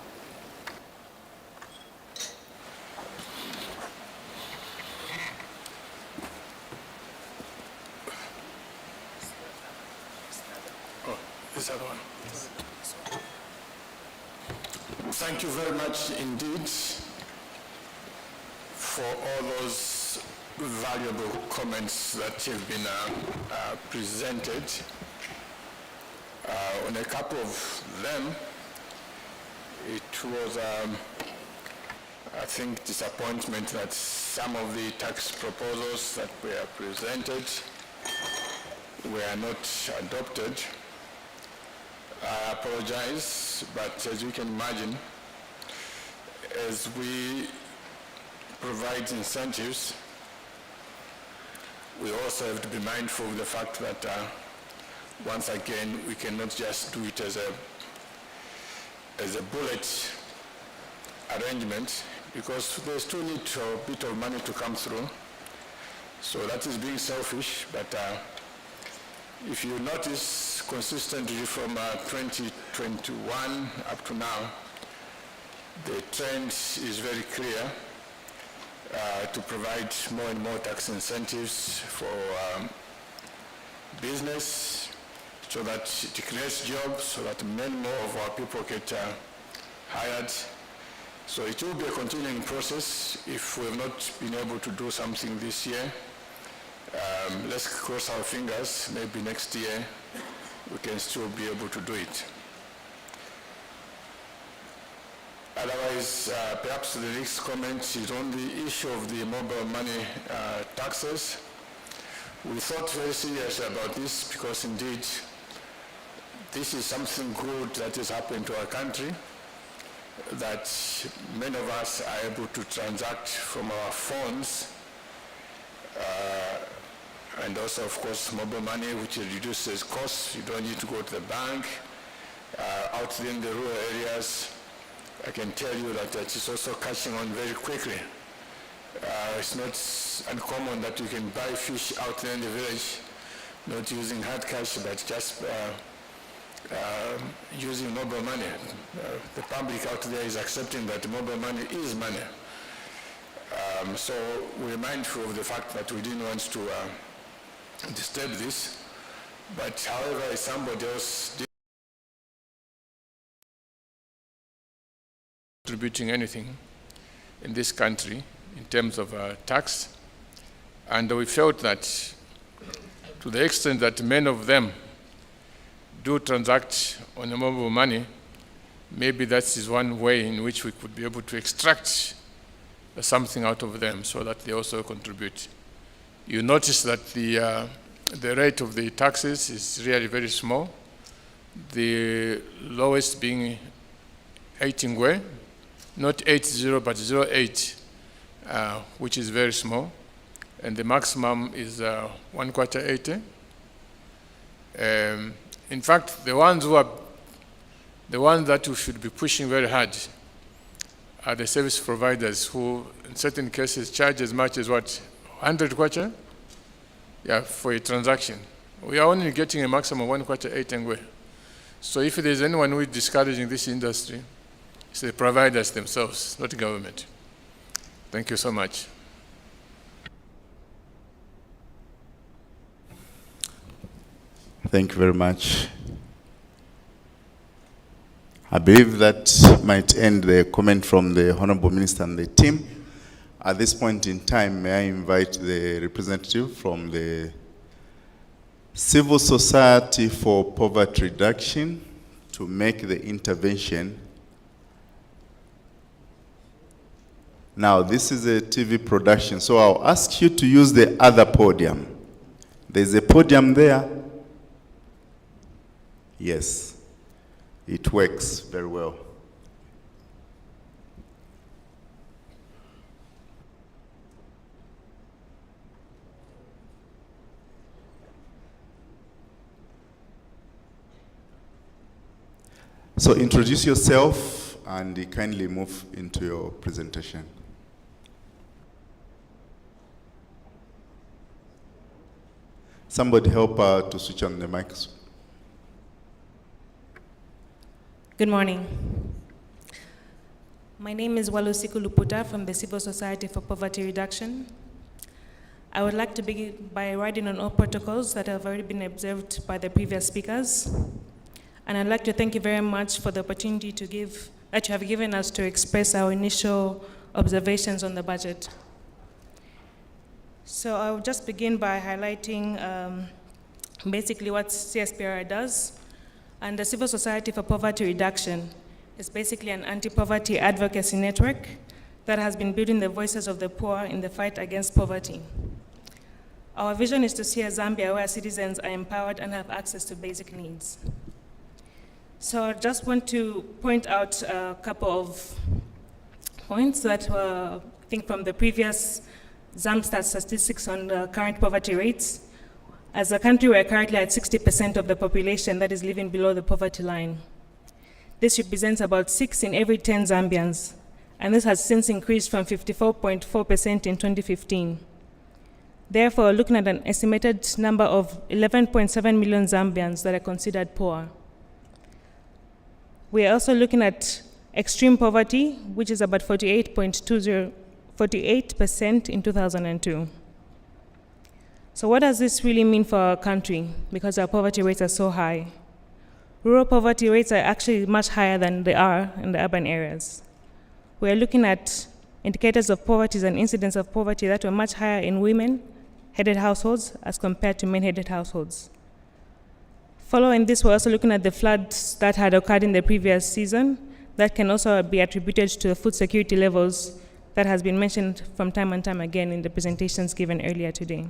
This other one. Thank you very much indeed for all those valuable comments that have been presented. On a couple of them, it was, I think, disappointment that some of the tax proposals that were presented were not adopted. I apologize, but as you can imagine, as we provide incentives, we also have to be mindful of the fact that once again, we cannot just do it as a bullet arrangement, because there's still need for a bit of money to come through. So that is being selfish, but if you notice consistently from 2021 up to now, the trend is very clear. to provide more and more tax incentives for business so that it creates jobs, so that many more of our people get hired. So it will be a continuing process. If we have not been able to do something this year, let's cross our fingers, maybe next year we can still be able to do it. Otherwise, perhaps the next comment is on the issue of the mobile money taxes. We thought very seriously about this because indeed this is something good that has happened to our country, that many of us are able to transact from our phones, and also, of course, mobile money, which reduces costs. You don't need to go to the bank. Out there in the rural areas, I can tell you that it is also catching on very quickly. It's not uncommon that you can buy fish out there in the village, not using hard cash, but just using mobile money. The public out there is accepting that mobile money is money. So we're mindful of the fact that we didn't want to disturb this, but however, if somebody else did contributing anything in this country in terms of tax, and we felt that to the extent that many of them do transact on the mobile money, maybe that is one way in which we could be able to extract something out of them so that they also contribute. You notice that the rate of the taxes is really very small, the lowest being 8 Ngwe, not 80 but 08, which is very small, and the maximum is 1/4 80. In fact, the ones that we should be pushing very hard are the service providers who, in certain cases, charge as much as what, 100 kwacha? Yeah, for a transaction. We are only getting a maximum of 1/4 8 Ngwe. So if there's anyone who is discouraging this industry, it's the providers themselves, not the government. Thank you so much. Thank you very much. I believe that might end the comment from the Honorable Minister and the team. At this point in time, may I invite the representative from the Civil Society for Poverty Reduction to make the intervention. Now, this is a TV production, so I'll ask you to use the other podium. There's a podium there. Yes, it works very well. So introduce yourself and kindly move into your presentation. Somebody help to switch on the mics. Good morning. My name is Walusiku Luputa from the Civil Society for Poverty Reduction. I would like to begin by riding on all protocols that have already been observed by the previous speakers. And I'd like to thank you very much for the opportunity that you have given us to express our initial observations on the budget. So I'll just begin by highlighting basically what CSPRI does. And the Civil Society for Poverty Reduction is basically an anti-poverty advocacy network that has been building the voices of the poor in the fight against poverty. Our vision is to see a Zambia where citizens are empowered and have access to basic needs. So I just want to point out a couple of points that were, I think, from the previous ZAMSTAT statistics on the current poverty rates. As a country, we're currently at 60% of the population that is living below the poverty line. This represents about 6 in every 10 Zambians, and this has since increased from 54.4% in 2015. Therefore, looking at an estimated number of 11.7 million Zambians that are considered poor. We are also looking at extreme poverty, which is about 48.20 48% in 2002. So what does this really mean for our country? Because our poverty rates are so high. Rural poverty rates are actually much higher than they are in the urban areas. We are looking at indicators of poverty and incidence of poverty that were much higher in women-headed households as compared to men-headed households. Following this, we're also looking at the floods that had occurred in the previous season that can also be attributed to the food security levels that has been mentioned from time and time again in the presentations given earlier today.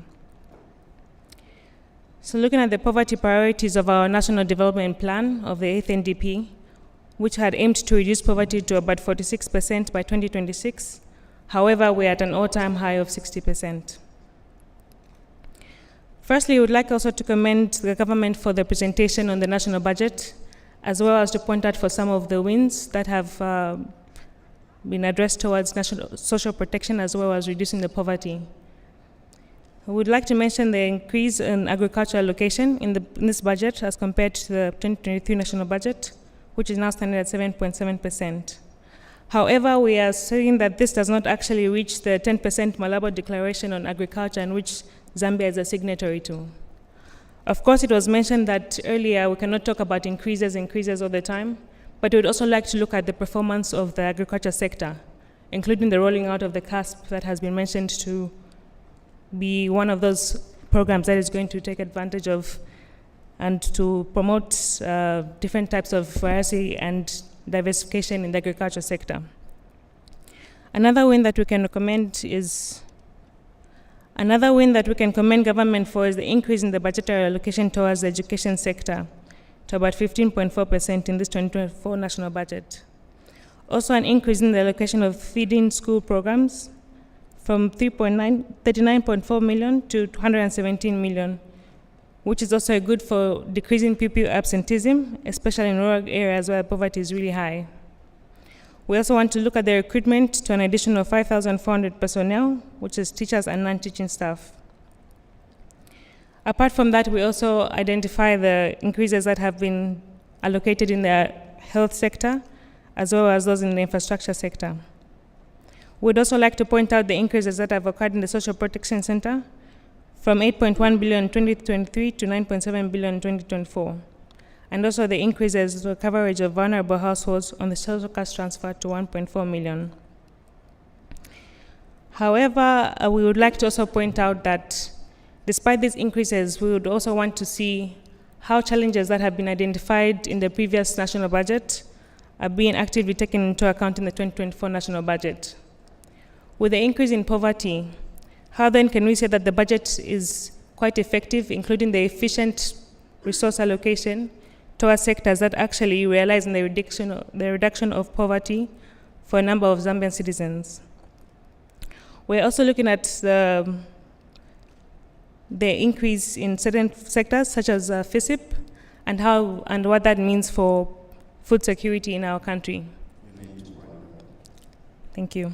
So looking at the poverty priorities of our National Development Plan of the 8th NDP, which had aimed to reduce poverty to about 46% by 2026. However, we're at an all-time high of 60%. Firstly, we would like also to commend the government for the presentation on the national budget, as well as to point out for some of the wins that have been addressed towards national social protection as well as reducing the poverty. I would like to mention the increase in agricultural allocation in this budget as compared to the 2023 national budget, which is now standing at 7.7%. However, we are saying that this does not actually reach the 10% Malabo Declaration on Agriculture, in which Zambia is a signatory to. Of course, it was mentioned that earlier we cannot talk about increases all the time, but we would also like to look at the performance of the agriculture sector, including the rolling out of the CASP that has been mentioned to be one of those programs that is going to take advantage of and to promote different types of variety and diversification in the agriculture sector. Another win that we can commend government for is the increase in the budgetary allocation towards the education sector to about 15.4% in this 2024 national budget. Also an increase in the allocation of feeding school programs from 39.4 million to 217 million, which is also good for decreasing pupil absenteeism, especially in rural areas where poverty is really high. We also want to look at the recruitment to an additional 5,400 personnel, which is teachers and non-teaching staff. Apart from that, we also identify the increases that have been allocated in the health sector, as well as those in the infrastructure sector. We'd also like to point out the increases that have occurred in the Social Protection Center from 8.1 billion in 2023 to 9.7 billion in 2024. And also the increases to the coverage of vulnerable households on the social cash transfer to 1.4 million. However, we would like to also point out that despite these increases, we would also want to see how challenges that have been identified in the previous national budget are being actively taken into account in the 2024 national budget. With the increase in poverty, how then can we say that the budget is quite effective, including the efficient resource allocation towards sectors that actually realize in the reduction of poverty for a number of Zambian citizens? We're also looking at the increase in certain sectors, such as FISIP, and what that means for food security in our country. Thank you.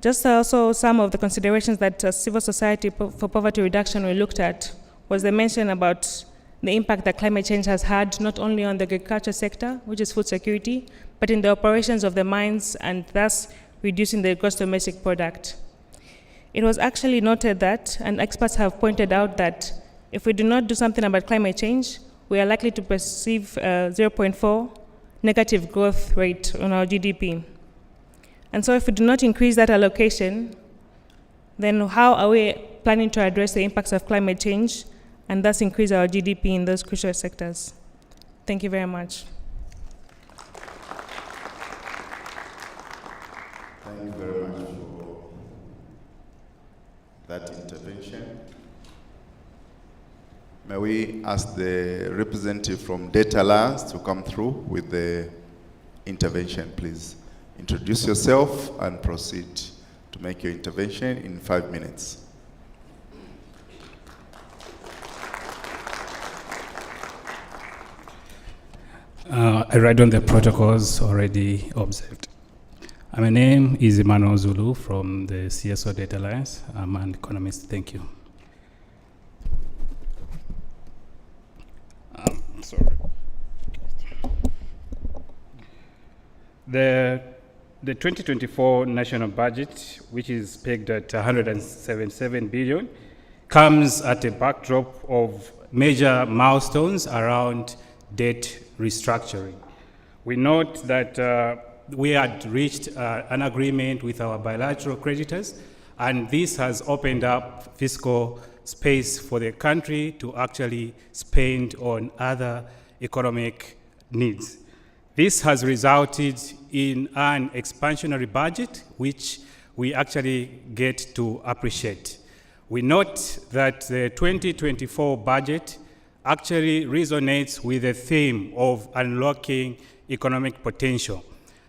Just also some of the considerations that civil society for poverty reduction we looked at was the mention about the impact that climate change has had not only on the agriculture sector, which is food security, but in the operations of the mines and thus reducing the gross domestic product. It was actually noted that, and experts have pointed out that if we do not do something about climate change, we are likely to perceive a 0.4 negative growth rate on our GDP. And so if we do not increase that allocation, then how are we planning to address the impacts of climate change and thus increase our GDP in those crucial sectors? Thank you very much. Thank you very much for that intervention. May we ask the representative from Data Alliance to come through with the intervention, please. Introduce yourself and proceed to make your intervention in 5 minutes. I read on the protocols already observed. My name is Emmanuel Zulu from the CSO Data Alliance. I'm an economist. Thank you. Sorry. The The 2024 national budget, which is pegged at 177 billion, comes at a backdrop of major milestones around debt restructuring. We note that we had reached an agreement with our bilateral creditors, and this has opened up fiscal space for the country to actually spend on other economic needs. This has resulted in an expansionary budget, which we actually get to appreciate. We note that the 2024 budget actually resonates with the theme of unlocking economic potential.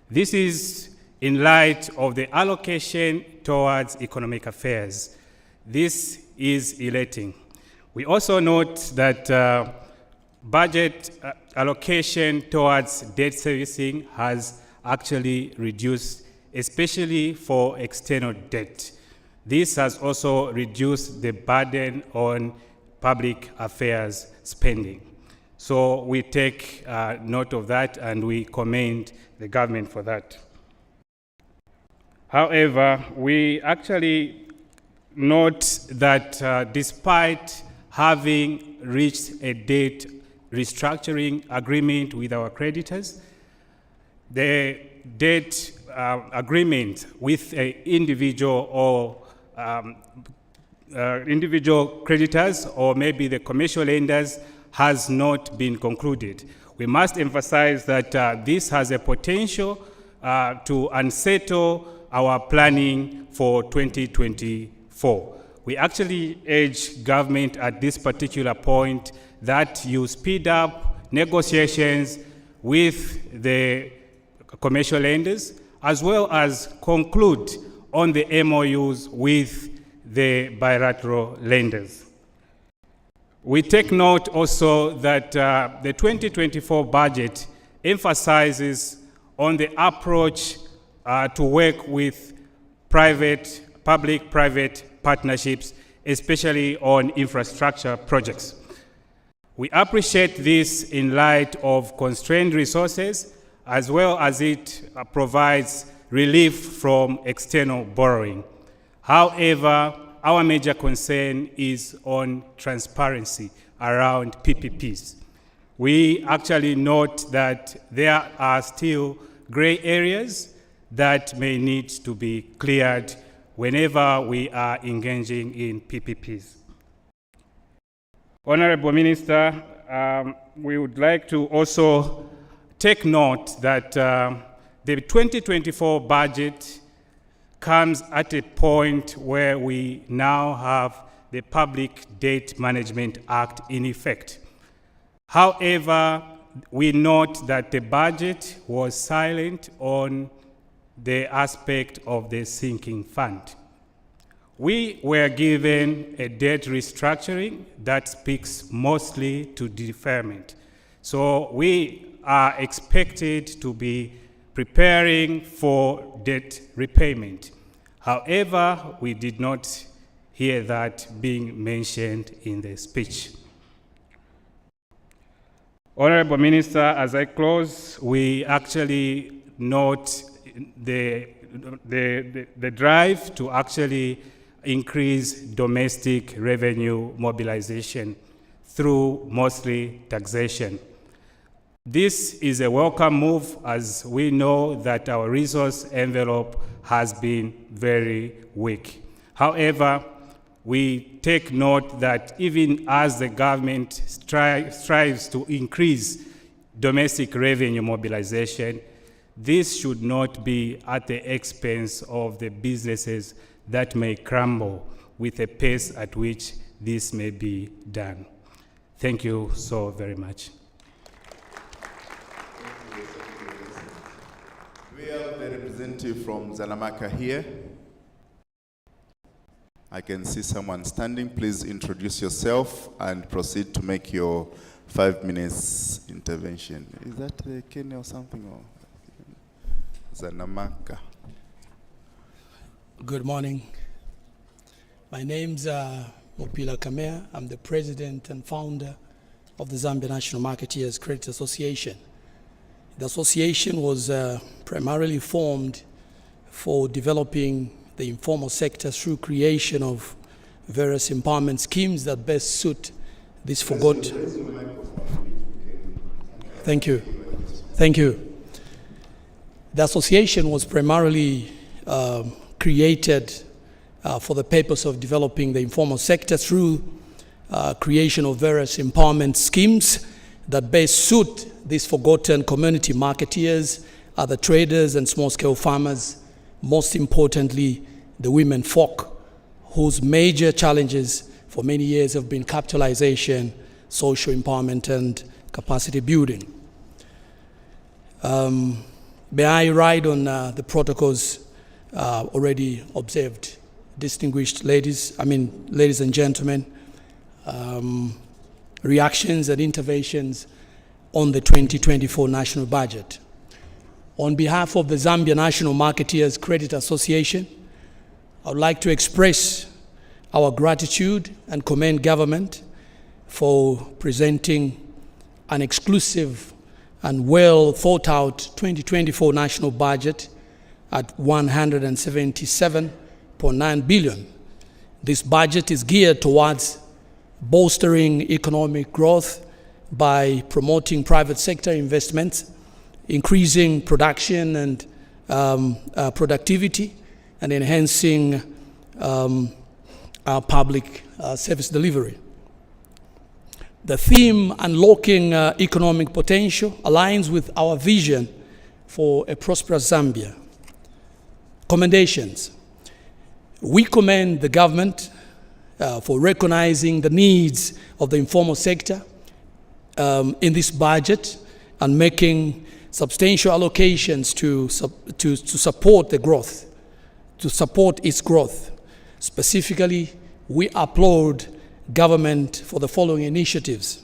This is in light of the allocation towards economic affairs. This is elating. We also note that budget allocation towards debt servicing has actually reduced, especially for external debt. This has also reduced the burden on public affairs spending. So we take note of that and we commend the government for that. However, we actually note that despite having reached a debt restructuring agreement with our creditors, the debt agreement with individual or individual creditors or maybe the commercial lenders has not been concluded. We must emphasize that this has a potential to unsettle our planning for 2024. We actually urge government at this particular point that you speed up negotiations with the commercial lenders, as well as conclude on the MOUs with the bilateral lenders. We take note also that the 2024 budget emphasizes on the approach to work with public-private partnerships, especially on infrastructure projects. We appreciate this in light of constrained resources, as well as it provides relief from external borrowing. However, our major concern is on transparency around PPPs. We actually note that there are still gray areas that may need to be cleared whenever we are engaging in PPPs. Honorable Minister, we would like to also take note that the 2024 budget comes at a point where we now have the Public Debt Management Act in effect. However, we note that the budget was silent on the aspect of the sinking fund. We were given a debt restructuring that speaks mostly to deferment. So we are expected to be preparing for debt repayment. However, we did not hear that being mentioned in the speech. Honorable Minister, as I close, we actually note the drive to actually increase domestic revenue mobilization through mostly taxation. This is a welcome move, as we know that our resource envelope has been very weak. However, we take note that even as the government strives to increase domestic revenue mobilization, this should not be at the expense of the businesses that may crumble with the pace at which this may be done. Thank you so very much. We have the representative from Zanamaka here. I can see someone standing. Please introduce yourself and proceed to make your 5 minutes intervention. Is that Kenya or something? Or Zanamaka. Good morning. My name's Mopila Kamea. I'm the president and founder of the Zambia National Marketeers Credit Association. The association was primarily formed for developing the informal sector through creation of various empowerment schemes that best suit this forgotten. Thank you. Thank you. The association was primarily created for the purpose of developing the informal sector through creation of various empowerment schemes that best suit these forgotten community marketeers, other traders and small-scale farmers, most importantly, the women folk, whose major challenges for many years have been capitalization, social empowerment, and capacity building. May I ride on the protocols already observed? Distinguished ladies and gentlemen, reactions and interventions on the 2024 national budget. On behalf of the Zambia National Marketeers Credit Association, I would like to express our gratitude and commend government for presenting an exclusive and well thought out 2024 national budget at 177.9 billion. This budget is geared towards bolstering economic growth by promoting private sector investments, increasing production and productivity, and enhancing our public service delivery. The theme, Unlocking Economic Potential, aligns with our vision for a prosperous Zambia. Commendations. We commend the government for recognizing the needs of the informal sector in this budget and making substantial allocations to support the growth, to support its growth. Specifically, we applaud government for the following initiatives: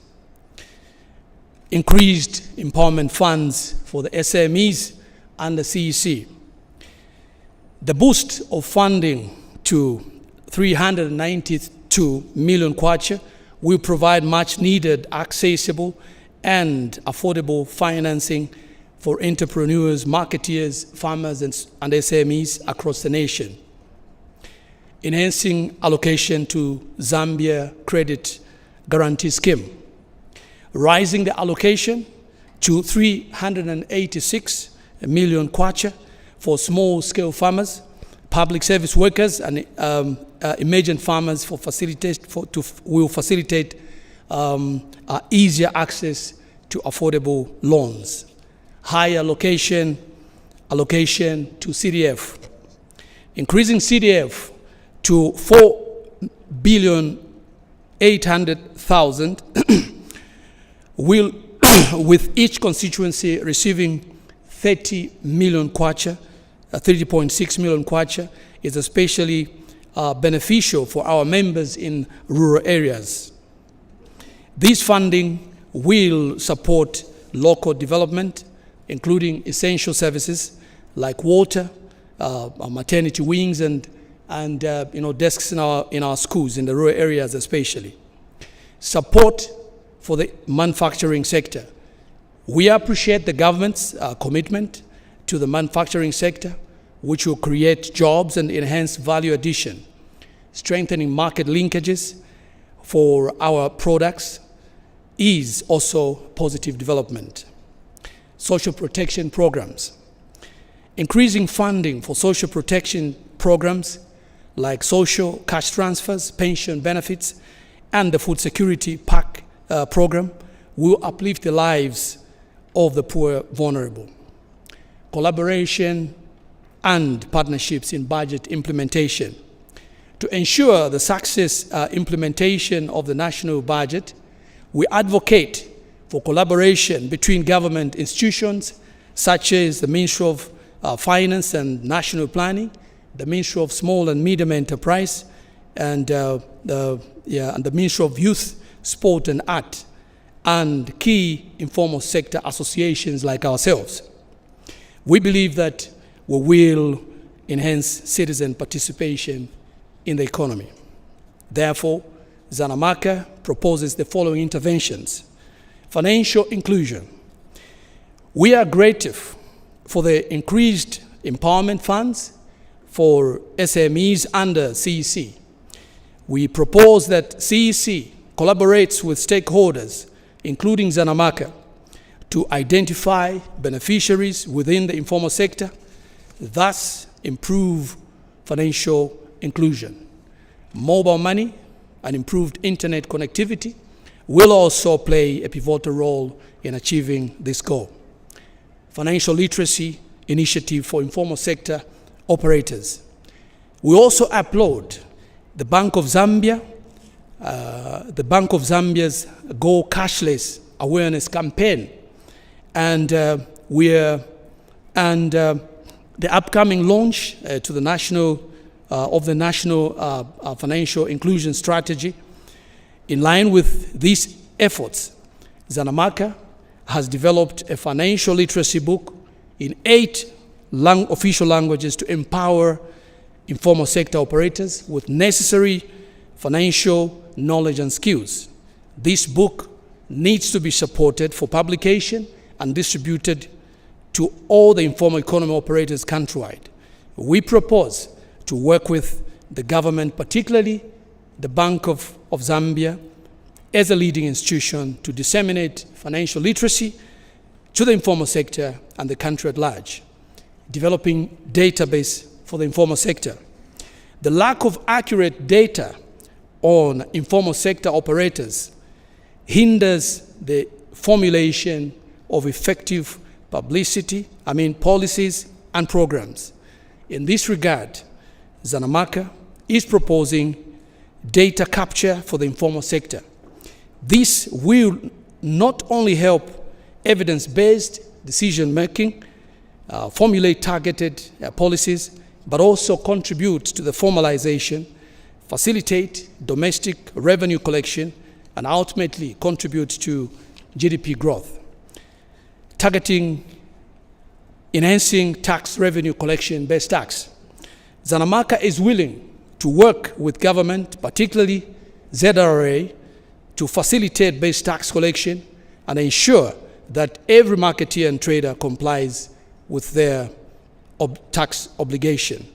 increased empowerment funds for the SMEs and the CEC, the boost of funding to 392 million kwacha will provide much needed, accessible, and affordable financing for entrepreneurs, marketeers, farmers, and SMEs across the nation. Enhancing allocation to Zambia Credit Guarantee Scheme. Rising the allocation to 386 million kwacha for small-scale farmers, public service workers, and emergent farmers will facilitate easier access to affordable loans. Higher allocation to CDF. Increasing CDF to 4,800,000 will, with each constituency receiving 30 million kwacha, 30.6 million kwacha, is especially beneficial for our members in rural areas. This funding will support local development, including essential services like water, maternity wings, and desks in our schools, in the rural areas especially. Support for the manufacturing sector. We appreciate the government's commitment to the manufacturing sector, which will create jobs and enhance value addition. Strengthening market linkages for our products is also positive development. Social protection programs. Increasing funding for social protection programs like social cash transfers, pension benefits, and the food security pack program will uplift the lives of the poor vulnerable. Collaboration and partnerships in budget implementation. To ensure the success implementation of the national budget, we advocate for collaboration between government institutions such as the Ministry of Finance and National Planning, the Ministry of Small and Medium Enterprise, and the Ministry of Youth, Sport and Art, and key informal sector associations like ourselves. We believe that we will enhance citizen participation in the economy. Therefore, Zanamaka proposes the following interventions. Financial inclusion. We are grateful for the increased empowerment funds for SMEs under CEC. We propose that CEC collaborates with stakeholders, including Zanamaka, to identify beneficiaries within the informal sector, thus improve financial inclusion. Mobile money and improved internet connectivity will also play a pivotal role in achieving this goal. Financial literacy initiative for informal sector operators. We also applaud the Bank of Zambia, Zambia's Go Cashless awareness campaign, and the upcoming launch to the national financial inclusion strategy. In line with these efforts, Zanamaka has developed a financial literacy book in 8 official languages to empower informal sector operators with necessary financial knowledge and skills. This book needs to be supported for publication and distributed to all the informal economy operators countrywide. We propose to work with the government, particularly the Bank of Zambia, as a leading institution to disseminate financial literacy to the informal sector and the country at large, developing database for the informal sector. The lack of accurate data on informal sector operators hinders the formulation of effective policies and programs. In this regard, Zanamaka is proposing data capture for the informal sector. This will not only help evidence-based decision-making, formulate targeted policies, but also contribute to the formalization, facilitate domestic revenue collection, and ultimately contribute to GDP growth. Targeting enhancing tax revenue collection based tax. Zanamaka is willing to work with government, particularly ZRA, to facilitate base tax collection and ensure that every marketeer and trader complies with their tax obligation.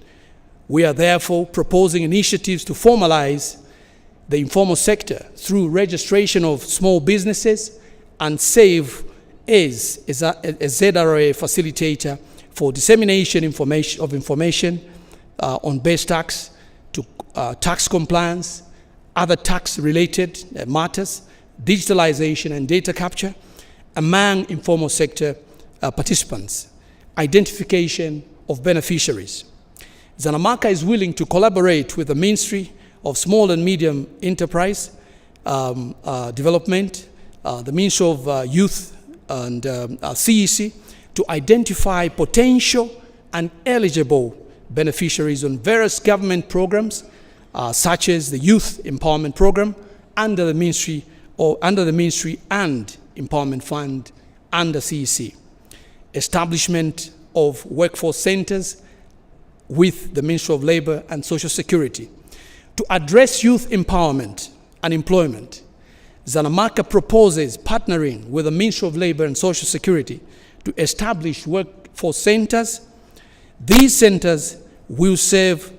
We are therefore proposing initiatives to formalize the informal sector through registration of small businesses and SAVE as a ZRA facilitator for dissemination of information on base tax, to tax compliance, other tax-related matters, digitalization and data capture among informal sector participants, identification of beneficiaries. Zanamaka is willing to collaborate with the Ministry of Small and Medium Enterprise Development, the Ministry of Youth and CEC to identify potential and eligible beneficiaries on various government programs, such as the Youth Empowerment Program under the Ministry and Empowerment Fund under CEC. Establishment of workforce centers with the Ministry of Labor and Social Security. To address youth empowerment and employment, Zanamaka proposes partnering with the Ministry of Labor and Social Security to establish workforce centers. These centers will serve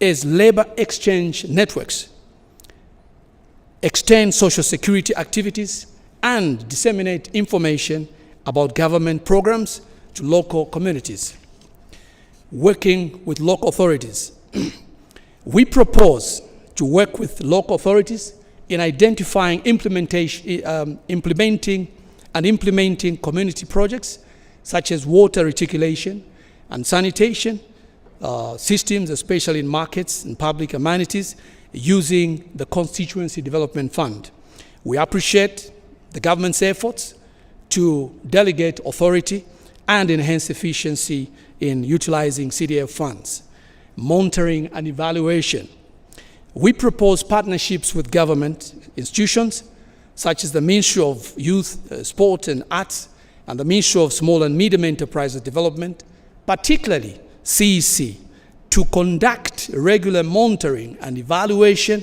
as labor exchange networks, extend social security activities, and disseminate information about government programs to local communities. Working with local authorities. We propose to work with local authorities in identifying, implementing community projects such as water reticulation and sanitation systems, especially in markets and public amenities, using the Constituency Development Fund. We appreciate the government's efforts to delegate authority and enhance efficiency in utilizing CDF funds. Monitoring and evaluation. We propose partnerships with government institutions such as the Ministry of Youth, Sport and Arts and the Ministry of Small and Medium Enterprises Development, particularly CEC, to conduct regular monitoring and evaluation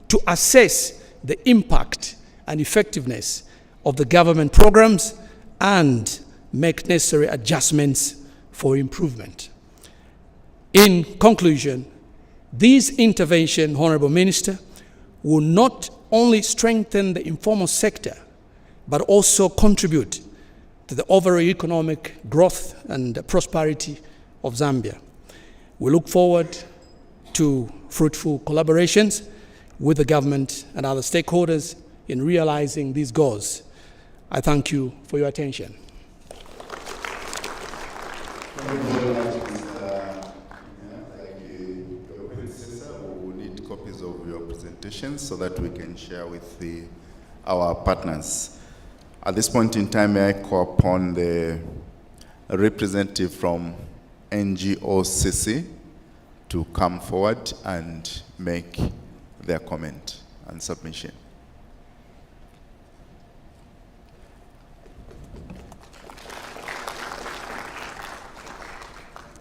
to assess the impact and effectiveness of the government programs and make necessary adjustments for improvement. In conclusion, this intervention, Honorable Minister, will not only strengthen the informal sector, but also contribute to the overall economic growth and prosperity of Zambia. We look forward to fruitful collaborations with the government and other stakeholders in realizing these goals. I thank you for your attention. Thank you very much, Mr. Thank you. Your predecessor, we will need copies of your presentations so that we can share with our partners. At this point in time, may I call upon the representative from NGOCC to come forward and make their comment and submission.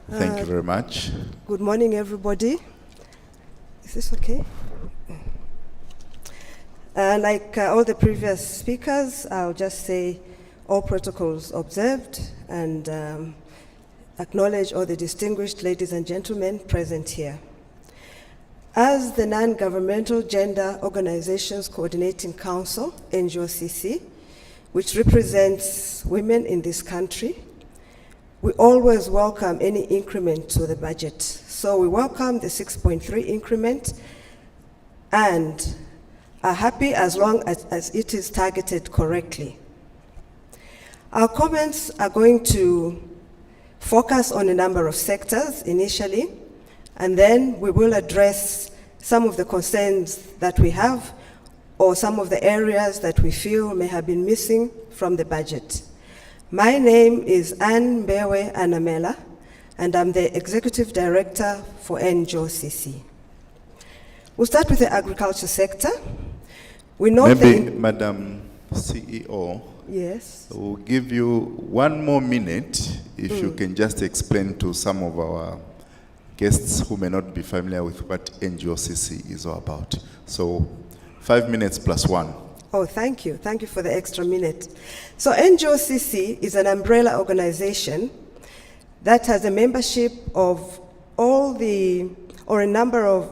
Thank you very much. Good morning, everybody. Is this okay? Like all the previous speakers, I'll just say all protocols observed and acknowledge all the distinguished ladies and gentlemen present here. As the Non-Governmental Gender Organizations Coordinating Council, NGOCC, which represents women in this country, we always welcome any increment to the budget. So we welcome the 6.3 increment and are happy as long as it is targeted correctly. Our comments are going to focus on a number of sectors initially, and then we will address some of the concerns that we have or some of the areas that we feel may have been missing from the budget. My name is Anne Mbewe Anamela, and I'm the Executive Director for NGOCC. We'll start with the agriculture sector. We know Madam CEO, yes, we'll give you 1 more minute if you can just explain to some of our guests who may not be familiar with what NGOCC is all about. So 5 minutes plus 1. Oh, thank you. Thank you for the extra minute. So NGOCC is an umbrella organization that has a membership of a number of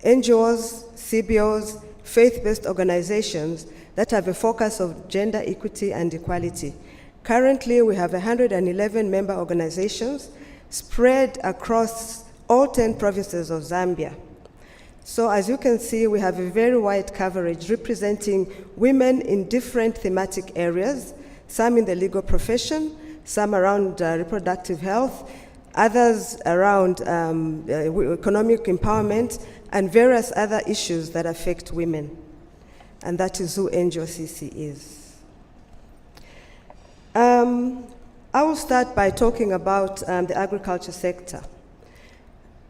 NGOs, CBOs, faith-based organizations that have a focus of gender equity and equality. Currently, we have 111 member organizations spread across all 10 provinces of Zambia. So as you can see, we have a very wide coverage representing women in different thematic areas, some in the legal profession, some around reproductive health, others around economic empowerment, and various other issues that affect women. And that is who NGOCC is. I will start by talking about the agriculture sector.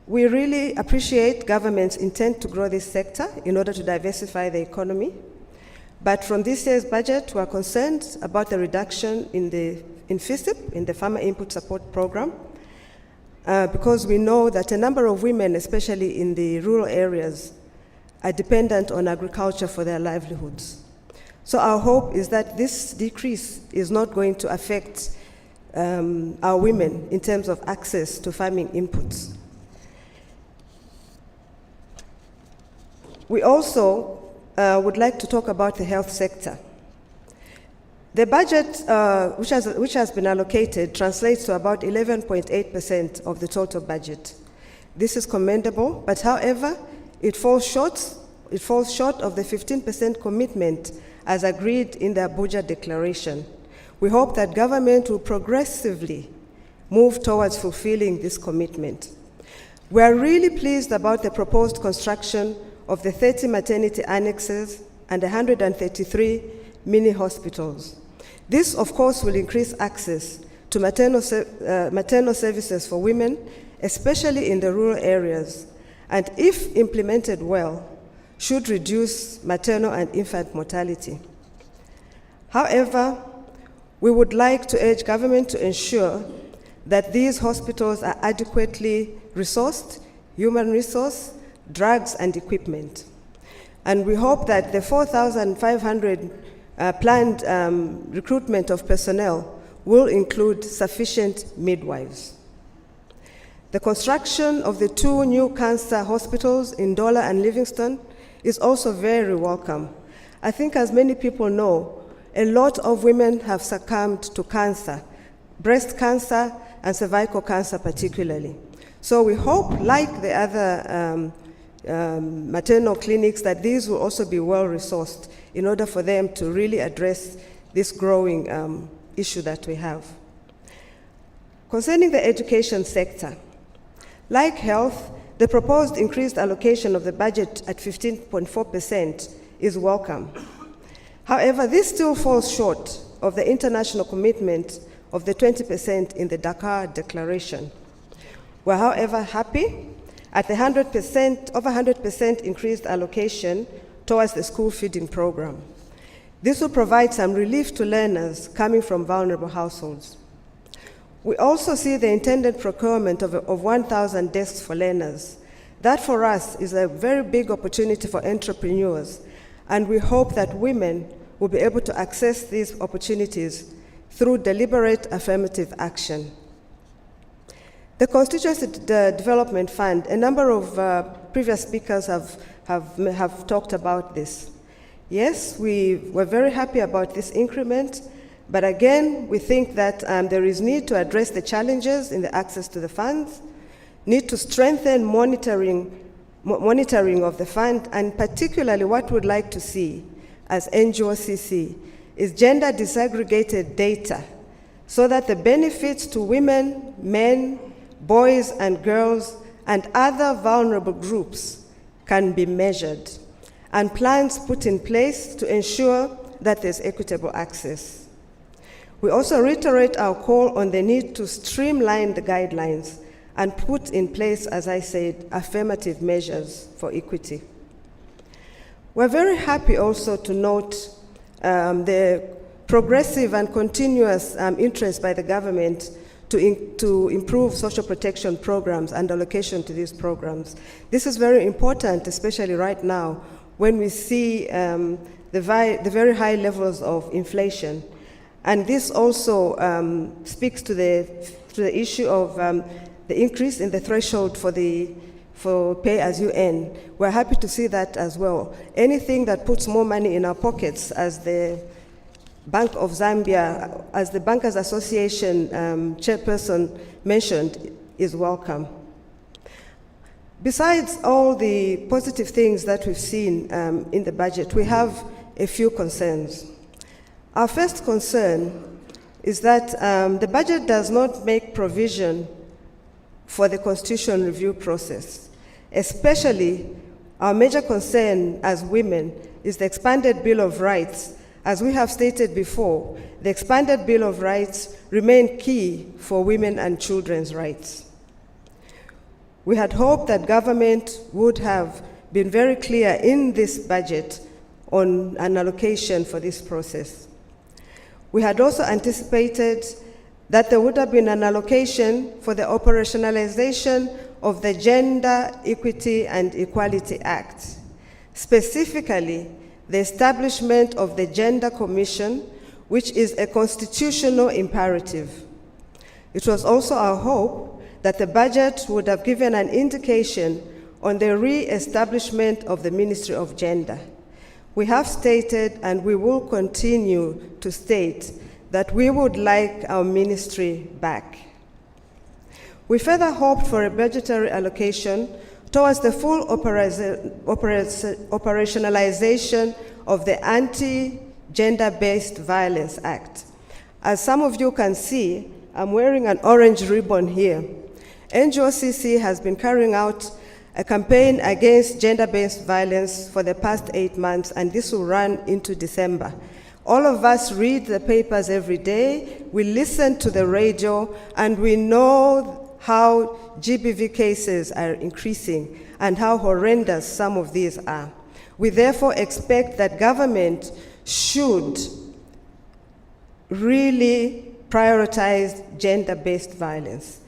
We really appreciate government's intent to grow this sector in order to diversify the economy. But from this year's budget, we are concerned about the reduction in FISIP, in the Farmer Input Support Program, because we know that a number of women, especially in the rural areas, are dependent on agriculture for their livelihoods. So our hope is that this decrease is not going to affect our women in terms of access to farming inputs. We also would like to talk about the health sector. The budget, which has been allocated, translates to about 11.8% of the total budget. This is commendable, but however, it falls short of the 15% commitment as agreed in the Abuja Declaration. We hope that government will progressively move towards fulfilling this commitment. We are really pleased about the proposed construction of the 30 maternity annexes and 133 mini hospitals. This, of course, will increase access to maternal services for women, especially in the rural areas, and if implemented well, should reduce maternal and infant mortality. However, we would like to urge government to ensure that these hospitals are adequately resourced, human resource, drugs, and equipment. And we hope that the 4,500 planned recruitment of personnel will include sufficient midwives. The construction of the 2 new cancer hospitals in Dola and Livingston is also very welcome. I think, as many people know, a lot of women have succumbed to cancer, breast cancer and cervical cancer particularly. So we hope, like the other maternal clinics, that these will also be well resourced in order for them to really address this growing issue that we have. Concerning the education sector, like health, the proposed increased allocation of the budget at 15.4% is welcome. However, this still falls short of the international commitment of the 20% in the Dakar Declaration. We're, however, happy at the over 100% increased allocation towards the school feeding program. This will provide some relief to learners coming from vulnerable households. We also see the intended procurement of 1,000 desks for learners. That, for us, is a very big opportunity for entrepreneurs, and we hope that women will be able to access these opportunities through deliberate affirmative action. The Constituency Development Fund, a number of previous speakers have talked about this. Yes, we were very happy about this increment, but again, we think that there is need to address the challenges in the access to the funds, need to strengthen monitoring of the fund, and particularly what we'd like to see as NGOCC is gender disaggregated data so that the benefits to women, men, boys and girls, and other vulnerable groups can be measured, and plans put in place to ensure that there's equitable access. We also reiterate our call on the need to streamline the guidelines and put in place, as I said, affirmative measures for equity. We're very happy also to note the progressive and continuous interest by the government to improve social protection programs and allocation to these programs. This is very important, especially right now, when we see the very high levels of inflation. And this also speaks to the issue of the increase in the threshold for pay-as-you-earn. We're happy to see that as well. Anything that puts more money in our pockets, as the Bank of Zambia, as the Bankers Association chairperson mentioned, is welcome. Besides all the positive things that we've seen in the budget, we have a few concerns. Our first concern is that the budget does not make provision for the constitution review process. Especially, our major concern as women is the expanded Bill of Rights. As we have stated before, the expanded Bill of Rights remain key for women and children's rights. We had hoped that government would have been very clear in this budget on an allocation for this process. We had also anticipated that there would have been an allocation for the operationalization of the Gender Equity and Equality Act, specifically the establishment of the Gender Commission, which is a constitutional imperative. It was also our hope that the budget would have given an indication on the re-establishment of the Ministry of Gender. We have stated, and we will continue to state, that we would like our ministry back. We further hoped for a budgetary allocation towards the full operationalization of the Anti-Gender-Based Violence Act. As some of you can see, I'm wearing an orange ribbon here. NGOCC has been carrying out a campaign against gender-based violence for the past 8 months, and this will run into December. All of us read the papers every day, we listen to the radio, and we know how GBV cases are increasing and how horrendous some of these are. We therefore expect that government should really prioritize gender-based violence.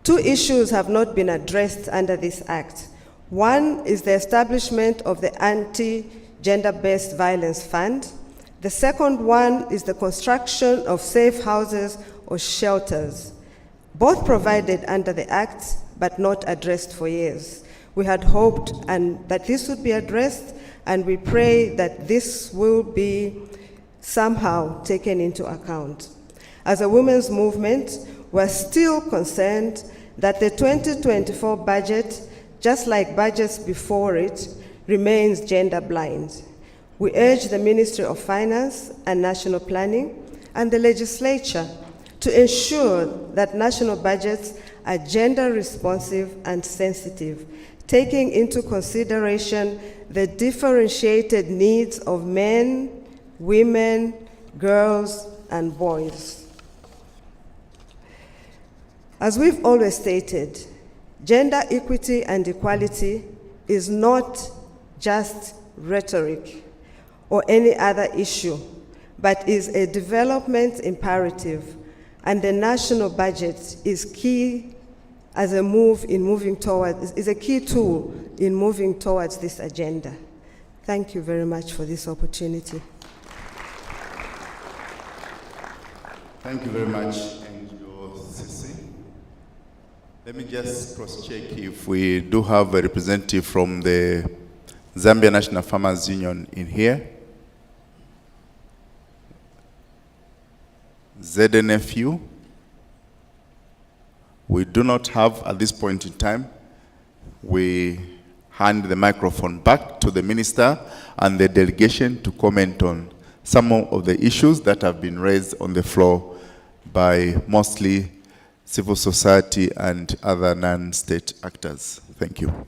2 issues have not been addressed under this act. One is the establishment of the Anti-Gender-Based Violence Fund. The second one is the construction of safe houses or shelters, both provided under the Act, but not addressed for years. We had hoped that this would be addressed, and we pray that this will be somehow taken into account. As a women's movement, we're still concerned that the 2024 budget, just like budgets before it, remains gender blind. We urge the Ministry of Finance and National Planning and the legislature to ensure that national budgets are gender responsive and sensitive, taking into consideration the differentiated needs of men, women, girls, and boys. As we've always stated, gender equity and equality is not just rhetoric or any other issue, but is a development imperative, and the national budget is key as a move in moving towards, is a key tool in moving towards this agenda. Thank you very much for this opportunity. Thank you very much, Angelo Sisi. Let me just cross-check if we do have a representative from the Zambia National Farmers Union in here. ZNFU. We do not have at this point in time. We hand the microphone back to the minister and the delegation to comment on some of the issues that have been raised on the floor by mostly civil society and other non-state actors. Thank you.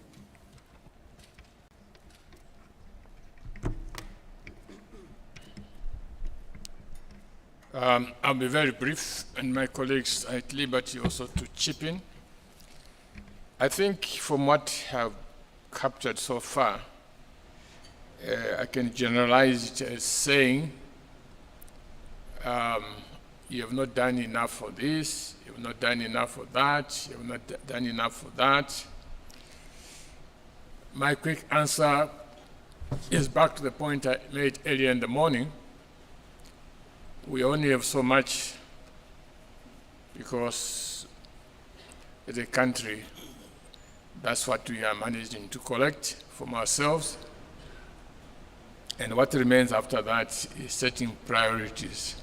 I'll be very brief, and my colleagues are at liberty also to chip in. I think from what I've captured so far, I can generalize it as saying, you have not done enough for this, you have not done enough for that, you have not done enough for that. My quick answer is back to the point I made earlier in the morning. We only have so much because as a country, that's what we are managing to collect from ourselves. And what remains after that is setting priorities.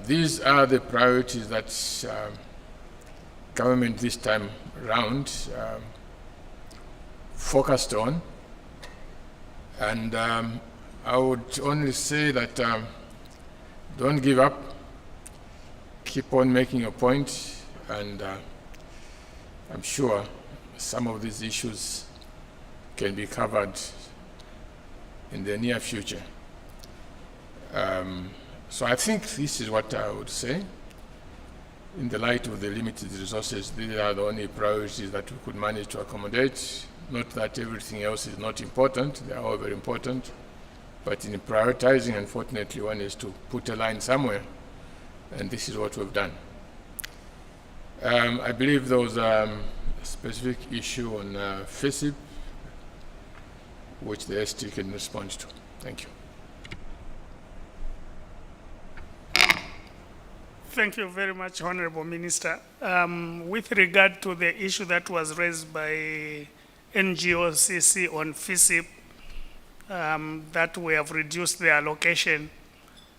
These are the priorities that government this time round focused on. And I would only say that don't give up, keep on making your point, and I'm sure some of these issues can be covered in the near future. So I think this is what I would say. In the light of the limited resources, these are the only priorities that we could manage to accommodate. Not that everything else is not important, they are all very important. But in prioritizing, unfortunately, one is to put a line somewhere, and this is what we've done. I believe there was a specific issue on FISIP, which the ST can respond to. Thank you. Thank you very much, Honorable Minister. With regard to the issue that was raised by NGOCC on FISIP, that we have reduced the allocation.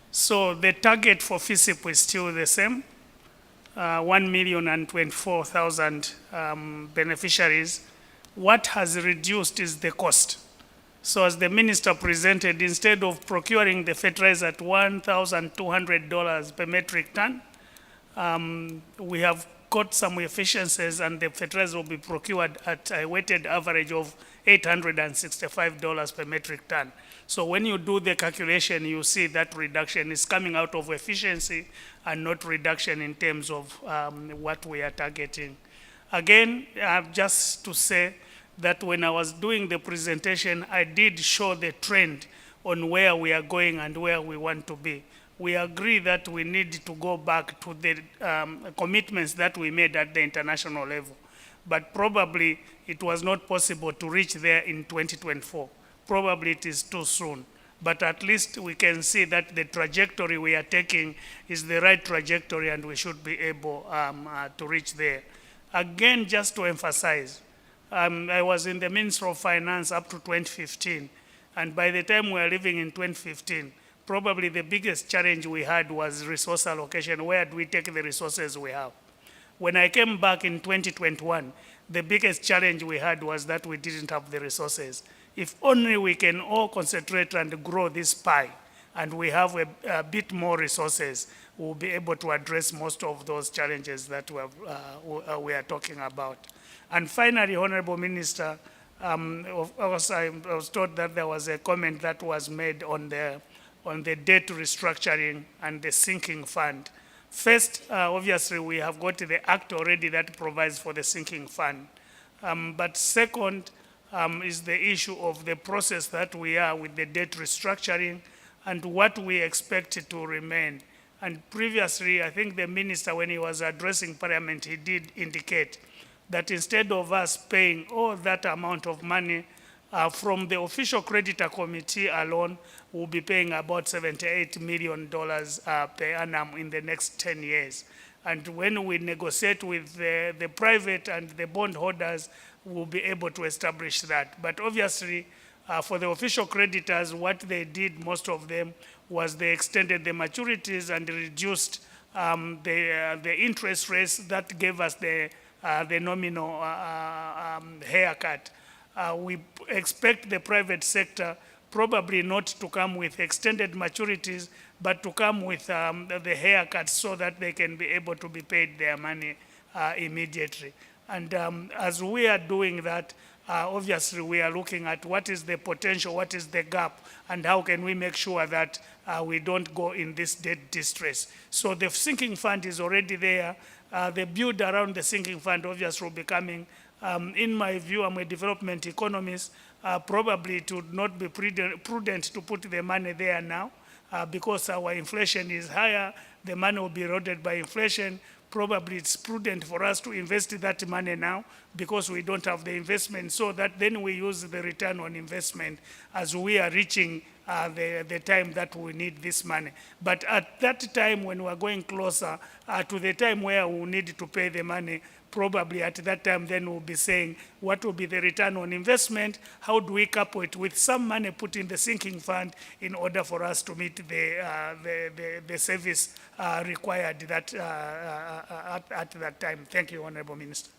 So the target for FISIP is still the same, 1,024,000 beneficiaries. What has reduced is the cost. So as the minister presented, instead of procuring the fertilizer at $1,200 per metric ton, we have got some efficiencies, and the fertilizer will be procured at a weighted average of $865 per metric ton. So when you do the calculation, you see that reduction is coming out of efficiency and not reduction in terms of what we are targeting. Again, just to say that when I was doing the presentation, I did show the trend on where we are going and where we want to be. We agree that we need to go back to the commitments that we made at the international level. But probably it was not possible to reach there in 2024. Probably it is too soon. But at least we can see that the trajectory we are taking is the right trajectory, and we should be able to reach there. Again, just to emphasize, I was in the Ministry of Finance up to 2015, and by the time we were living in 2015, probably the biggest challenge we had was resource allocation. Where do we take the resources we have? When I came back in 2021, the biggest challenge we had was that we didn't have the resources. If only we can all concentrate and grow this pie, and we have a bit more resources, we'll be able to address most of those challenges that we are talking about. And finally, Honorable Minister, of course, I was told that there was a comment that was made on the debt restructuring and the sinking fund. First, obviously, we have got the act already that provides for the sinking fund. But second is the issue of the process that we are with the debt restructuring and what we expect to remain. And previously, I think the minister, when he was addressing Parliament, he did indicate that instead of us paying all that amount of money from the official creditor committee alone, we'll be paying about $78 million per annum in the next 10 years. And when we negotiate with the private and the bondholders, we'll be able to establish that. But obviously, for the official creditors, what they did, most of them, was they extended the maturities and reduced the interest rates that gave us the nominal haircut. We expect the private sector probably not to come with extended maturities, but to come with the haircuts so that they can be able to be paid their money immediately. And as we are doing that, obviously we are looking at what is the potential, what is the gap, and how can we make sure that we don't go in this debt distress. So the sinking fund is already there. The build around the sinking fund obviously will be coming. In my view, I'm a development economist, probably it would not be prudent to put the money there now because our inflation is higher, the money will be eroded by inflation. Probably it's prudent for us to invest that money now because we don't have the investment, so that then we use the return on investment as we are reaching the time that we need this money. But at that time when we're going closer to the time where we need to pay the money, probably at that time then we'll be saying what will be the return on investment, how do we couple it with some money put in the sinking fund in order for us to meet the service required that, at that time. Thank you, Honorable Minister.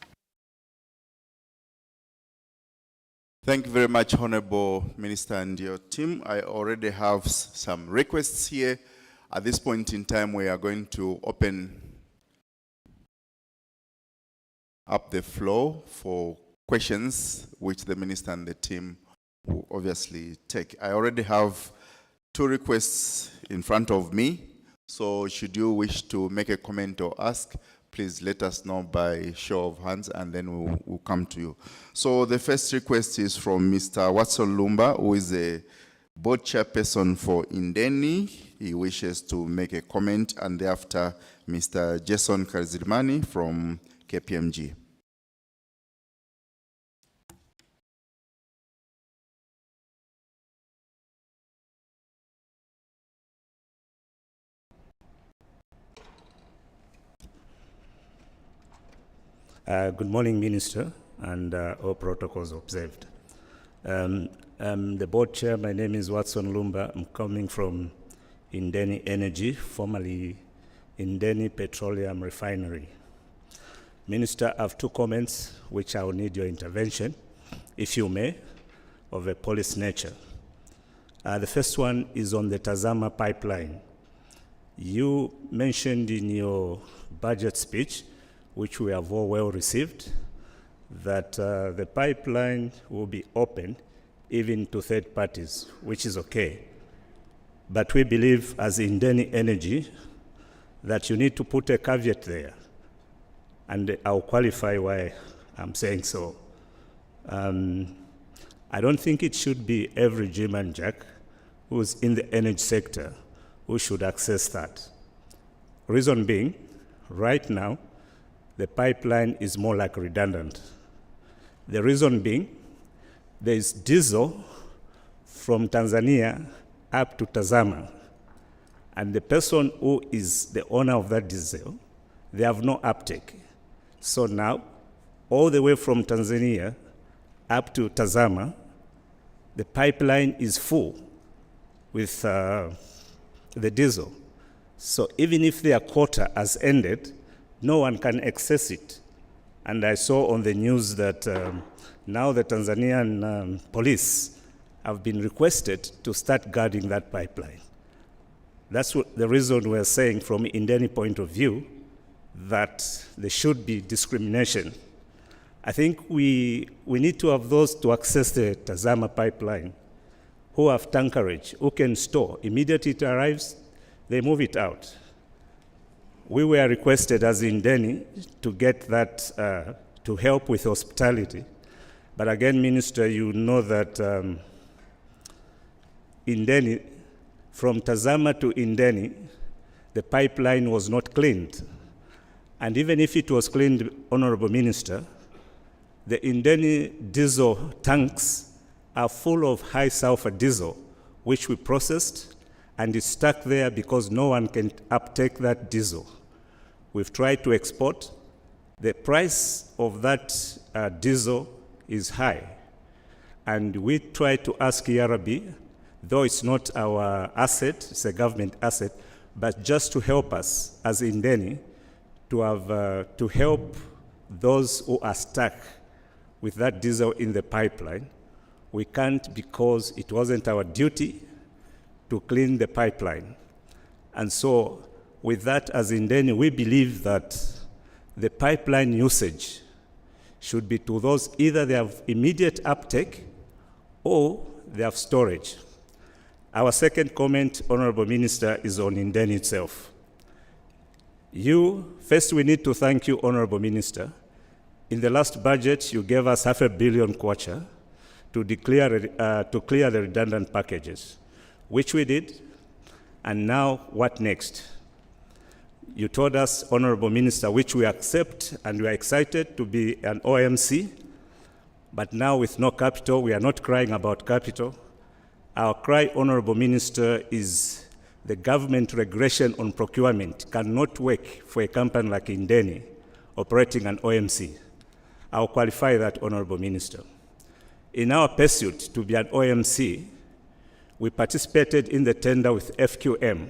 Thank you very much, Honorable Minister and your team. I already have some requests here. At this point in time, we are going to open up the floor for questions, which the minister and the team will obviously take. I already have 2 requests in front of me, so should you wish to make a comment or ask, please let us know by show of hands, and then we'll come to you. So the first request is from Mr. Watson Lumba, who is a board chairperson for Indeni. He wishes to make a comment, and thereafter Mr. Jason Karzimani from KPMG. Good morning, Minister, and all protocols observed. The board chair, my name is Watson Lumba. I'm coming from Indeni Energy, formerly Indeni Petroleum Refinery. Minister, I have 2 comments which I will need your intervention, if you may, of a policy nature. The first one is on the Tazama pipeline. You mentioned in your budget speech, which we have all well received, that the pipeline will be open even to third parties, which is okay. But we believe as Indeni Energy that you need to put a caveat there, and I'll qualify why I'm saying so. I don't think it should be every Jim and Jack who's in the energy sector who should access that. Reason being, right now, the pipeline is more like redundant. The reason being, there is diesel from Tanzania up to Tazama, and the person who is the owner of that diesel, they have no uptake. So now, all the way from Tanzania up to Tazama, the pipeline is full with the diesel. So even if their quota has ended, no one can access it. And I saw on the news that now the Tanzanian police have been requested to start guarding that pipeline. That's the reason we're saying from Indeni point of view that there should be discrimination. I think we need to have those to access the Tazama pipeline who have tankerage, who can store. Immediately it arrives, they move it out. We were requested as Indeni to get that, to help with hospitality. But again, Minister, you know that Indeni, from Tazama to Indeni, the pipeline was not cleaned. And even if it was cleaned, Honorable Minister, the Indeni diesel tanks are full of high sulfur diesel, which we processed, and it's stuck there because no one can uptake that diesel. We've tried to export. The price of that diesel is high. And we tried to ask ERB, though it's not our asset, it's a government asset, but just to help us as Indeni to help those who are stuck with that diesel in the pipeline. We can't because it wasn't our duty to clean the pipeline. And so with that as Indeni, we believe that the pipeline usage should be to those either they have immediate uptake or they have storage. Our second comment, Honorable Minister, is on Indeni itself. First we need to thank you, Honorable Minister. In the last budget, you gave us 500 million kwacha to clear the redundant packages, which we did. And now, what next? You told us, Honorable Minister, which we accept, and we are excited to be an OMC, but now with no capital, we are not crying about capital. Our cry, Honorable Minister, is the government regression on procurement cannot work for a company like Indeni operating an OMC. I'll qualify that, Honorable Minister. In our pursuit to be an OMC, we participated in the tender with FQM,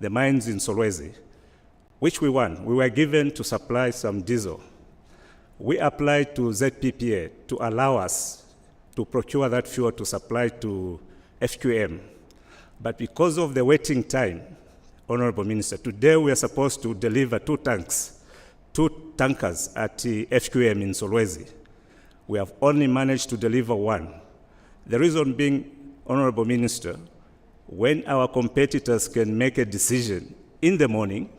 the mines in Solwezi, which we won. We were given to supply some diesel. We applied to ZPPA to allow us to procure that fuel to supply to FQM. But because of the waiting time, Honorable Minister, today we are supposed to deliver two tankers at FQM in Solwezi. We have only managed to deliver one. The reason being, Honorable Minister, when our competitors can make a decision in the morning,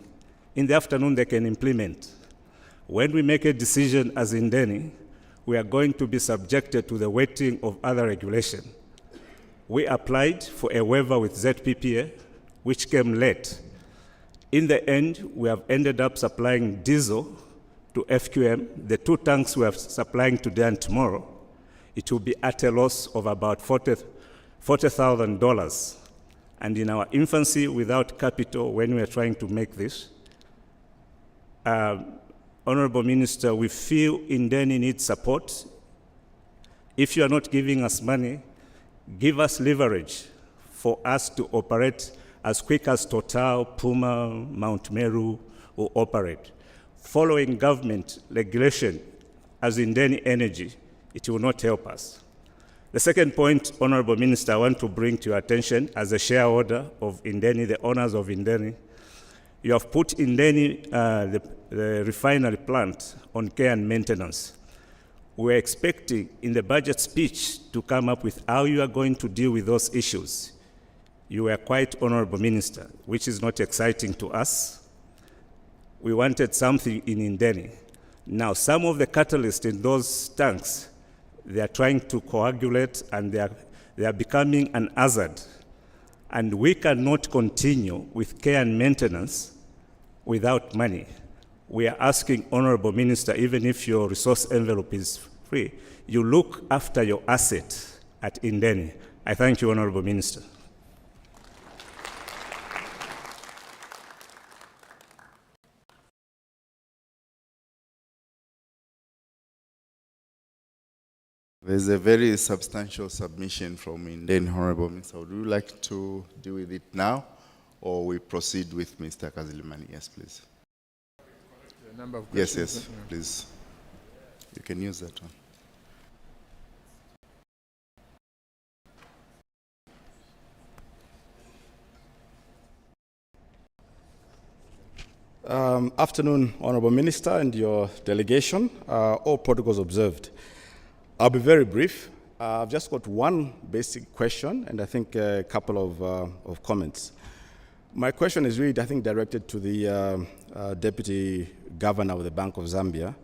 in the afternoon they can implement. When we make a decision as Indeni, we are going to be subjected to the waiting of other regulation. We applied for a waiver with ZPPA, which came late. In the end, we have ended up supplying diesel to FQM. The two tanks we are supplying today and tomorrow, it will be at a loss of about $40,000. And in our infancy, without capital, when we are trying to make this, Honorable Minister, we feel Indeni needs support. If you are not giving us money, give us leverage for us to operate as quick as Total, Puma, Mount Meru will operate. Following government regulation as Indeni Energy, it will not help us. The second point, Honorable Minister, I want to bring to your attention as a shareholder of Indeni, the owners of Indeni, you have put Indeni, the refinery plant, on care and maintenance. We're expecting in the budget speech to come up with how you are going to deal with those issues. You were quite Honorable Minister, which is not exciting to us. We wanted something in Indeni. Now, some of the catalysts in those tanks, they are trying to coagulate and they are becoming an hazard. And we cannot continue with care and maintenance without money. We are asking, Honorable Minister, even if your resource envelope is free, you look after your asset at Indeni. I thank you, Honorable Minister. There's a very substantial submission from Indian Honorable Minister. Would you like to deal with it now, or we proceed with Mr. Kazilimani? Yes, please. Yes, please. You can use that one. Afternoon, Honorable Minister and your delegation. All protocols observed. I'll be very brief. I've just got one basic question and I think a couple of comments. My question is really, I think, directed to the Deputy Governor of the Bank of Zambia.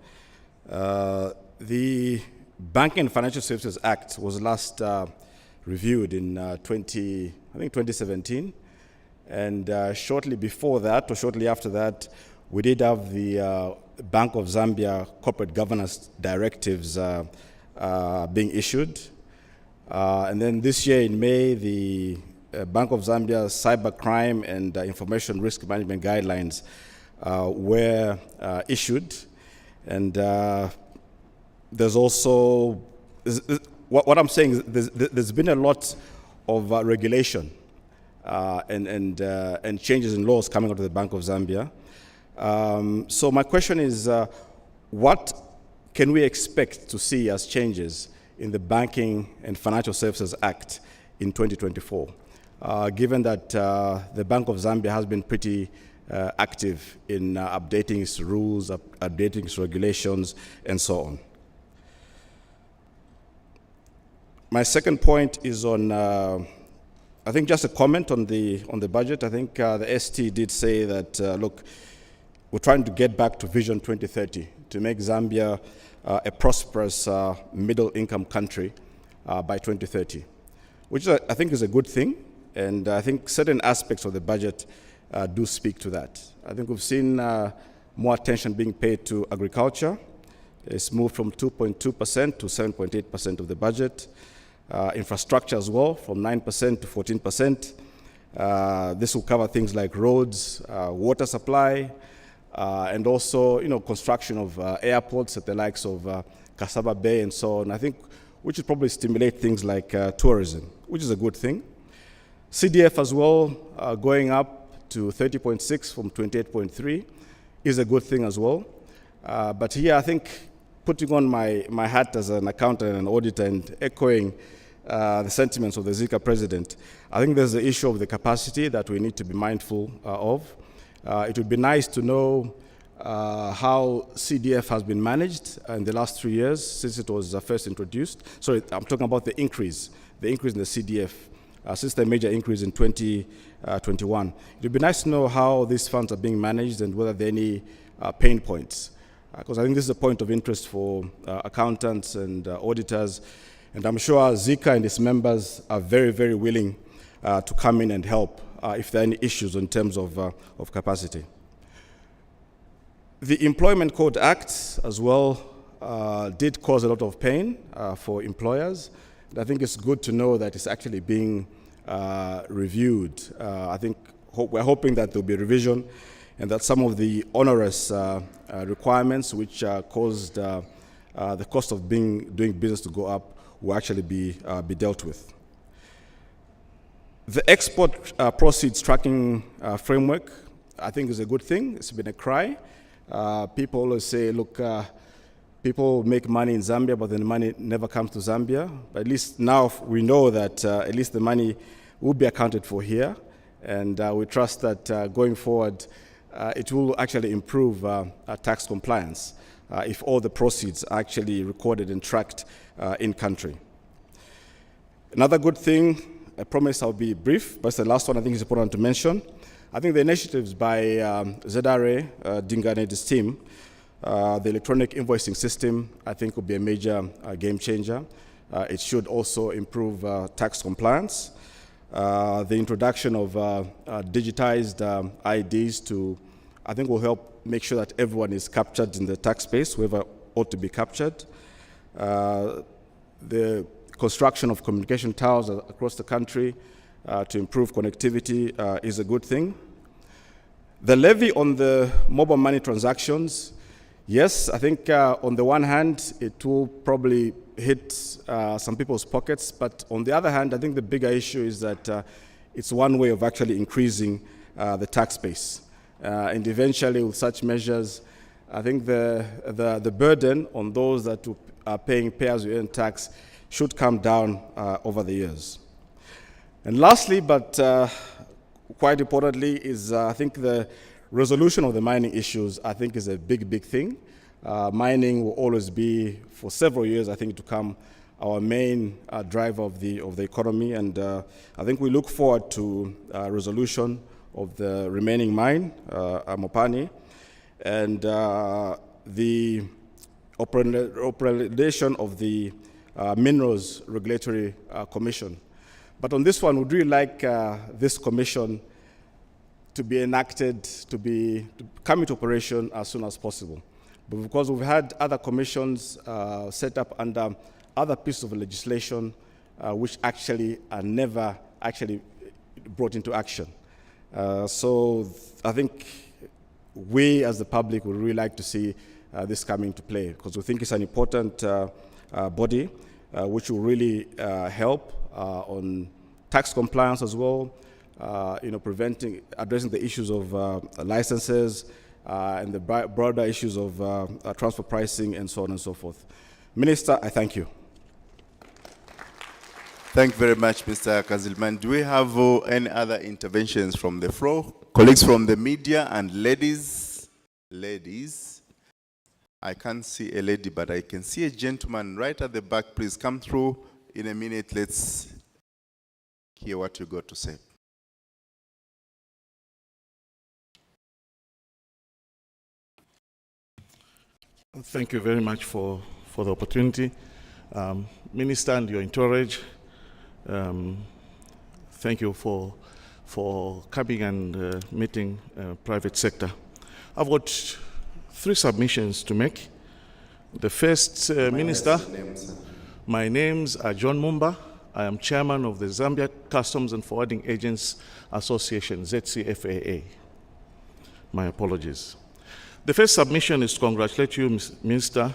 The Banking and Financial Services Act was last reviewed in 2017. And shortly before that, or shortly after that, we did have the Bank of Zambia corporate governance directives being issued. And then this year in May, the Bank of Zambia cybercrime and information risk management guidelines were issued. And there's also, what I'm saying is there's been a lot of regulation and changes in laws coming out of the Bank of Zambia. So my question is, what can we expect to see as changes in the Banking and Financial Services Act in 2024, given that the Bank of Zambia has been pretty active in updating its rules, updating its regulations, and so on? My second point is on I think just a comment on the budget. I think the ST did say that, look, we're trying to get back to Vision 2030 to make Zambia a prosperous middle-income country by 2030, which I think is a good thing. And I think certain aspects of the budget do speak to that. I think we've seen more attention being paid to agriculture. It's moved from 2.2% to 7.8% of the budget. Infrastructure as well, from 9% to 14%. This will cover things like roads, water supply, and also, construction of airports at the likes of Kasaba Bay and so on. I think which will probably stimulate things like tourism, which is a good thing. CDF as well, going up to 30.6 from 28.3 is a good thing as well. But here, I think, putting on my hat as an accountant and an auditor and echoing the sentiments of the Zika president, I think there's the issue of the capacity that we need to be mindful of. It would be nice to know how CDF has been managed in the last 3 years since it was first introduced. Sorry, I'm talking about the increase in the CDF since the major increase in 2021. It would be nice to know how these funds are being managed and whether there are any pain points. Because I think this is a point of interest for accountants and auditors. And I'm sure Zika and its members are very, very willing to come in and help if there are any issues in terms of capacity. The Employment Code Act as well did cause a lot of pain for employers. And I think it's good to know that it's actually being reviewed. I think we're hoping that there'll be a revision and that some of the onerous requirements which caused the cost of doing business to go up will actually be dealt with. The export proceeds tracking framework, I think, is a good thing. It's been a cry. People always say, look, people make money in Zambia, but then the money never comes to Zambia. But at least now we know that at least the money will be accounted for here. And we trust that going forward, it will actually improve tax compliance if all the proceeds are actually recorded and tracked in country. Another good thing, I promise I'll be brief, but it's the last one I think is important to mention. I think the initiatives by ZRA, Dinga and his team, the electronic invoicing system, I think will be a major game changer. It should also improve tax compliance. The introduction of digitized IDs I think will help make sure that everyone is captured in the tax space, whoever ought to be captured. The construction of communication towers across the country to improve connectivity is a good thing. The levy on the mobile money transactions, yes, I think on the one hand, it will probably hit some people's pockets, but on the other hand, I think the bigger issue is that it's one way of actually increasing the tax base. And eventually, with such measures, I think the burden on those that are paying pay-as-you-earn tax should come down over the years. And lastly, but quite importantly, is I think the resolution of the mining issues, I think, is a big thing. Mining will always be, for several years, I think, to come, our main driver of the economy, and I think we look forward to resolution of the remaining mine, Mopani, and the operation of the Minerals Regulatory Commission. But on this one, we'd really like this commission to be enacted, to come into operation as soon as possible. But because we've had other commissions set up under other pieces of legislation which actually are never actually brought into action. So I think we as the public would really like to see this come into play, because we think it's an important body which will really help on tax compliance as well, addressing the issues of licenses, and the broader issues of transfer pricing and so on and so forth. Minister, I thank you. Thank you very much, Mr. Kazilman. Do we have any other interventions from the floor? Colleagues from the media and ladies. Ladies. I can't see a lady, but I can see a gentleman right at the back. Please come through in a minute. Let's hear what you got to say. Thank you very much for the opportunity. Minister and your entourage, thank you for coming and meeting private sector. I've got 3 submissions to make. The first, Minister, my names are John Mumba. I am chairman of the Zambia Customs and Forwarding Agents Association, ZCFAA. My apologies. The first submission is to congratulate you, Minister,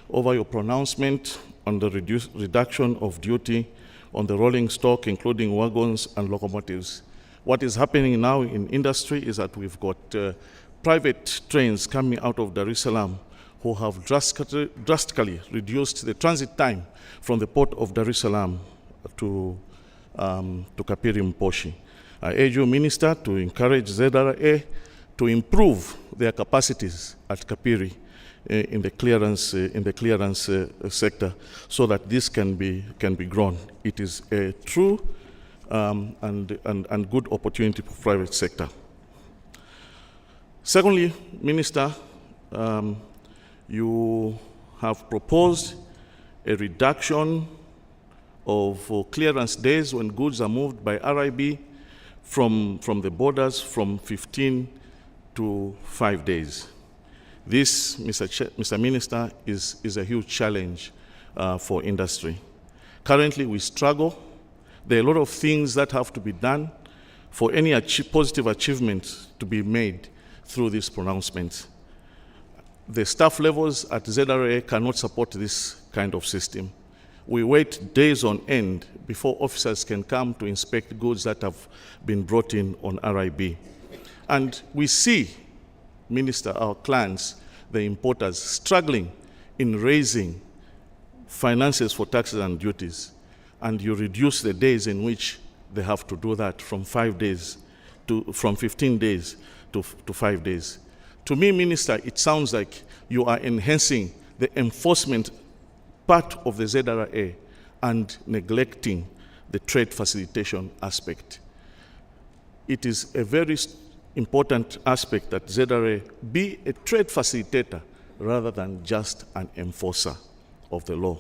over your pronouncement on the reduction of duty on the rolling stock, including wagons and locomotives. What is happening now in industry is that we've got private trains coming out of Dar es Salaam who have drastically reduced the transit time from the port of Dar es Salaam to Kapiri Mposhi. I urge you, Minister, to encourage ZRA to improve their capacities at Kapiri in the clearance sector, so that this can be grown. It is a true and good opportunity for private sector. Secondly, Minister, you have proposed a reduction of clearance days when goods are moved by RIB from the borders from 15 to 5 days. This, Mr. Minister, is a huge challenge for industry. Currently, we struggle. There are a lot of things that have to be done for any positive achievement to be made through this pronouncement. The staff levels at ZRA cannot support this kind of system. We wait days on end before officers can come to inspect goods that have been brought in on RIB. And we see, Minister, our clients, the importers, struggling in raising finances for taxes and duties. And you reduce the days in which they have to do that from 15 days to 5 days. To me, Minister, it sounds like you are enhancing the enforcement part of the ZRA and neglecting the trade facilitation aspect. It is a very important aspect that ZRA be a trade facilitator rather than just an enforcer of the law.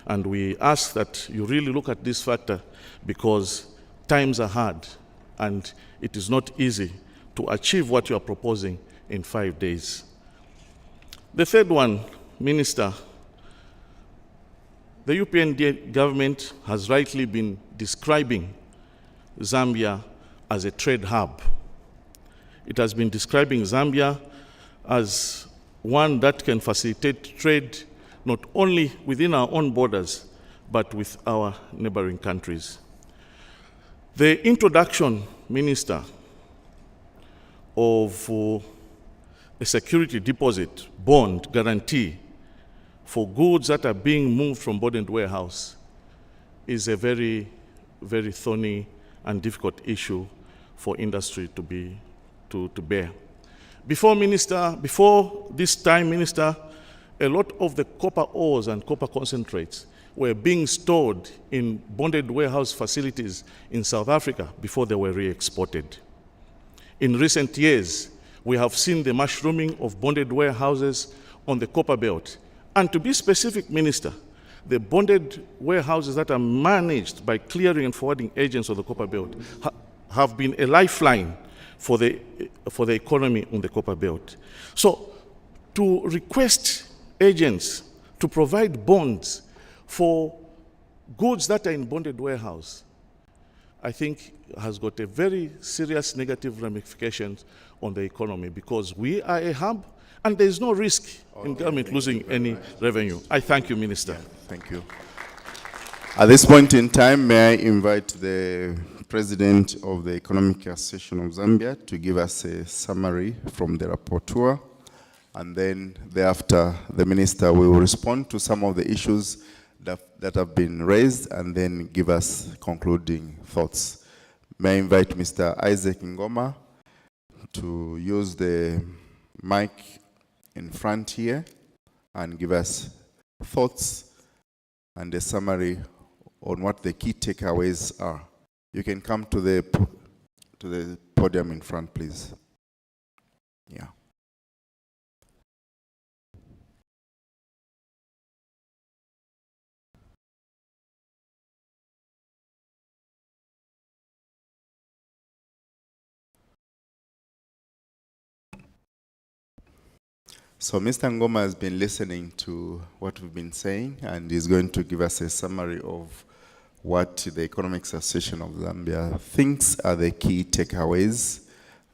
And we ask that you really look at this factor, because times are hard and it is not easy to achieve what you are proposing in 5 days. The third one, Minister, the UPND government has rightly been describing Zambia as a trade hub. It has been describing Zambia as one that can facilitate trade not only within our own borders, but with our neighboring countries. The introduction, Minister, of a security deposit bond guarantee for goods that are being moved from bonded warehouse is a very, very thorny and difficult issue for industry to bear. Before this time, Minister, a lot of the copper ores and copper concentrates were being stored in bonded warehouse facilities in South Africa before they were re-exported. In recent years, we have seen the mushrooming of bonded warehouses on the copper belt. And to be specific, Minister, the bonded warehouses that are managed by clearing and forwarding agents of the copper belt have been a lifeline for the economy on the copper belt. So to request agents to provide bonds for goods that are in bonded warehouse, I think has got a very serious negative ramifications on the economy, because we are a hub and there is no risk in government losing any revenue. I thank you, Minister. Thank you. At this point in time, may I invite the President of the Economic Association of Zambia to give us a summary from the rapporteur, and then thereafter the Minister will respond to some of the issues that have been raised and then give us concluding thoughts. May I invite Mr. Isaac Ngoma to use the mic in front here and give us thoughts and a summary on what the key takeaways are. You can come to the podium in front, please. Yeah. So Mr. Ngoma has been listening to what we've been saying, and is going to give us a summary of what the Economics Association of Zambia thinks are the key takeaways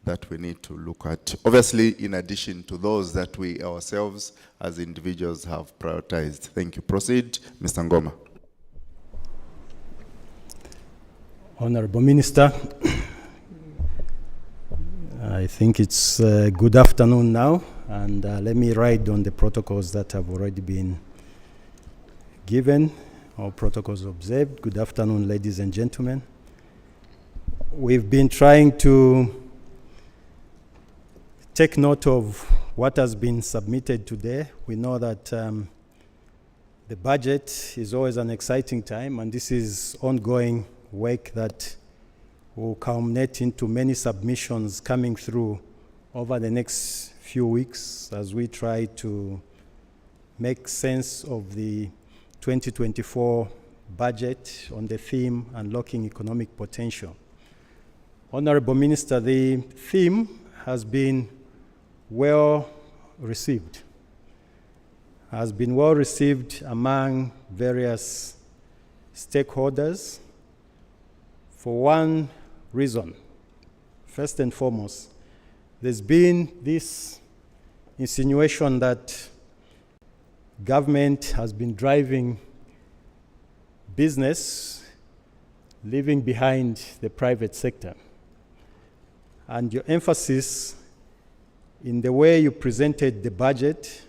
that we need to look at. Obviously, in addition to those that we ourselves as individuals have prioritized. Thank you. Proceed, Mr. Ngoma. Honorable Minister, I think it's good afternoon now, and let me ride on the protocols that have already been given, or protocols observed. Good afternoon, ladies and gentlemen. We've been trying to take note of what has been submitted today. We know that the budget is always an exciting time, and this is ongoing work that will culminate into many submissions coming through over the next few weeks as we try to make sense of the 2024 budget on the theme Unlocking Economic Potential. Honorable Minister, the theme has been well received, among various stakeholders for one reason. First and foremost, there's been this insinuation that government has been driving business, leaving behind the private sector. And your emphasis in the way you presented the budget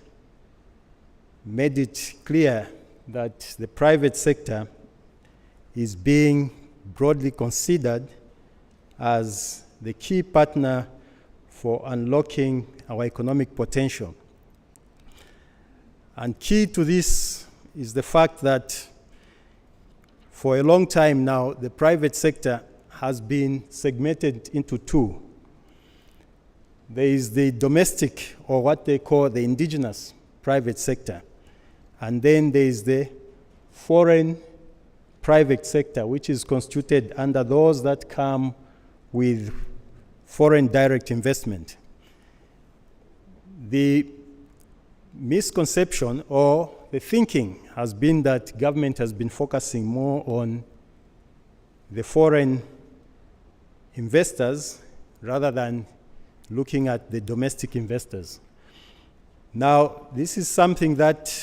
made it clear that the private sector is being broadly considered as the key partner for unlocking our economic potential. And key to this is the fact that for a long time now, the private sector has been segmented into two. There is the domestic, or what they call the indigenous private sector, and then there is the foreign private sector, which is constituted under those that come with foreign direct investment. The misconception or the thinking has been that government has been focusing more on the foreign investors rather than looking at the domestic investors. Now, this is something that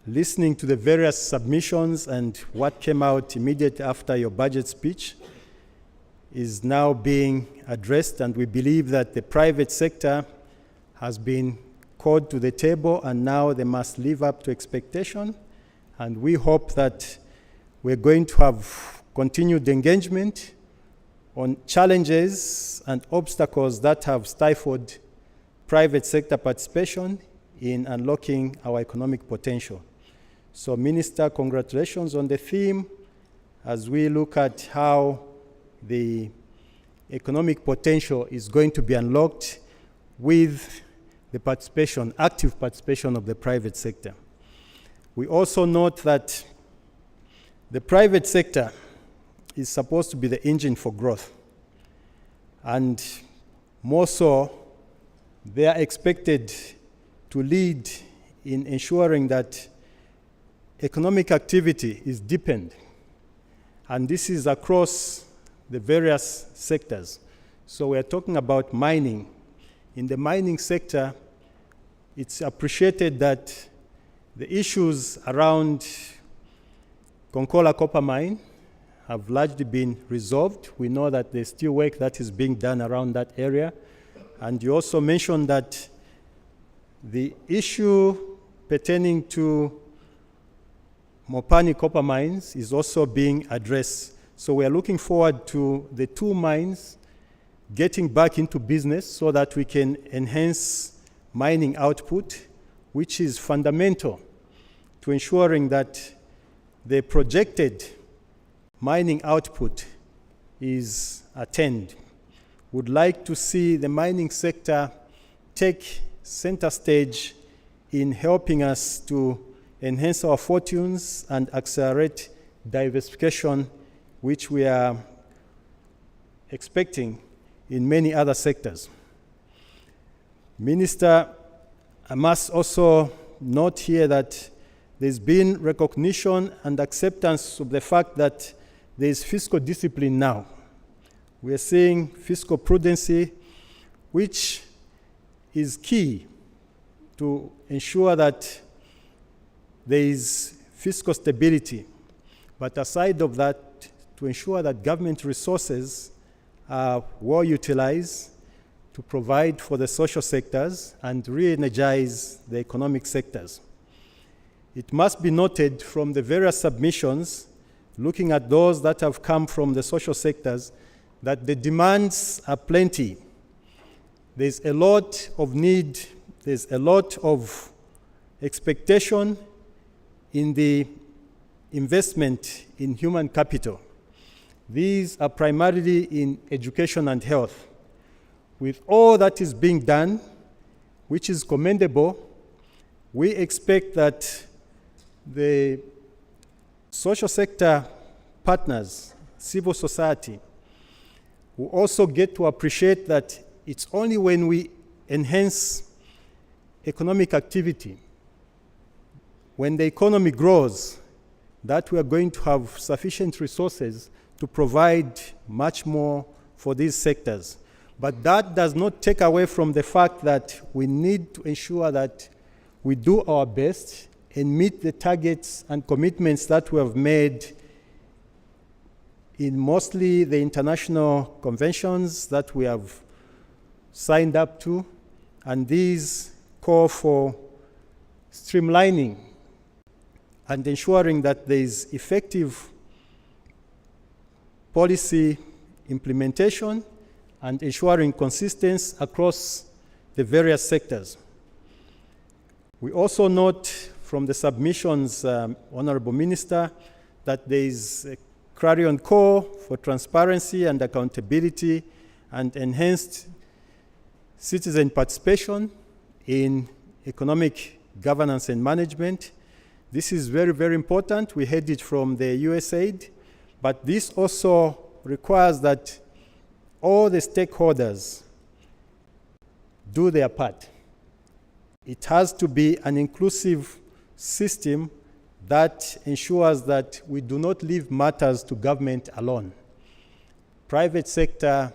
listening to the various submissions and what came out immediately after your budget speech is now being addressed, and we believe that the private sector has been called to the table and now they must live up to expectation, and we hope that we're going to have continued engagement on challenges and obstacles that have stifled private sector participation in unlocking our economic potential. So, Minister, congratulations on the theme as we look at how the economic potential is going to be unlocked with the participation, active participation of the private sector. We also note that the private sector is supposed to be the engine for growth, and more so, they are expected to lead in ensuring that economic activity is deepened, and this is across the various sectors. So we are talking about mining. In the mining sector, it's appreciated that the issues around Konkola copper mine have largely been resolved. We know that there's still work that is being done around that area. And you also mentioned that the issue pertaining to Mopani copper mines is also being addressed. So we are looking forward to the two mines getting back into business so that we can enhance mining output, which is fundamental to ensuring that the projected mining output is attained. Would like to see the mining sector take center stage in helping us to enhance our fortunes and accelerate diversification, which we are expecting in many other sectors. Minister, I must also note here that there's been recognition and acceptance of the fact that there is fiscal discipline now. We are seeing fiscal prudency, which is key to ensure that there is fiscal stability. But aside of that, to ensure that government resources are well utilized to provide for the social sectors and re-energize the economic sectors. It must be noted from the various submissions, looking at those that have come from the social sectors, that the demands are plenty. There's a lot of need, there's a lot of expectation in the investment in human capital. These are primarily in education and health. With all that is being done, which is commendable, we expect that the social sector partners, civil society, will also get to appreciate that it's only when we enhance economic activity, when the economy grows, that we are going to have sufficient resources to provide much more for these sectors. But that does not take away from the fact that we need to ensure that we do our best and meet the targets and commitments that we have made in mostly the international conventions that we have signed up to, and these call for streamlining and ensuring that there is effective policy implementation and ensuring consistency across the various sectors. We also note from the submissions, Honorable Minister, that there is a clarion call for transparency and accountability and enhanced citizen participation in economic governance and management. This is very, very important. We heard it from the USAID, but this also requires that all the stakeholders do their part. It has to be an inclusive system that ensures that we do not leave matters to government alone. Private sector,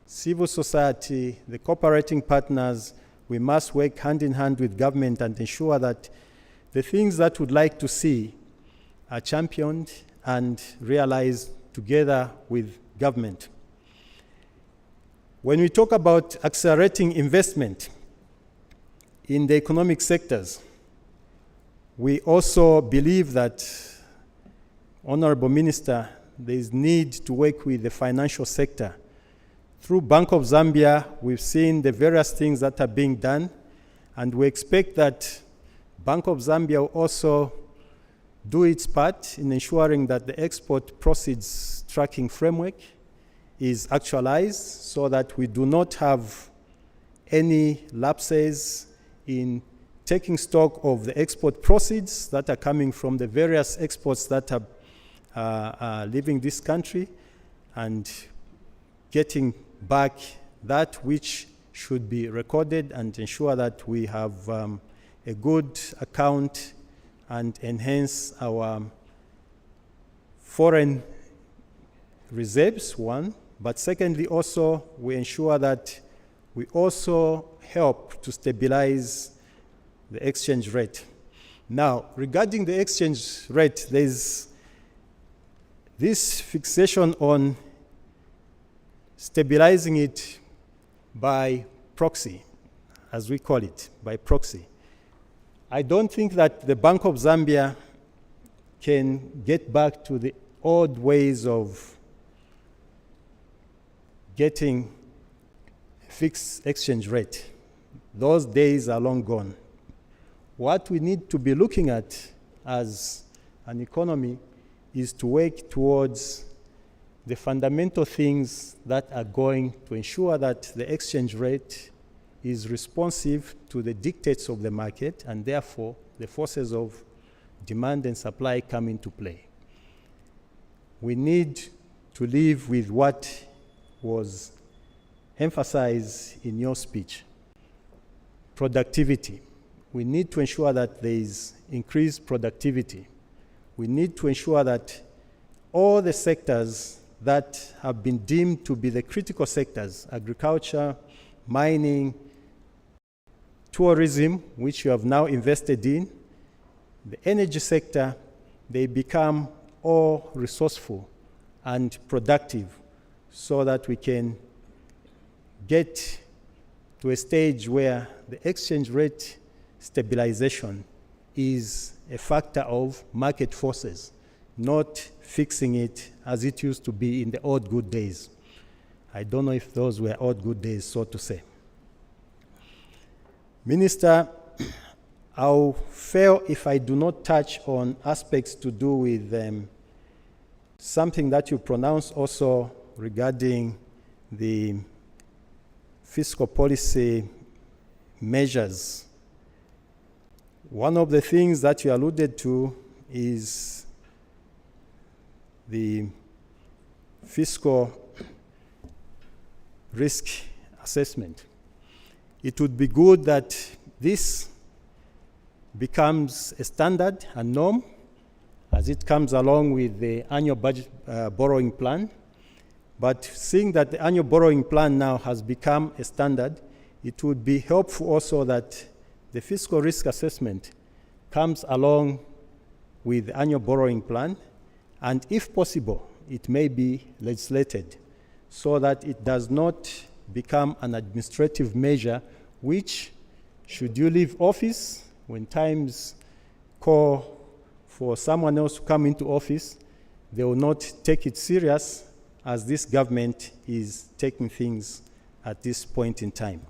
civil society, the cooperating partners, we must work hand in hand with government and ensure that the things that we'd like to see are championed and realized together with government. When we talk about accelerating investment in the economic sectors, we also believe that, Honorable Minister, there is need to work with the financial sector. Through Bank of Zambia, we've seen the various things that are being done, and we expect that Bank of Zambia will also do its part in ensuring that the export proceeds tracking framework is actualized so that we do not have any lapses in taking stock of the export proceeds that are coming from the various exports that are leaving this country and getting back that which should be recorded and ensure that we have a good account and enhance our foreign reserves, one, but secondly also we ensure that we also help to stabilize the exchange rate. Now, regarding the exchange rate, there's this fixation on stabilizing it by proxy, as we call it, by proxy. I don't think that the Bank of Zambia can get back to the old ways of getting fixed exchange rate. Those days are long gone. What we need to be looking at as an economy is to work towards the fundamental things that are going to ensure that the exchange rate is responsive to the dictates of the market, and therefore the forces of demand and supply come into play. We need to live with what was emphasized in your speech, productivity. We need to ensure that there is increased productivity. We need to ensure that all the sectors that have been deemed to be the critical sectors, agriculture, mining, tourism, which you have now invested in, the energy sector, they become all resourceful and productive so that we can get to a stage where the exchange rate stabilization is a factor of market forces, not fixing it as it used to be in the old good days. I don't know if those were old good days, so to say. Minister, I'll fail if I do not touch on aspects to do with something that you pronounced also regarding the fiscal policy measures. One of the things that you alluded to is the fiscal risk assessment. It would be good that this becomes a standard, a norm, as it comes along with the annual budget borrowing plan. But seeing that the annual borrowing plan now has become a standard, it would be helpful also that the fiscal risk assessment comes along with the annual borrowing plan, and if possible, it may be legislated so that it does not become an administrative measure which, should you leave office, when times call for someone else to come into office, they will not take it serious as this government is taking things at this point in time.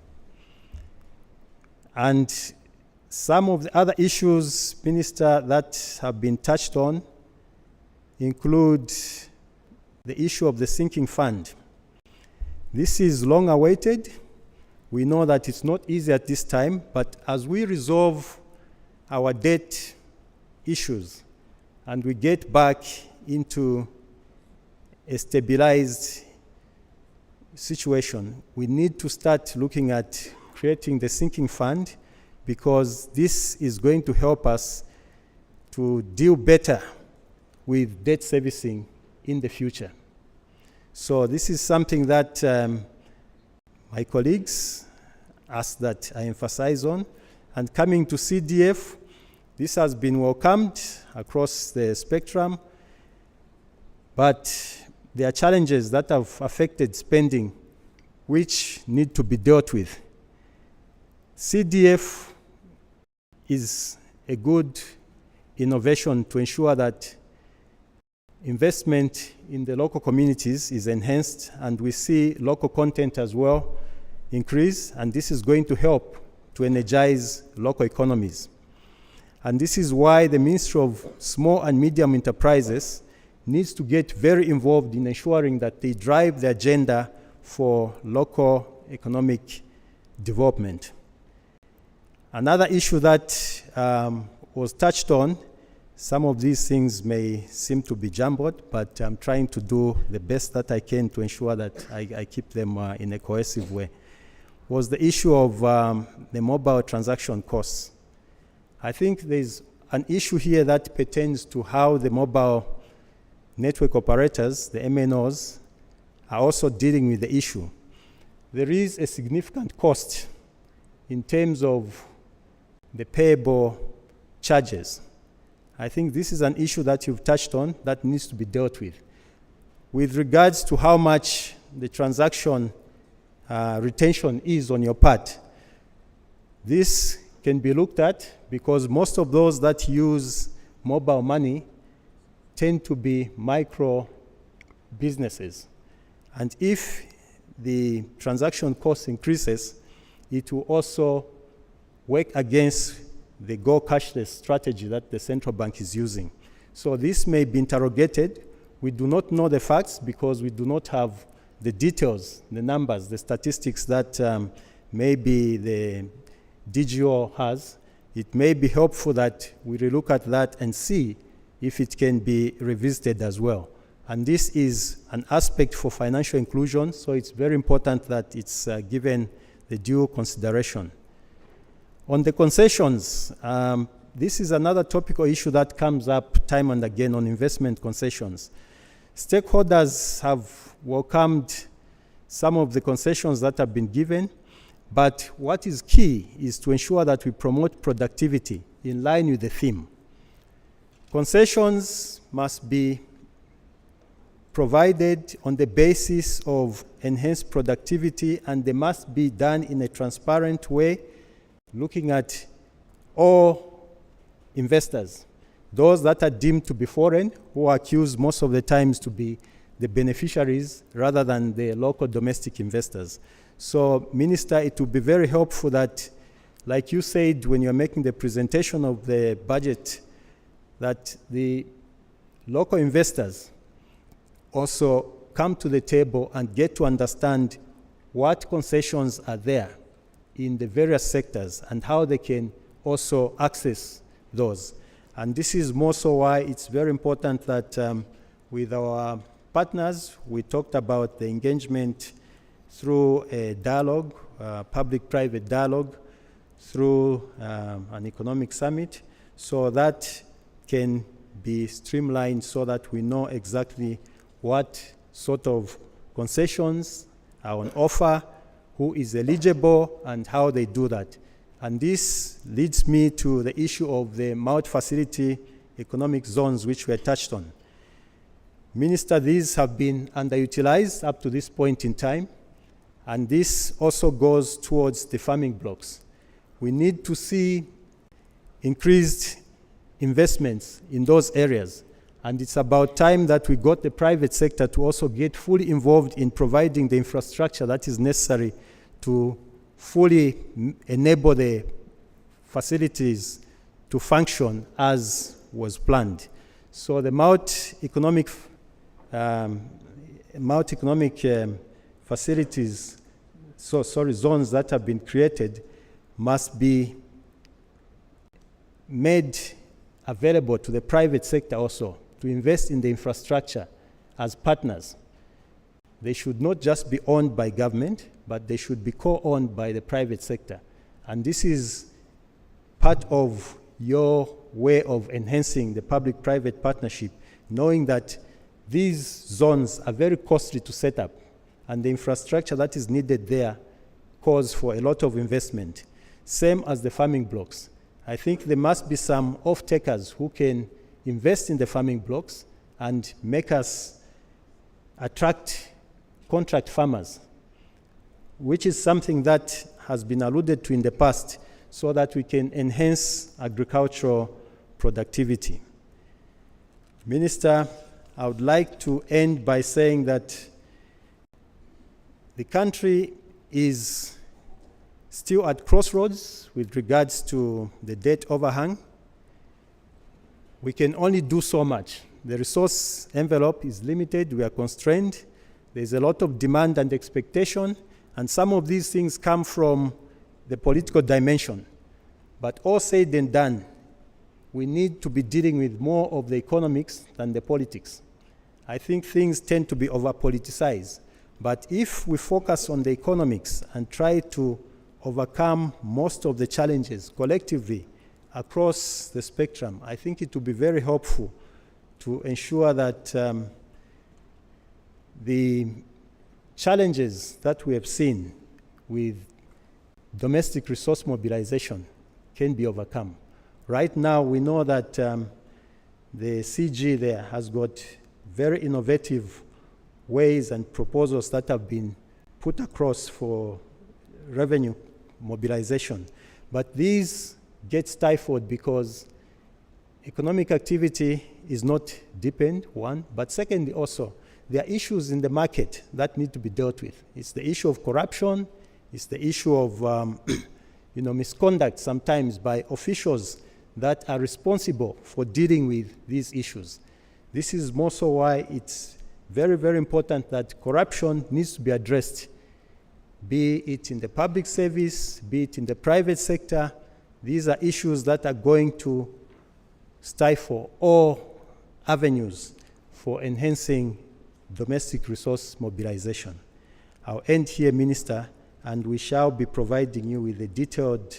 And some of the other issues, Minister, that have been touched on include the issue of the sinking fund. This is long awaited. We know that it's not easy at this time, but as we resolve our debt issues and we get back into a stabilized situation, we need to start looking at creating the sinking fund, because this is going to help us to deal better with debt servicing in the future. So this is something that my colleagues asked that I emphasize on. And coming to CDF, This has been welcomed across the spectrum, but there are challenges that have affected spending which need to be dealt with. CDF is a good innovation to ensure that investment in the local communities is enhanced, and we see local content as well increase, and this is going to help to energize local economies. And this is why the Ministry of Small and Medium Enterprises needs to get very involved in ensuring that they drive the agenda for local economic development. Another issue that was touched on, some of these things may seem to be jumbled, but I'm trying to do the best that I can to ensure that I keep them in a cohesive way, was the issue of the mobile transaction costs. I think there's an issue here that pertains to how the mobile network operators, the MNOs, are also dealing with the issue. There is a significant cost in terms of the payable charges. I think this is an issue that you've touched on that needs to be dealt with. With regards to how much the transaction retention is on your part, this can be looked at because most of those that use mobile money tend to be micro businesses. And if the transaction cost increases, it will also work against the go cashless strategy that the central bank is using. So this may be interrogated. We do not know the facts because we do not have the details, the numbers, the statistics that maybe the DGO has. It may be helpful that we relook at that and see if it can be revisited as well. And this is an aspect for financial inclusion, so it's very important that it's given the due consideration. On the concessions, this is another topical issue that comes up time and again on investment concessions. Stakeholders have welcomed some of the concessions that have been given, but what is key is to ensure that we promote productivity in line with the theme. Concessions must be provided on the basis of enhanced productivity, and they must be done in a transparent way, looking at all investors, those that are deemed to be foreign, who are accused most of the times to be the beneficiaries rather than the local domestic investors. So, Minister, it would be very helpful that, like you said when you're making the presentation of the budget, that the local investors also come to the table and get to understand what concessions are there in the various sectors and how they can also access those. And this is more so why it's very important that with our partners, we talked about the engagement through a dialogue, public-private dialogue, through an economic summit, so that can be streamlined so that we know exactly what sort of concessions are on offer, who is eligible, and how they do that. And this leads me to the issue of the multi-facility economic zones, which were touched on. Minister, these have been underutilized up to this point in time, and this also goes towards the farming blocks. We need to see increased investments in those areas, and it's about time that we got the private sector to also get fully involved in providing the infrastructure that is necessary to fully enable the facilities to function as was planned. So the multi-economic facilities, zones that have been created must be made available to the private sector also to invest in the infrastructure as partners. They should not just be owned by government, but they should be co-owned by the private sector. And this is part of your way of enhancing the public-private partnership, knowing that these zones are very costly to set up, and the infrastructure that is needed there calls for a lot of investment, same as the farming blocks. I think there must be some off-takers who can invest in the farming blocks and make us attract contract farmers, which is something that has been alluded to in the past, so that we can enhance agricultural productivity. Minister, I would like to end by saying that the country is still at crossroads with regards to the debt overhang. We can only do so much. The resource envelope is limited, we are constrained. There's a lot of demand and expectation, and some of these things come from the political dimension. But all said and done, we need to be dealing with more of the economics than the politics. I think things tend to be over-politicized. But if we focus on the economics and try to overcome most of the challenges collectively across the spectrum, I think it will be very helpful to ensure that the challenges that we have seen with domestic resource mobilization can be overcome. Right now, we know that the CG there has got very innovative ways and proposals that have been put across for revenue mobilization. But these get stifled because economic activity is not deepened, one, but secondly also, there are issues in the market that need to be dealt with. It's the issue of corruption, it's the issue of misconduct sometimes by officials that are responsible for dealing with these issues. This is more so why it's very, very important that corruption needs to be addressed, be it in the public service, be it in the private sector. These are issues that are going to stifle all avenues for enhancing domestic resource mobilization. I'll end here, Minister, and we shall be providing you with a detailed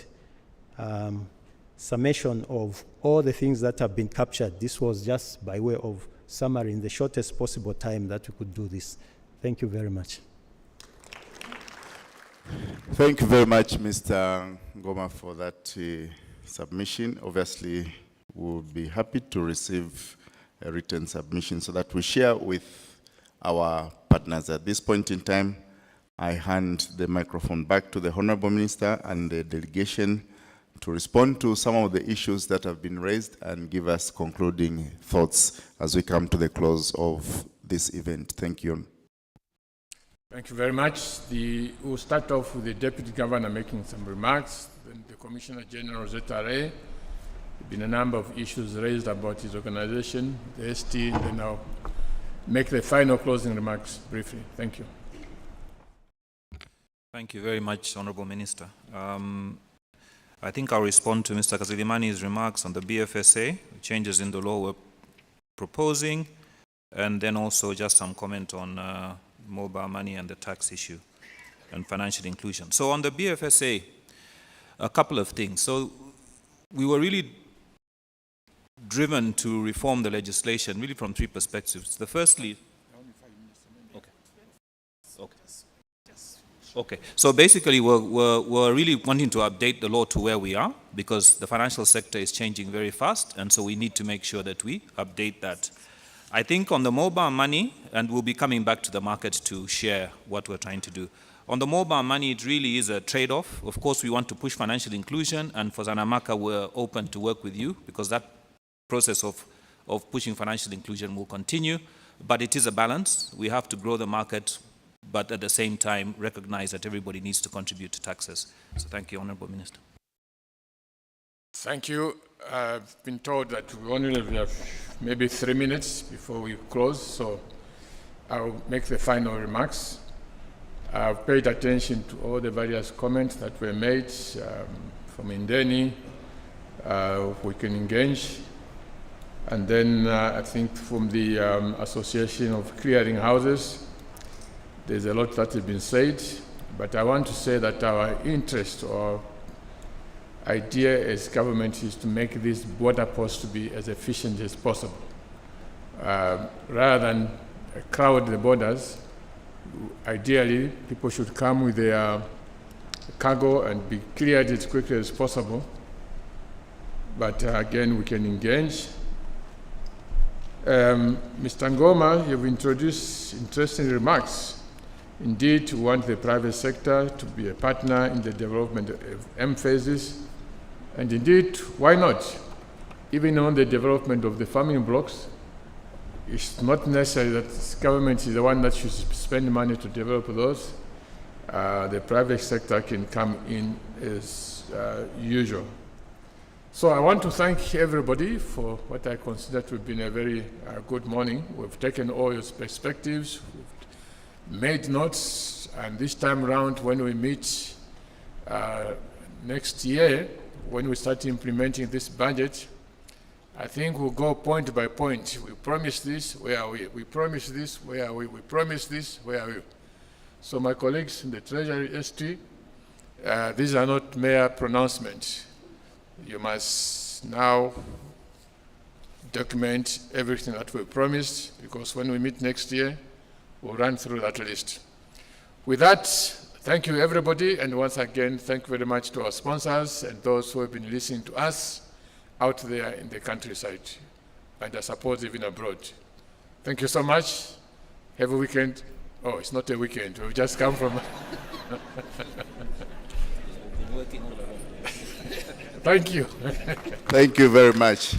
summation of all the things that have been captured. This was just by way of summary in the shortest possible time that we could do this. Thank you very much. Thank you very much, Mr. Ngoma, for that submission. Obviously, we'll be happy to receive a written submission so that we share with our partners. At this point in time, I hand the microphone back to the Honorable Minister and the delegation to respond to some of the issues that have been raised and give us concluding thoughts as we come to the close of this event. Thank you. Thank you very much. We'll start off with the Deputy Governor making some remarks, then the Commissioner General ZRA. There have been a number of issues raised about his organization, the ST, then I'll make the final closing remarks briefly. Thank you. Thank you very much, Honorable Minister. I think I'll respond to Mr. Kazilimani's remarks on the BFSA, changes in the law we're proposing, and then also just some comment on mobile money and the tax issue and financial inclusion. So on the BFSA, a couple of things. So we were really driven to reform the legislation really from three perspectives. The firstly, okay. So basically, we're really wanting to update the law to where we are because the financial sector is changing very fast, and so we need to make sure that we update that. I think on the mobile money, and we'll be coming back to the market to share what we're trying to do. On the mobile money, it really is a trade-off. Of course, we want to push financial inclusion, and for Zanamaka, we're open to work with you because that process of pushing financial inclusion will continue, but it is a balance. We have to grow the market, but at the same time recognize that everybody needs to contribute to taxes. So thank you, Honorable Minister. Thank you. I've been told that we only have maybe 3 minutes before we close, so I'll make the final remarks. I've paid attention to all the various comments that were made from Indeni. We can engage. And then I think from the Association of Clearing Houses, there's a lot that has been said, but I want to say that our interest or idea as government is to make this border post to be as efficient as possible. Rather than crowd the borders, ideally people should come with their cargo and be cleared as quickly as possible. but again, we can engage. Mr. Ngoma, you've introduced interesting remarks. Indeed, we want the private sector to be a partner in the development of M phases. And indeed, why not? Even on the development of the farming blocks, it's not necessary that government is the one that should spend money to develop those. The private sector can come in as usual. So I want to thank everybody for what I consider to have been a very good morning. We've taken all your perspectives, we've made notes, and this time around when we meet next year, when we start implementing this budget, I think we'll go point by point. We promise this, where are we? We promise this, where are we? We promise this, where are we? So my colleagues in the Treasury ST, these are not mere pronouncements. You must now document everything that we promised, because when we meet next year, we'll run through that list. With that, thank you everybody, and once again, thank you very much to our sponsors and those who have been listening to us out there in the countryside, and I suppose even abroad. Thank you so much. Have a weekend. Oh, it's not a weekend. We've just come from... Thank you. Thank you very much.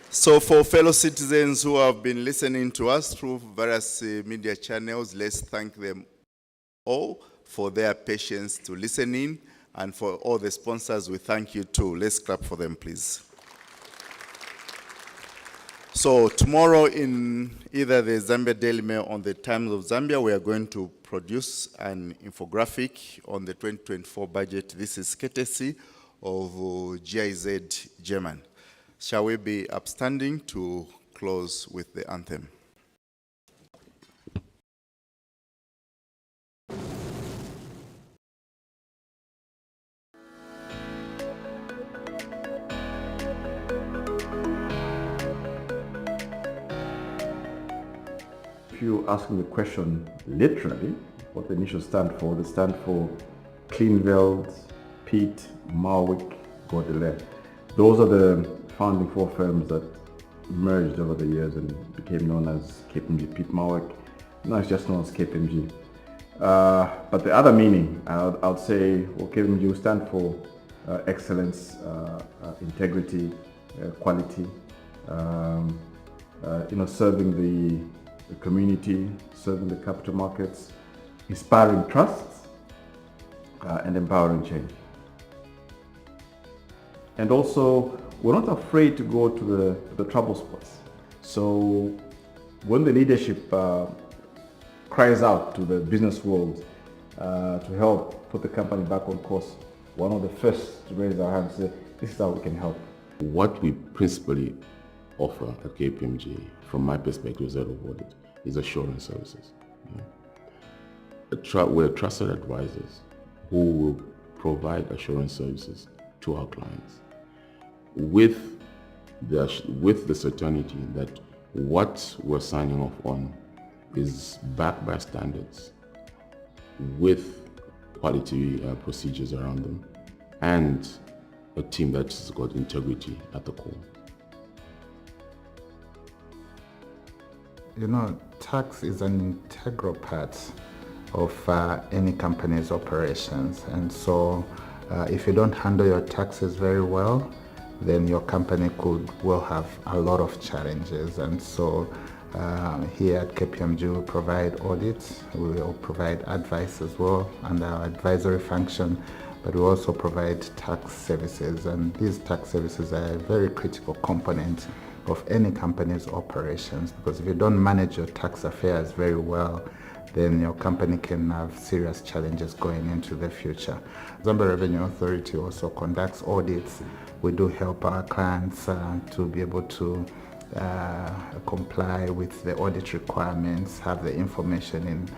So for fellow citizens who have been listening to us through various media channels, let's thank them all for their patience to listening, and for all the sponsors, we thank you too. Let's clap for them, please. So tomorrow in either the Zambia Daily Mail or the Times of Zambia, we are going to produce an infographic on the 2024 budget. This is courtesy of GIZ German. Shall we be upstanding to close with the anthem? If you ask me the question literally, what the initials stand for, they stand for Cleanveld, Piet, Marwick, Godelaire. Those are the founding four firms that merged over the years and became known as KPMG. Piet Marwick, now it's just known as KPMG. But the other meaning, I would say, well, KPMG will stand for excellence, integrity, quality, serving the community, serving the capital markets, inspiring trust, and empowering change. And also, we're not afraid to go to the trouble spots. So when the leadership cries out to the business world to help put the company back on course, one of the first to raise our hands and say, this is how we can help. What we principally offer at KPMG, from my perspective as head of audit, is assurance services. We're trusted advisors who will provide assurance services to our clients with the certainty that what we're signing off on is backed by standards, with quality procedures around them, and a team that's got integrity at the core. You know, tax is an integral part of any company's operations, and so if you don't handle your taxes very well, then your company will have a lot of challenges. And so here at KPMG we provide audits, we will provide advice as well under our advisory function, but we also provide tax services, and these tax services are a very critical component of any company's operations, because if you don't manage your tax affairs very well, then your company can have serious challenges going into the future. Zambia Revenue Authority also conducts audits. We do help our clients to be able to comply with the audit requirements, have the information in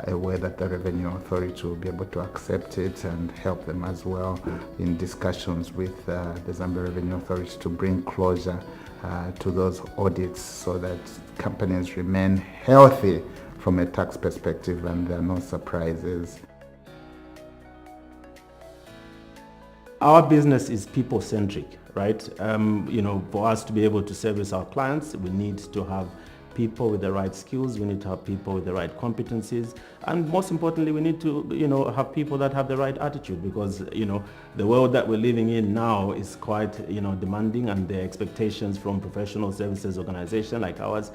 a way that the Revenue Authority will be able to accept it, and help them as well in discussions with the Zambia Revenue Authority to bring closure to those audits so that companies remain healthy from a tax perspective and there are no surprises. our business is people-centric, right? For us to be able to service our clients, we need to have people with the right skills, we need to have people with the right competencies, and most importantly, we need to, have people that have the right attitude, because, the world that we're living in now is quite, demanding, and the expectations from professional services organizations like ours